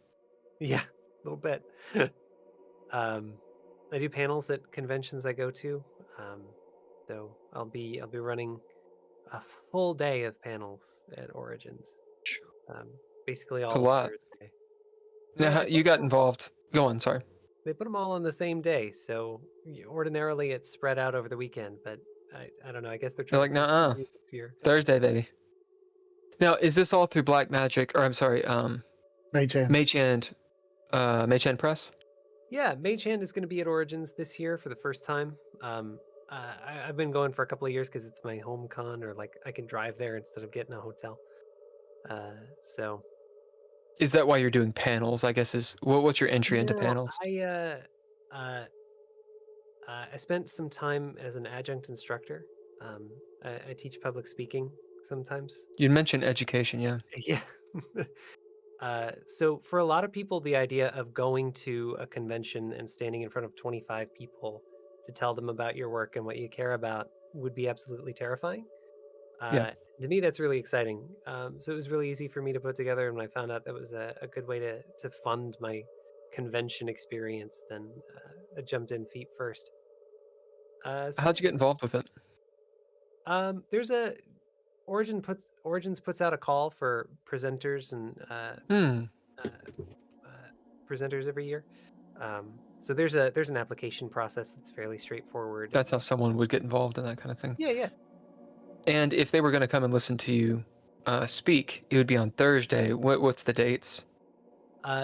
Yeah, a little bit. I do panels at conventions I go to. So I'll be running a full day of panels at Origins. Basically all. It's a lot. Thursday. Now, you got involved. Go on, sorry. They put them all on the same day, so ordinarily it's spread out over the weekend. But I don't know. I guess they're like, nuh-uh. This year. Thursday, baby. Now, is this all through Black Magic, or I'm sorry, Mage Hand Press? Yeah, Mage Hand is going to be at Origins this year for the first time. I've been going for a couple of years because it's my home con, or like I can drive there instead of getting a hotel. So. Is that why you're doing panels? I guess what's your entry into panels? I spent some time as an adjunct instructor. I teach public speaking sometimes. You mentioned education, yeah. Yeah. So for a lot of people, the idea of going to a convention and standing in front of 25 people to tell them about your work and what you care about would be absolutely terrifying. To me, that's really exciting. So it was really easy for me to put together, and when I found out that was a good way to fund my convention experience, then I jumped in feet first. So how'd you get involved with it? There's Origins puts out a call for presenters and presenters every year. So there's an application process that's fairly straightforward. That's how someone would get involved in that kind of thing. Yeah. And if they were going to come and listen to you speak, it would be on Thursday. What's the dates?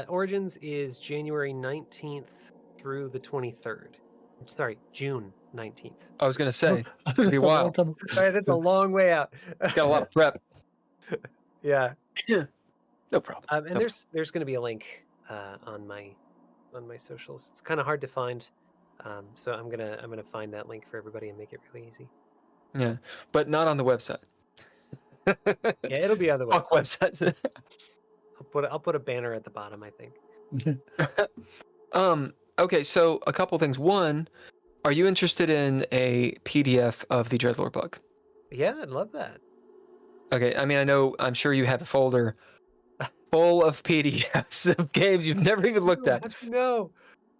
Origins is January 19th through the 23rd. Sorry, June 19th. I was going to say, it'd be wild. Sorry, that's a long way out. Got a lot of prep. Yeah. No problem. And there's going to be a link on my socials. It's kind of hard to find, so I'm gonna find that link for everybody and make it really easy. Yeah, but not on the website. Yeah, it'll be on the website. I'll put a banner at the bottom, I think. Okay, so a couple things. One, are you interested in a PDF of the Dreadlord book? Yeah, I'd love that. Okay, I mean, I'm sure you have a folder full of PDFs of games you've never even looked at. No.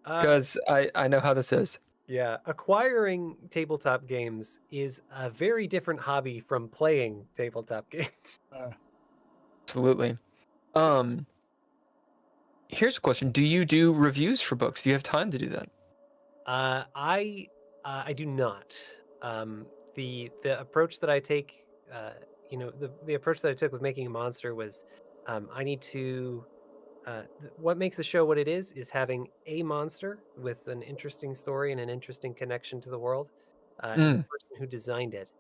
because I know how this is. Yeah, acquiring tabletop games is a very different hobby from playing tabletop games. Absolutely. Here's a question: do you do reviews for books? Do you have time to do that? I do not. The approach that I take, the approach that I took with making a monster was, I need to. What makes the show what it is having a monster with an interesting story and an interesting connection to the world, and the person who designed it.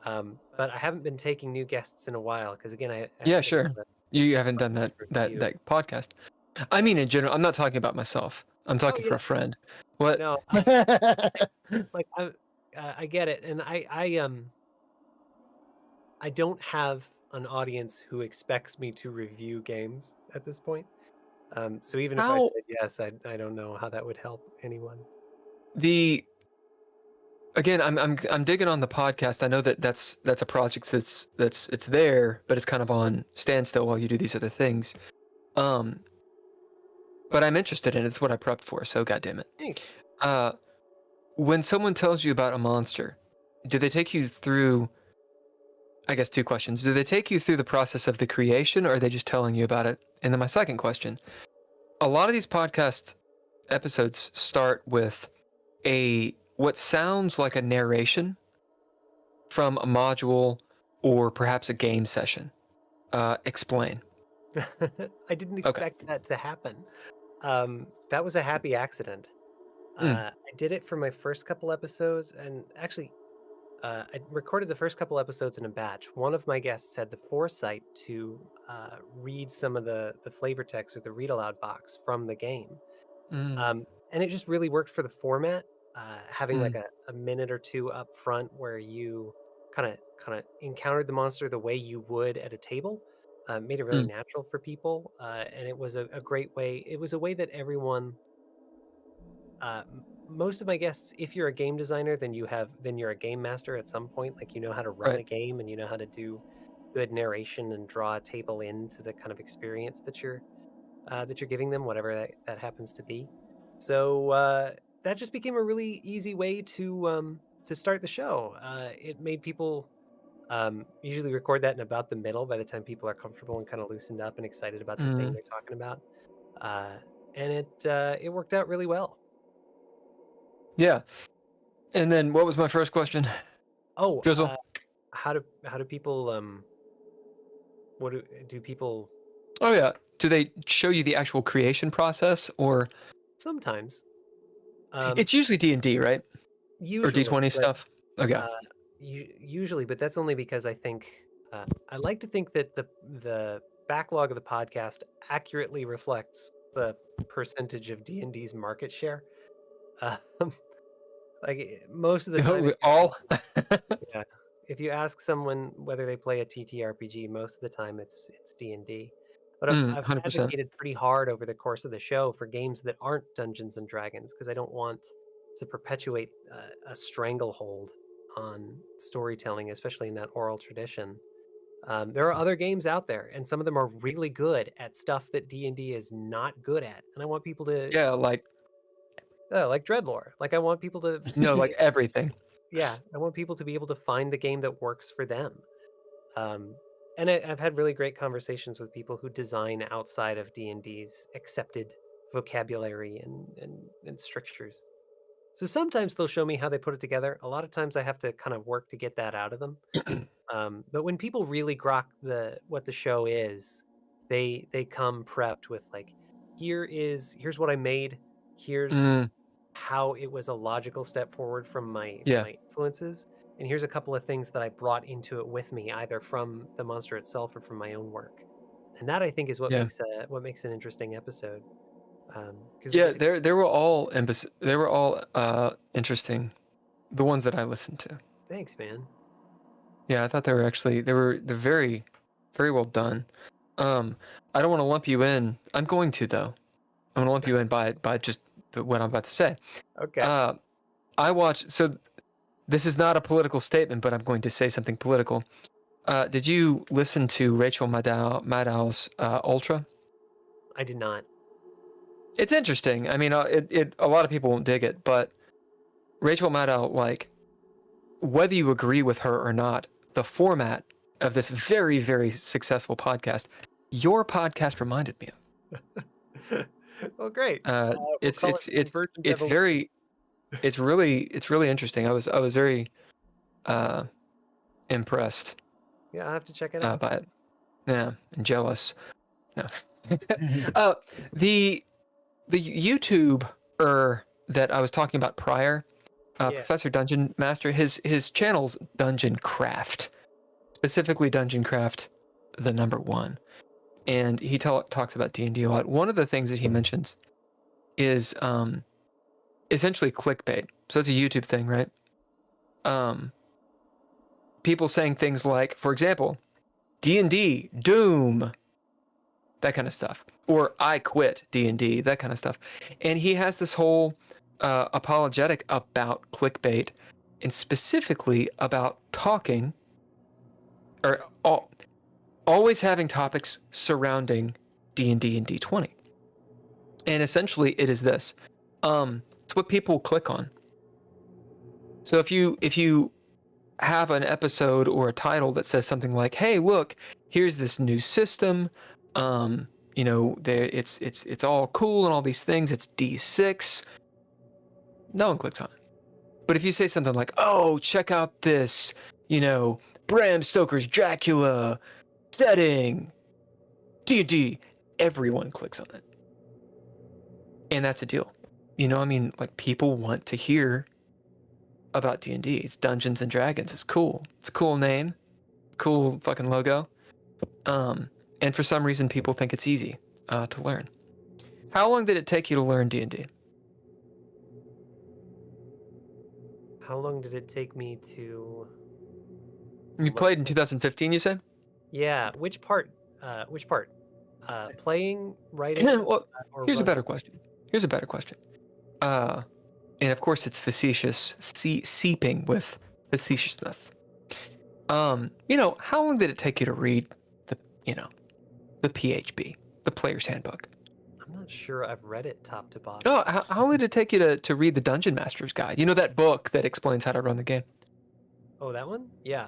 But I haven't been taking new guests in a while because again, I Yeah, have to sure. You haven't done review. that podcast. I mean, in general, I'm not talking about myself. I'm talking for a friend. What? No, like I get it, and I don't have an audience who expects me to review games at this point. So even if I How said yes, I don't know how that would help anyone. again, I'm digging on the podcast. I know that's a project that's it's there, but it's kind of on standstill while you do these other things. But I'm interested in it. It's what I prepped for. So goddamn it. Thanks. When someone tells you about a monster, do they take you through? I guess two questions. Do they take you through the process of the creation, or are they just telling you about it? And then my second question: a lot of these podcast episodes start with what sounds like a narration from a module or perhaps a game session. Explain. I didn't expect that to happen. That was a happy accident. I did it for my first couple episodes, and actually, I recorded the first couple episodes in a batch. One of my guests had the foresight to read some of the flavor text or the read aloud box from the game. And it just really worked for the format. Having like a minute or two up front where you kind of encountered the monster the way you would at a table made it really natural for people. And it was a great way. It was a way that everyone, most of my guests, if you're a game designer, then you're a game master at some point. Like you know how to run a game and you know how to do good narration and draw a table into the kind of experience that you're giving them, whatever that happens to be. So that just became a really easy way to start the show. It made people usually record that in about the middle by the time people are comfortable and kind of loosened up and excited about the thing they're talking about. And it worked out really well. Yeah. And then what was my first question? Oh, Drizzle. How do people what do people? Oh yeah. Do they show you the actual creation process or? Sometimes. It's usually D&D, right? Usually, or D20 stuff. Okay. Usually, but that's only because I think I like to think that the backlog of the podcast accurately reflects the percentage of D&D's market share. Like most of the time, yeah. If you ask someone whether they play a TTRPG, most of the time it's D&D. But I've advocated pretty hard over the course of the show for games that aren't Dungeons and Dragons because I don't want to perpetuate a stranglehold on storytelling, especially in that oral tradition. There are other games out there, and some of them are really good at stuff that D&D is not good at, and I want people to like Dreadlore. Like I want people to like everything. Yeah, I want people to be able to find the game that works for them. And I've had really great conversations with people who design outside of D&D's accepted vocabulary and strictures. So sometimes they'll show me how they put it together. A lot of times I have to kind of work to get that out of them. But when people really grok what the show is, they come prepped with like, here's what I made. Here's how it was a logical step forward from my influences. And here's a couple of things that I brought into it with me, either from the monster itself or from my own work. And that I think is what makes an interesting episode. They were all interesting, the ones that I listened to. Thanks, man. Yeah, I thought they're very, very well done. I don't want to lump you in. I'm going to though. I'm going to lump you in by just what I'm about to say. Okay. I watched. So this is not a political statement, but I'm going to say something political. Did you listen to Rachel Maddow's Ultra? I did not. It's interesting. I mean, a lot of people won't dig it, but Rachel Maddow, like, whether you agree with her or not, the format of this very, very successful podcast, your podcast reminded me of. Well, great. It's really interesting. I was very impressed. Yeah, I'll have to check it out. By it. Yeah, and jealous. No. The YouTuber that I was talking about prior, Professor Dungeon Master, his channel's Dungeon Craft, specifically Dungeon Craft, the #1, and he talks about D&D a lot. One of the things that he mentions is essentially clickbait. So it's a YouTube thing, right? People saying things like, for example, D&D, Doom, that kind of stuff, or I quit D&D, that kind of stuff. And he has this whole apologetic about clickbait, and specifically about talking, or always having topics surrounding D&D and D20. And essentially it is this. It's what people click on. So if you have an episode or a title that says something like, hey, look, here's this new system, it's all cool and all these things, it's D6, no one clicks on it. But if you say something like, oh, check out this, Bram Stoker's Dracula setting, D&D, everyone clicks on it. And that's a deal. Like, people want to hear about D&D. It's Dungeons and Dragons. It's cool. It's a cool name. Cool fucking logo. And for some reason, people think it's easy to learn. How long did it take you to learn D&D? How long did it take me to... You played in 2015, you said? Yeah. Which part? Playing, writing? Well, here's a better question. And of course, it's facetious, seeping with facetiousness. How long did it take you to read the PHB, the Player's Handbook? I'm not sure I've read it top to bottom. Oh, how long did it take you to read the Dungeon Master's Guide? That book that explains how to run the game. Oh, that one? Yeah.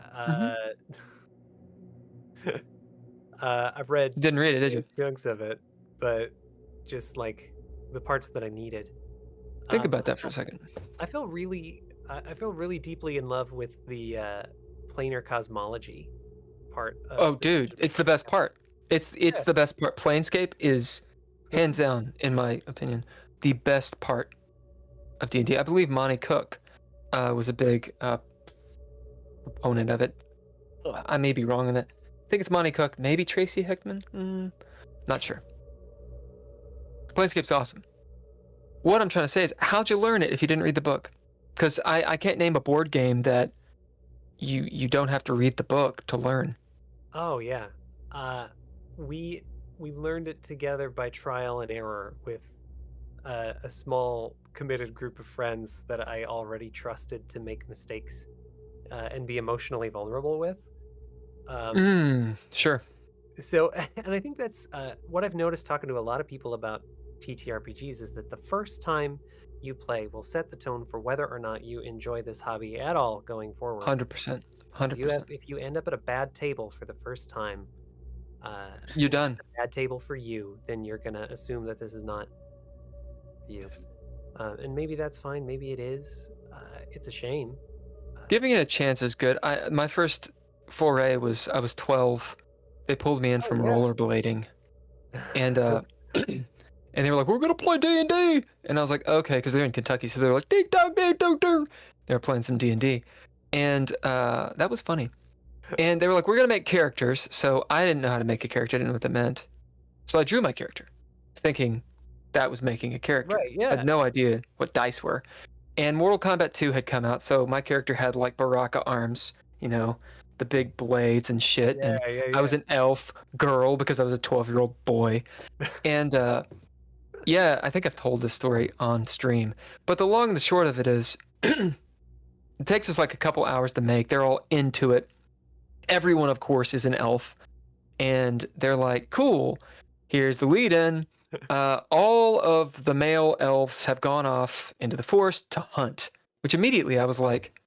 I've read... Didn't read it, did you? Chunks of it, but just like the parts that I needed. Think about that for a second. I feel really deeply in love with the planar cosmology part. Dude, it's the best part. It's the best part. Planescape is hands down, in my opinion, the best part of D&D. I believe Monty Cook was a big proponent of it. I may be wrong on that. I think it's Monty Cook, maybe Tracy Hickman. Not sure. Planescape's awesome. What I'm trying to say is, how'd you learn it if you didn't read the book? Because I can't name a board game that you don't have to read the book to learn. Oh yeah, we learned it together by trial and error with a small committed group of friends that I already trusted to make mistakes and be emotionally vulnerable with. Sure. So, and I think that's what I've noticed talking to a lot of people about TTRPGs is that the first time you play will set the tone for whether or not you enjoy this hobby at all going forward. 100%. 100%. If you end up at a bad table for the first time, you're done. A bad table for you, then you're gonna assume that this is not you, and maybe that's fine. Maybe it is. It's a shame. Giving it a chance is good. My first foray was I was 12. They pulled me in from rollerblading, and and they were like, "We're gonna play D&D," and I was like, "Okay," because they're in Kentucky, so they're like, "Ding dong, ding dong, ding." They were playing some D&D, and that was funny. And they were like, "We're gonna make characters," so I didn't know how to make a character. I didn't know what that meant, so I drew my character, thinking that was making a character. Right? Yeah. I had no idea what dice were. And Mortal Kombat 2 had come out, so my character had like Baraka arms, the big blades and shit. Yeah, and I was an elf girl because I was a 12-year-old boy. And I think I've told this story on stream. But the long and the short of it is, it takes us like a couple hours to make. They're all into it. Everyone, of course, is an elf. And they're like, cool, here's the lead-in. all of the male elves have gone off into the forest to hunt, which immediately I was like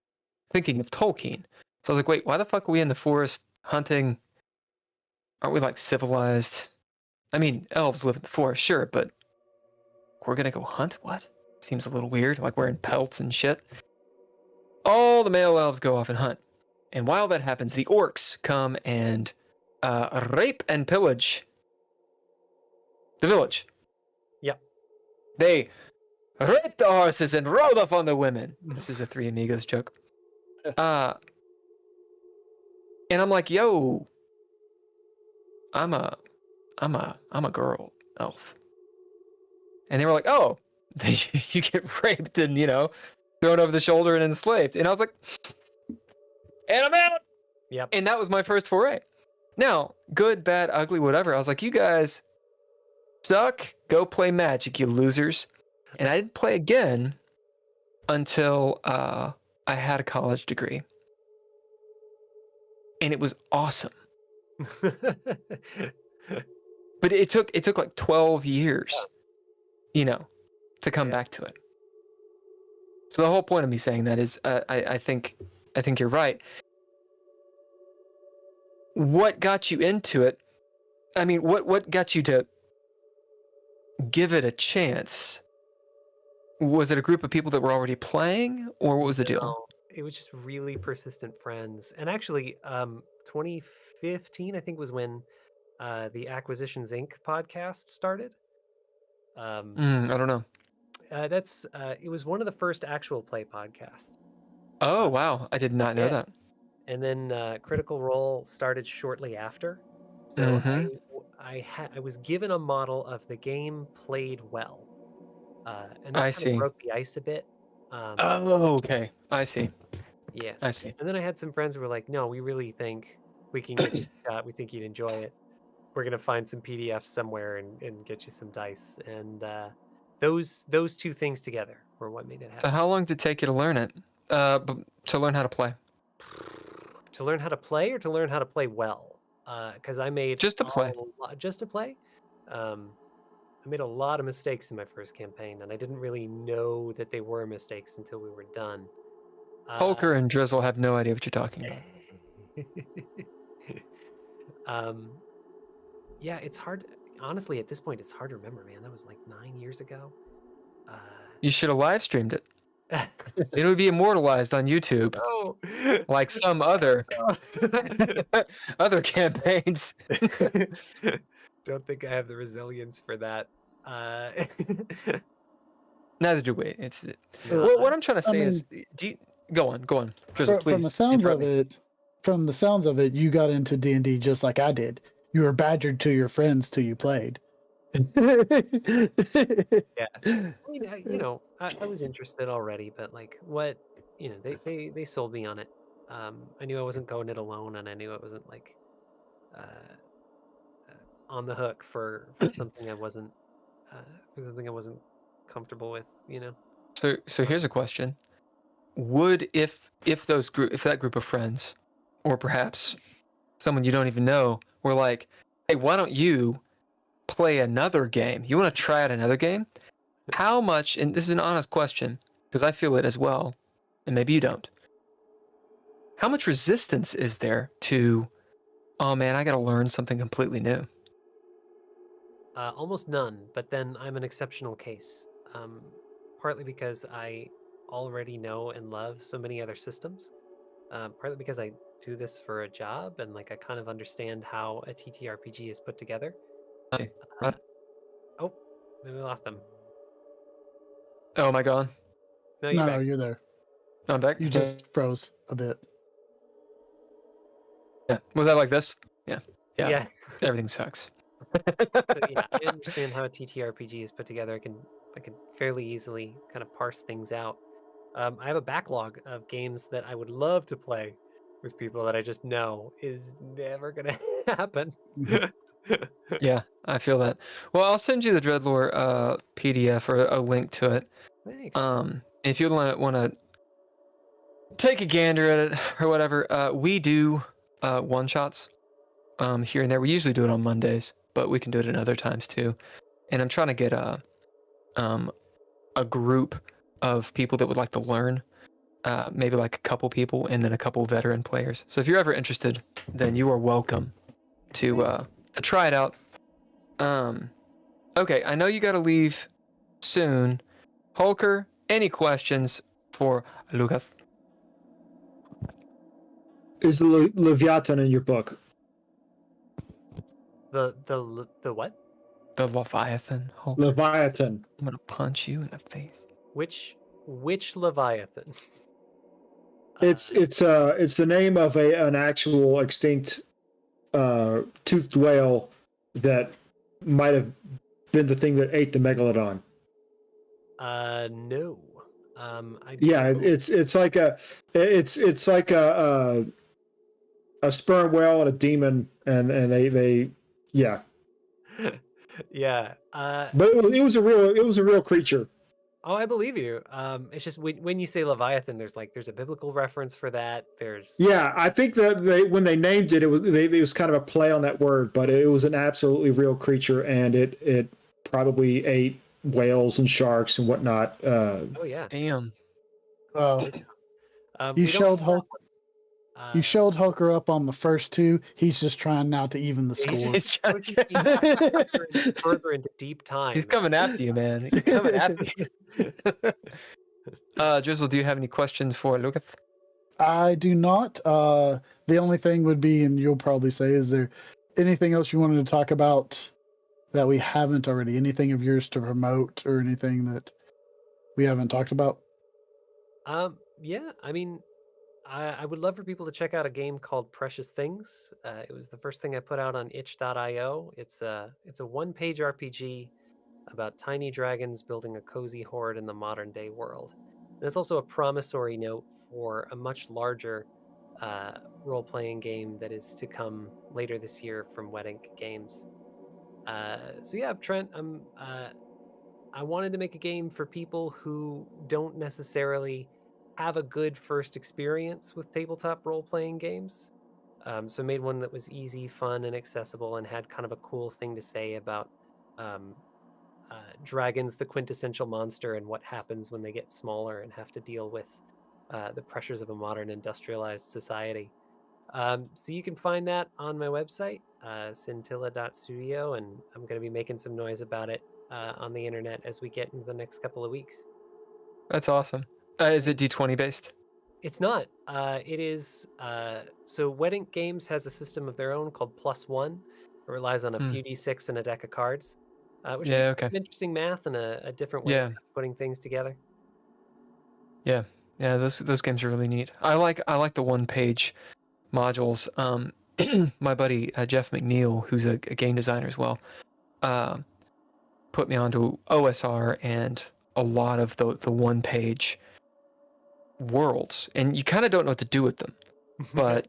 thinking of Tolkien. So I was like, wait, why the fuck are we in the forest hunting? Aren't we like civilized? I mean, elves live in the forest, sure, but we're gonna go hunt? What? Seems a little weird, like wearing pelts and shit. All the male elves go off and hunt. And while that happens, the orcs come and rape and pillage the village. Yep. They rape the horses and rode up on the women. This is a Three Amigos joke. And I'm like, yo, I'm a girl elf. And they were like, oh, you get raped and, thrown over the shoulder and enslaved. And I was like, and I'm out. Yep. And that was my first foray. Now, good, bad, ugly, whatever. I was like, you guys suck. Go play Magic, you losers. And I didn't play again until I had a college degree. And it was awesome. But it took like 12 years, to come back to it. So the whole point of me saying that is, I think you're right. What got you into it? I mean, what got you to give it a chance? Was it a group of people that were already playing, or what was the deal? No, it was just really persistent friends. And actually, 2015, I think, was when the Acquisitions Inc. podcast started. I don't know. It was one of the first actual play podcasts. Oh, wow. I did not know that. And then Critical Role started shortly after. So I was given a model of the game played well. And that kind of broke the ice a bit. Oh, okay. I see. Yeah. I see. And then I had some friends who were like, no, we really think we can get you a shot. We think you'd enjoy it. We're going to find some PDFs somewhere and get you some dice. And those two things together were what made it happen. So how long did it take you to learn it? To learn how to play? To learn how to play or to learn how to play well? Because I made... Just to play. Just to play? I made a lot of mistakes in my first campaign, and I didn't really know that they were mistakes until we were done. Holker and Drizzle have no idea what you're talking about. Yeah, it's hard. Honestly, at this point, it's hard to remember, man. That was like 9 years ago. You should have live streamed it. It would be immortalized on YouTube, like some other campaigns. Don't think I have the resilience for that. Neither do we. What I'm trying to say is, go on. From the sounds of it, you got into D&D just like I did. You were badgered to your friends till you played. Yeah, I mean, I was interested already, but like, they sold me on it. I knew I wasn't going it alone, and I knew I wasn't like on the hook for something I wasn't comfortable with. So here's a question: would if that group of friends, or perhaps someone you don't even know, were like, hey, why don't you play another game? You want to try out another game? How much, and this is an honest question, because I feel it as well, and maybe you don't. How much resistance is there to, oh man, I got to learn something completely new? Almost none, but then I'm an exceptional case. Partly because I already know and love so many other systems. Partly because I do this for a job, and like I kind of understand how a TTRPG is put together. Okay. Oh, maybe we lost him. Oh, am I gone? No, you're there. I'm back. You just froze a bit. Yeah. Was that like this? Yeah. Yeah. Everything sucks. So yeah, I understand how a TTRPG is put together. I can fairly easily kind of parse things out. I have a backlog of games that I would love to play with people that I just know is never gonna happen. Yeah, I feel that. Well, I'll send you the Dreadlore PDF or a link to it. Thanks. If you want to take a gander at it or whatever, we do one shots here and there. We usually do it on Mondays, but we can do it at other times too. and I'm trying to get a group of people that would like to learn, maybe like a couple people and then a couple veteran players. So if you're ever interested, then you are welcome to try it out. Okay, I know you got to leave soon. Holker, any questions for Lucas? Is the Leviathan in your book? The what? The Leviathan, Holker. Leviathan. I'm gonna punch you in the face. Which Leviathan? It's the name of an actual extinct toothed whale that might have been the thing that ate the megalodon. No. It's like a sperm whale and a demon, and they yeah. Yeah. But it was a real creature. Oh, I believe you. It's just when you say Leviathan, there's a biblical reference for that. Yeah, I think that when they named it, it was kind of a play on that word, but it was an absolutely real creature, and it probably ate whales and sharks and whatnot. Oh yeah. Damn. You showed Hulk. You showed Hulker up on the first two. He's just trying now to even the score. He's trying further into deep time. He's coming after you, man. He's coming after you. Drizzle, do you have any questions for Lucas? I do not. The only thing would be, and you'll probably say, is there anything else you wanted to talk about that we haven't already? Anything of yours to promote or anything that we haven't talked about? Yeah, I mean, I would love for people to check out a game called Precious Things. It was the first thing I put out on itch.io. It's a one-page RPG about tiny dragons building a cozy horde in the modern day world. And it's also a promissory note for a much larger role-playing game that is to come later this year from Wet Ink Games. So yeah, Trent, I wanted to make a game for people who don't necessarily have a good first experience with tabletop role-playing games. So I made one that was easy, fun, and accessible, and had kind of a cool thing to say about dragons, the quintessential monster, and what happens when they get smaller and have to deal with the pressures of a modern industrialized society. So you can find that on my website, scintilla.studio, and I'm going to be making some noise about it on the internet as we get into the next couple of weeks. That's awesome. Is it D20 based? It's not. It is. So Wet Ink Games has a system of their own called +1. It relies on a few D6 and a deck of cards, which is interesting math and a different way of putting things together. Yeah, those games are really neat. I like the one-page modules. My buddy Jeff McNeil, who's a game designer as well, put me onto OSR and a lot of the one-page worlds, and you kind of don't know what to do with them, but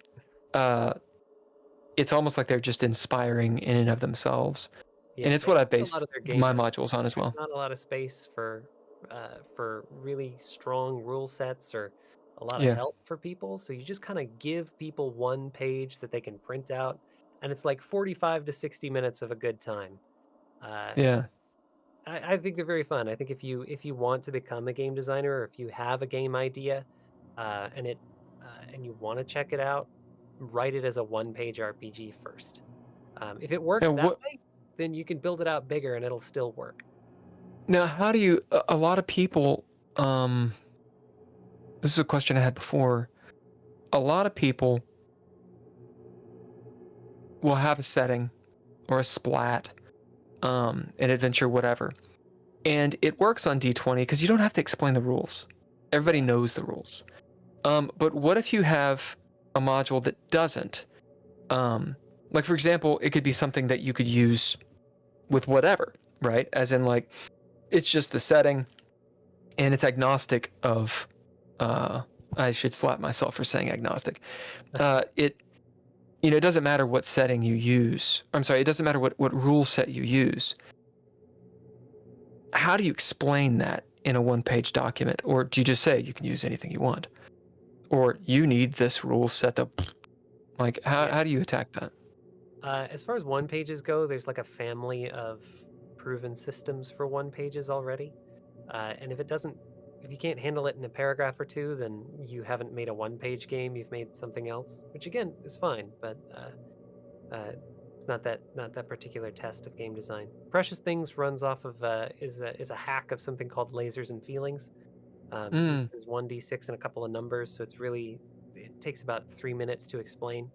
it's almost like they're just inspiring in and of themselves. Yeah, and it's what I based my modules on as well. Not a lot of space for really strong rule sets or a lot of help for people, so you just kind of give people one page that they can print out, and it's like 45 to 60 minutes of a good time. I think they're very fun. I think if you want to become a game designer, or if you have a game idea and you want to check it out, write it as a one-page RPG first. If it works that way, then you can build it out bigger and it'll still work. Now, how do you? A lot of people. This is a question I had before. A lot of people will have a setting or a splat, an adventure, whatever, and it works on D20 because you don't have to explain the rules. Everybody knows the rules. But what if you have a module that doesn't? Like, for example, it could be something that you could use with whatever, right? As in, like, it's just the setting, and it's agnostic of. I should slap myself for saying agnostic. It doesn't matter what setting you use. I'm sorry, it doesn't matter what rule set you use. How do you explain that in a one-page document? Or do you just say you can use anything you want? Or you need this rule set up? Like, how do you attack that? As far as one pages go, there's like a family of proven systems for one pages already. And if you can't handle it in a paragraph or two, then you haven't made a one-page game. You've made something else, which again is fine, but it's not that particular test of game design. Precious Things runs off of is a hack of something called Lasers and Feelings. It uses 1d6 and a couple of numbers, so it takes about 3 minutes to explain.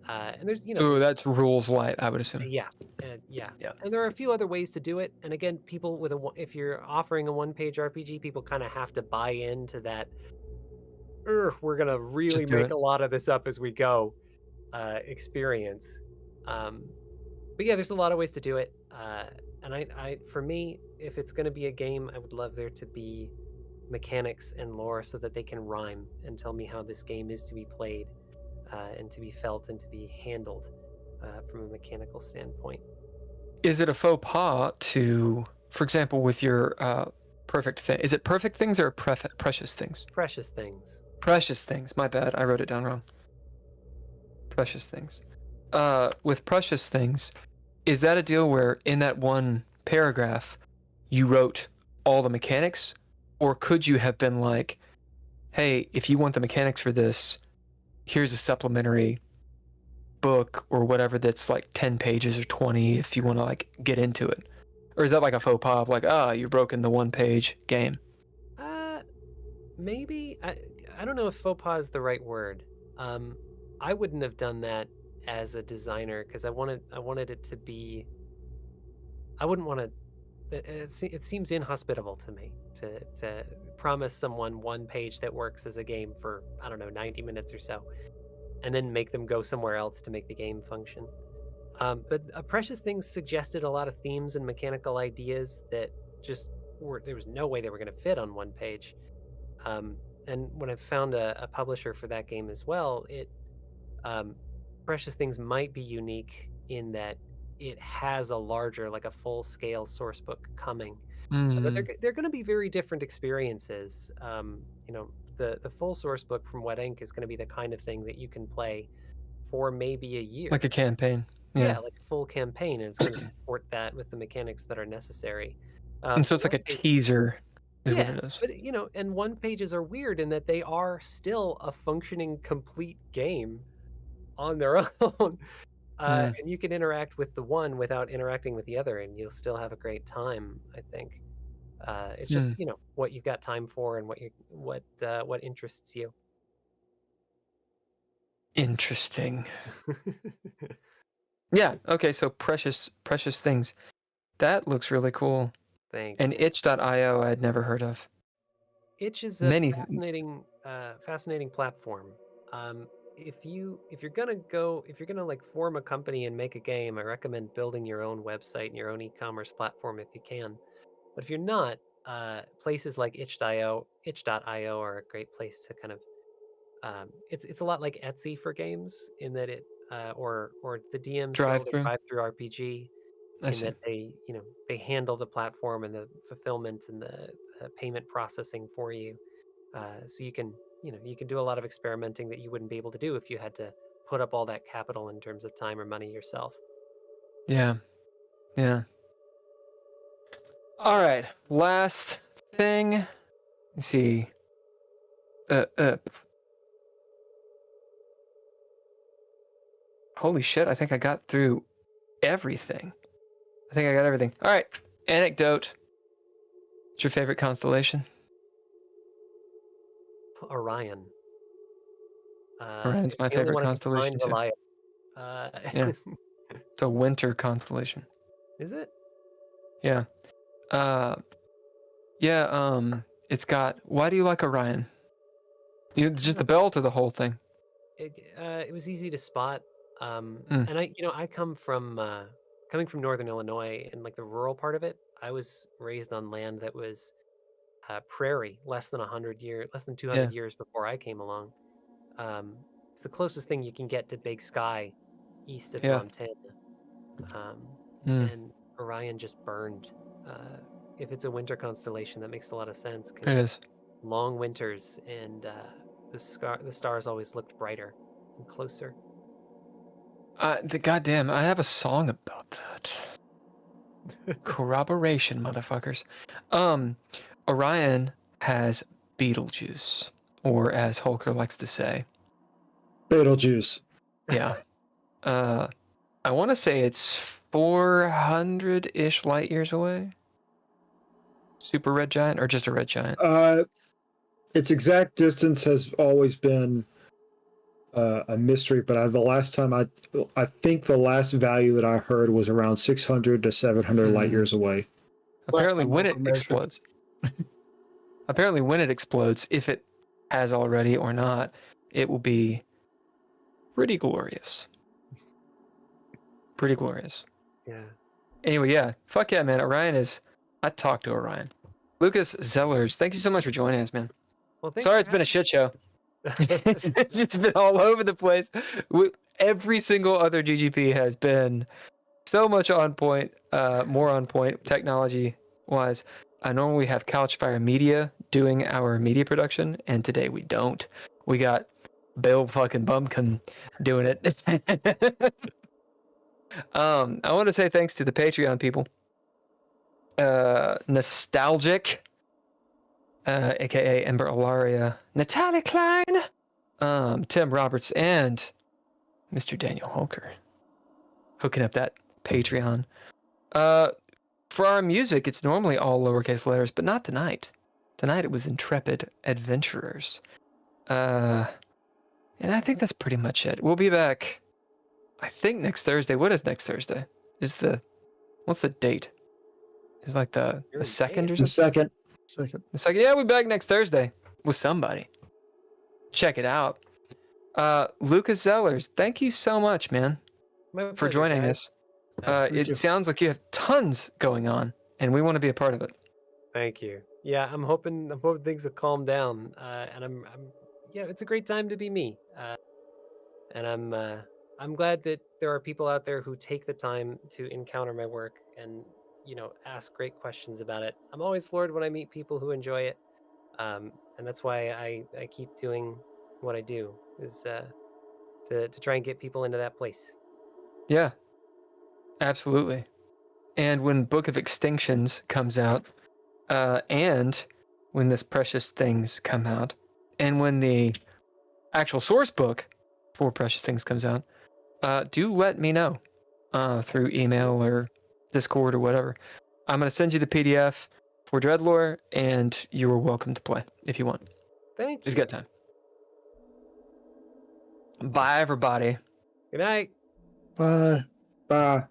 And there's that's rules light, I would assume. Yeah. And there are a few other ways to do it. And again, people if you're offering a one-page RPG, people kind of have to buy into that. We're gonna really make a lot of this up as we go experience. But yeah, there's a lot of ways to do it. And I for me, if it's gonna be a game, I would love there to be mechanics and lore so that they can rhyme and tell me how this game is to be played. And to be felt and to be handled from a mechanical standpoint. Is it a faux pas to, for example, with your perfect thing? Is it Perfect Things or Precious Things? Precious Things. Precious Things. My bad. I wrote it down wrong. Precious Things. With Precious Things, is that a deal where in that one paragraph you wrote all the mechanics? Or could you have been like, hey, if you want the mechanics for this, here's a supplementary book or whatever that's like 10 pages or 20 if you want to like get into it? Or is that like a faux pas of like, you're broken the one page game? Maybe. I don't know if faux pas is the right word. I wouldn't have done that as a designer because I wanted it to be, I wouldn't want to, it seems inhospitable to me to promise someone one page that works as a game for, 90 minutes or so, and then make them go somewhere else to make the game function. But Precious Things suggested a lot of themes and mechanical ideas that there was no way they were going to fit on one page. And when I found a publisher for that game as well, Precious Things might be unique in that it has a larger, like a full-scale source book coming. But they're going to be very different experiences. The full source book from Wet Ink is going to be the kind of thing that you can play for maybe a year. Like a campaign. Yeah, like a full campaign, and it's going to support that with the mechanics that are necessary. And so it's like a teaser is what it is. But, and one pages are weird in that they are still a functioning, complete game on their own. And you can interact with the one without interacting with the other, and you'll still have a great time, I think. It's just, what you've got time for and what interests you. Interesting. Yeah, okay, so Precious Things. That looks really cool. Thanks. And itch.io I'd never heard of. Itch is a fascinating platform. If you're gonna like form a company and make a game, I recommend building your own website and your own e-commerce platform if you can. But if you're not, places like itch.io are a great place to kind of. It's a lot like Etsy for games in that it or the DMs drive-through RPG in that they handle the platform and the fulfillment and the payment processing for you, so you can do a lot of experimenting that you wouldn't be able to do if you had to put up all that capital in terms of time or money yourself. Yeah. All right, last thing. Let's see. Holy shit, I think I got through everything. All right, anecdote. What's your favorite constellation? Orion. Orion's my favorite constellation too. Yeah. It's a winter constellation. Is it? Yeah. It's got. Why do you like Orion? Just the belt or the whole thing? It was easy to spot. And I come from coming from Northern Illinois and like the rural part of it. I was raised on land that was prairie, less than 200 years before I came along. It's the closest thing you can get to big sky east of Montana. And Orion just burned. If it's a winter constellation, that makes a lot of sense. It is. Long winters, and the stars always looked brighter and closer. I have a song about that. Corroboration, motherfuckers. Orion has Beetlejuice, or as Holker likes to say, Beetlejuice. Yeah. I want to say it's 400-ish light years away. Super red giant, or just a red giant? Its exact distance has always been a mystery, but I think the last value that I heard was around 600 to 700 light years away. Apparently, when it explodes. Apparently, when it explodes, if it has already or not, it will be pretty glorious. Pretty glorious. Yeah. Anyway, yeah. Fuck yeah, man. Orion is... I talked to Orion. Lucas Zellers, thank you so much for joining us, man. Well, sorry it's been a shit show. It's just been all over the place. Every single other GGP has been so much on point, more on point, technology-wise. I normally have Couchfire Media doing our media production, and today we don't. We got Bill fucking Bunkum doing it. I want to say thanks to the Patreon people. Nostalgic, aka Ember Alaria, Natalia Cline, Tim Roberts, and Mr. Daniel Holker, hooking up that Patreon. For our music, it's normally all lowercase letters, but not tonight. Tonight it was Intrepid Adventurers. And I think that's pretty much it. We'll be back, I think, next Thursday. What is next Thursday? What's the date? Is like the second or something? The second. Yeah, we'll be back next Thursday with somebody. Check it out. Lucas Zellers, thank you so much, man, for joining us. It sounds like you have tons going on, and we want to be a part of it. Thank you. Yeah, I'm hoping things have calmed down, and I'm yeah, it's a great time to be me. And I'm glad that there are people out there who take the time to encounter my work and ask great questions about it. I'm always floored when I meet people who enjoy it, and that's why I keep doing what I do, is to try and get people into that place. Yeah, absolutely. And when Book of Extinctions comes out, and when This Precious Things come out, and when the actual source book for Precious Things comes out, do let me know through email or Discord or whatever. I'm going to send you the PDF for Dreadlore, and you are welcome to play if you want. Thank you. If you've got time. Bye, everybody. Good night. Bye. Bye.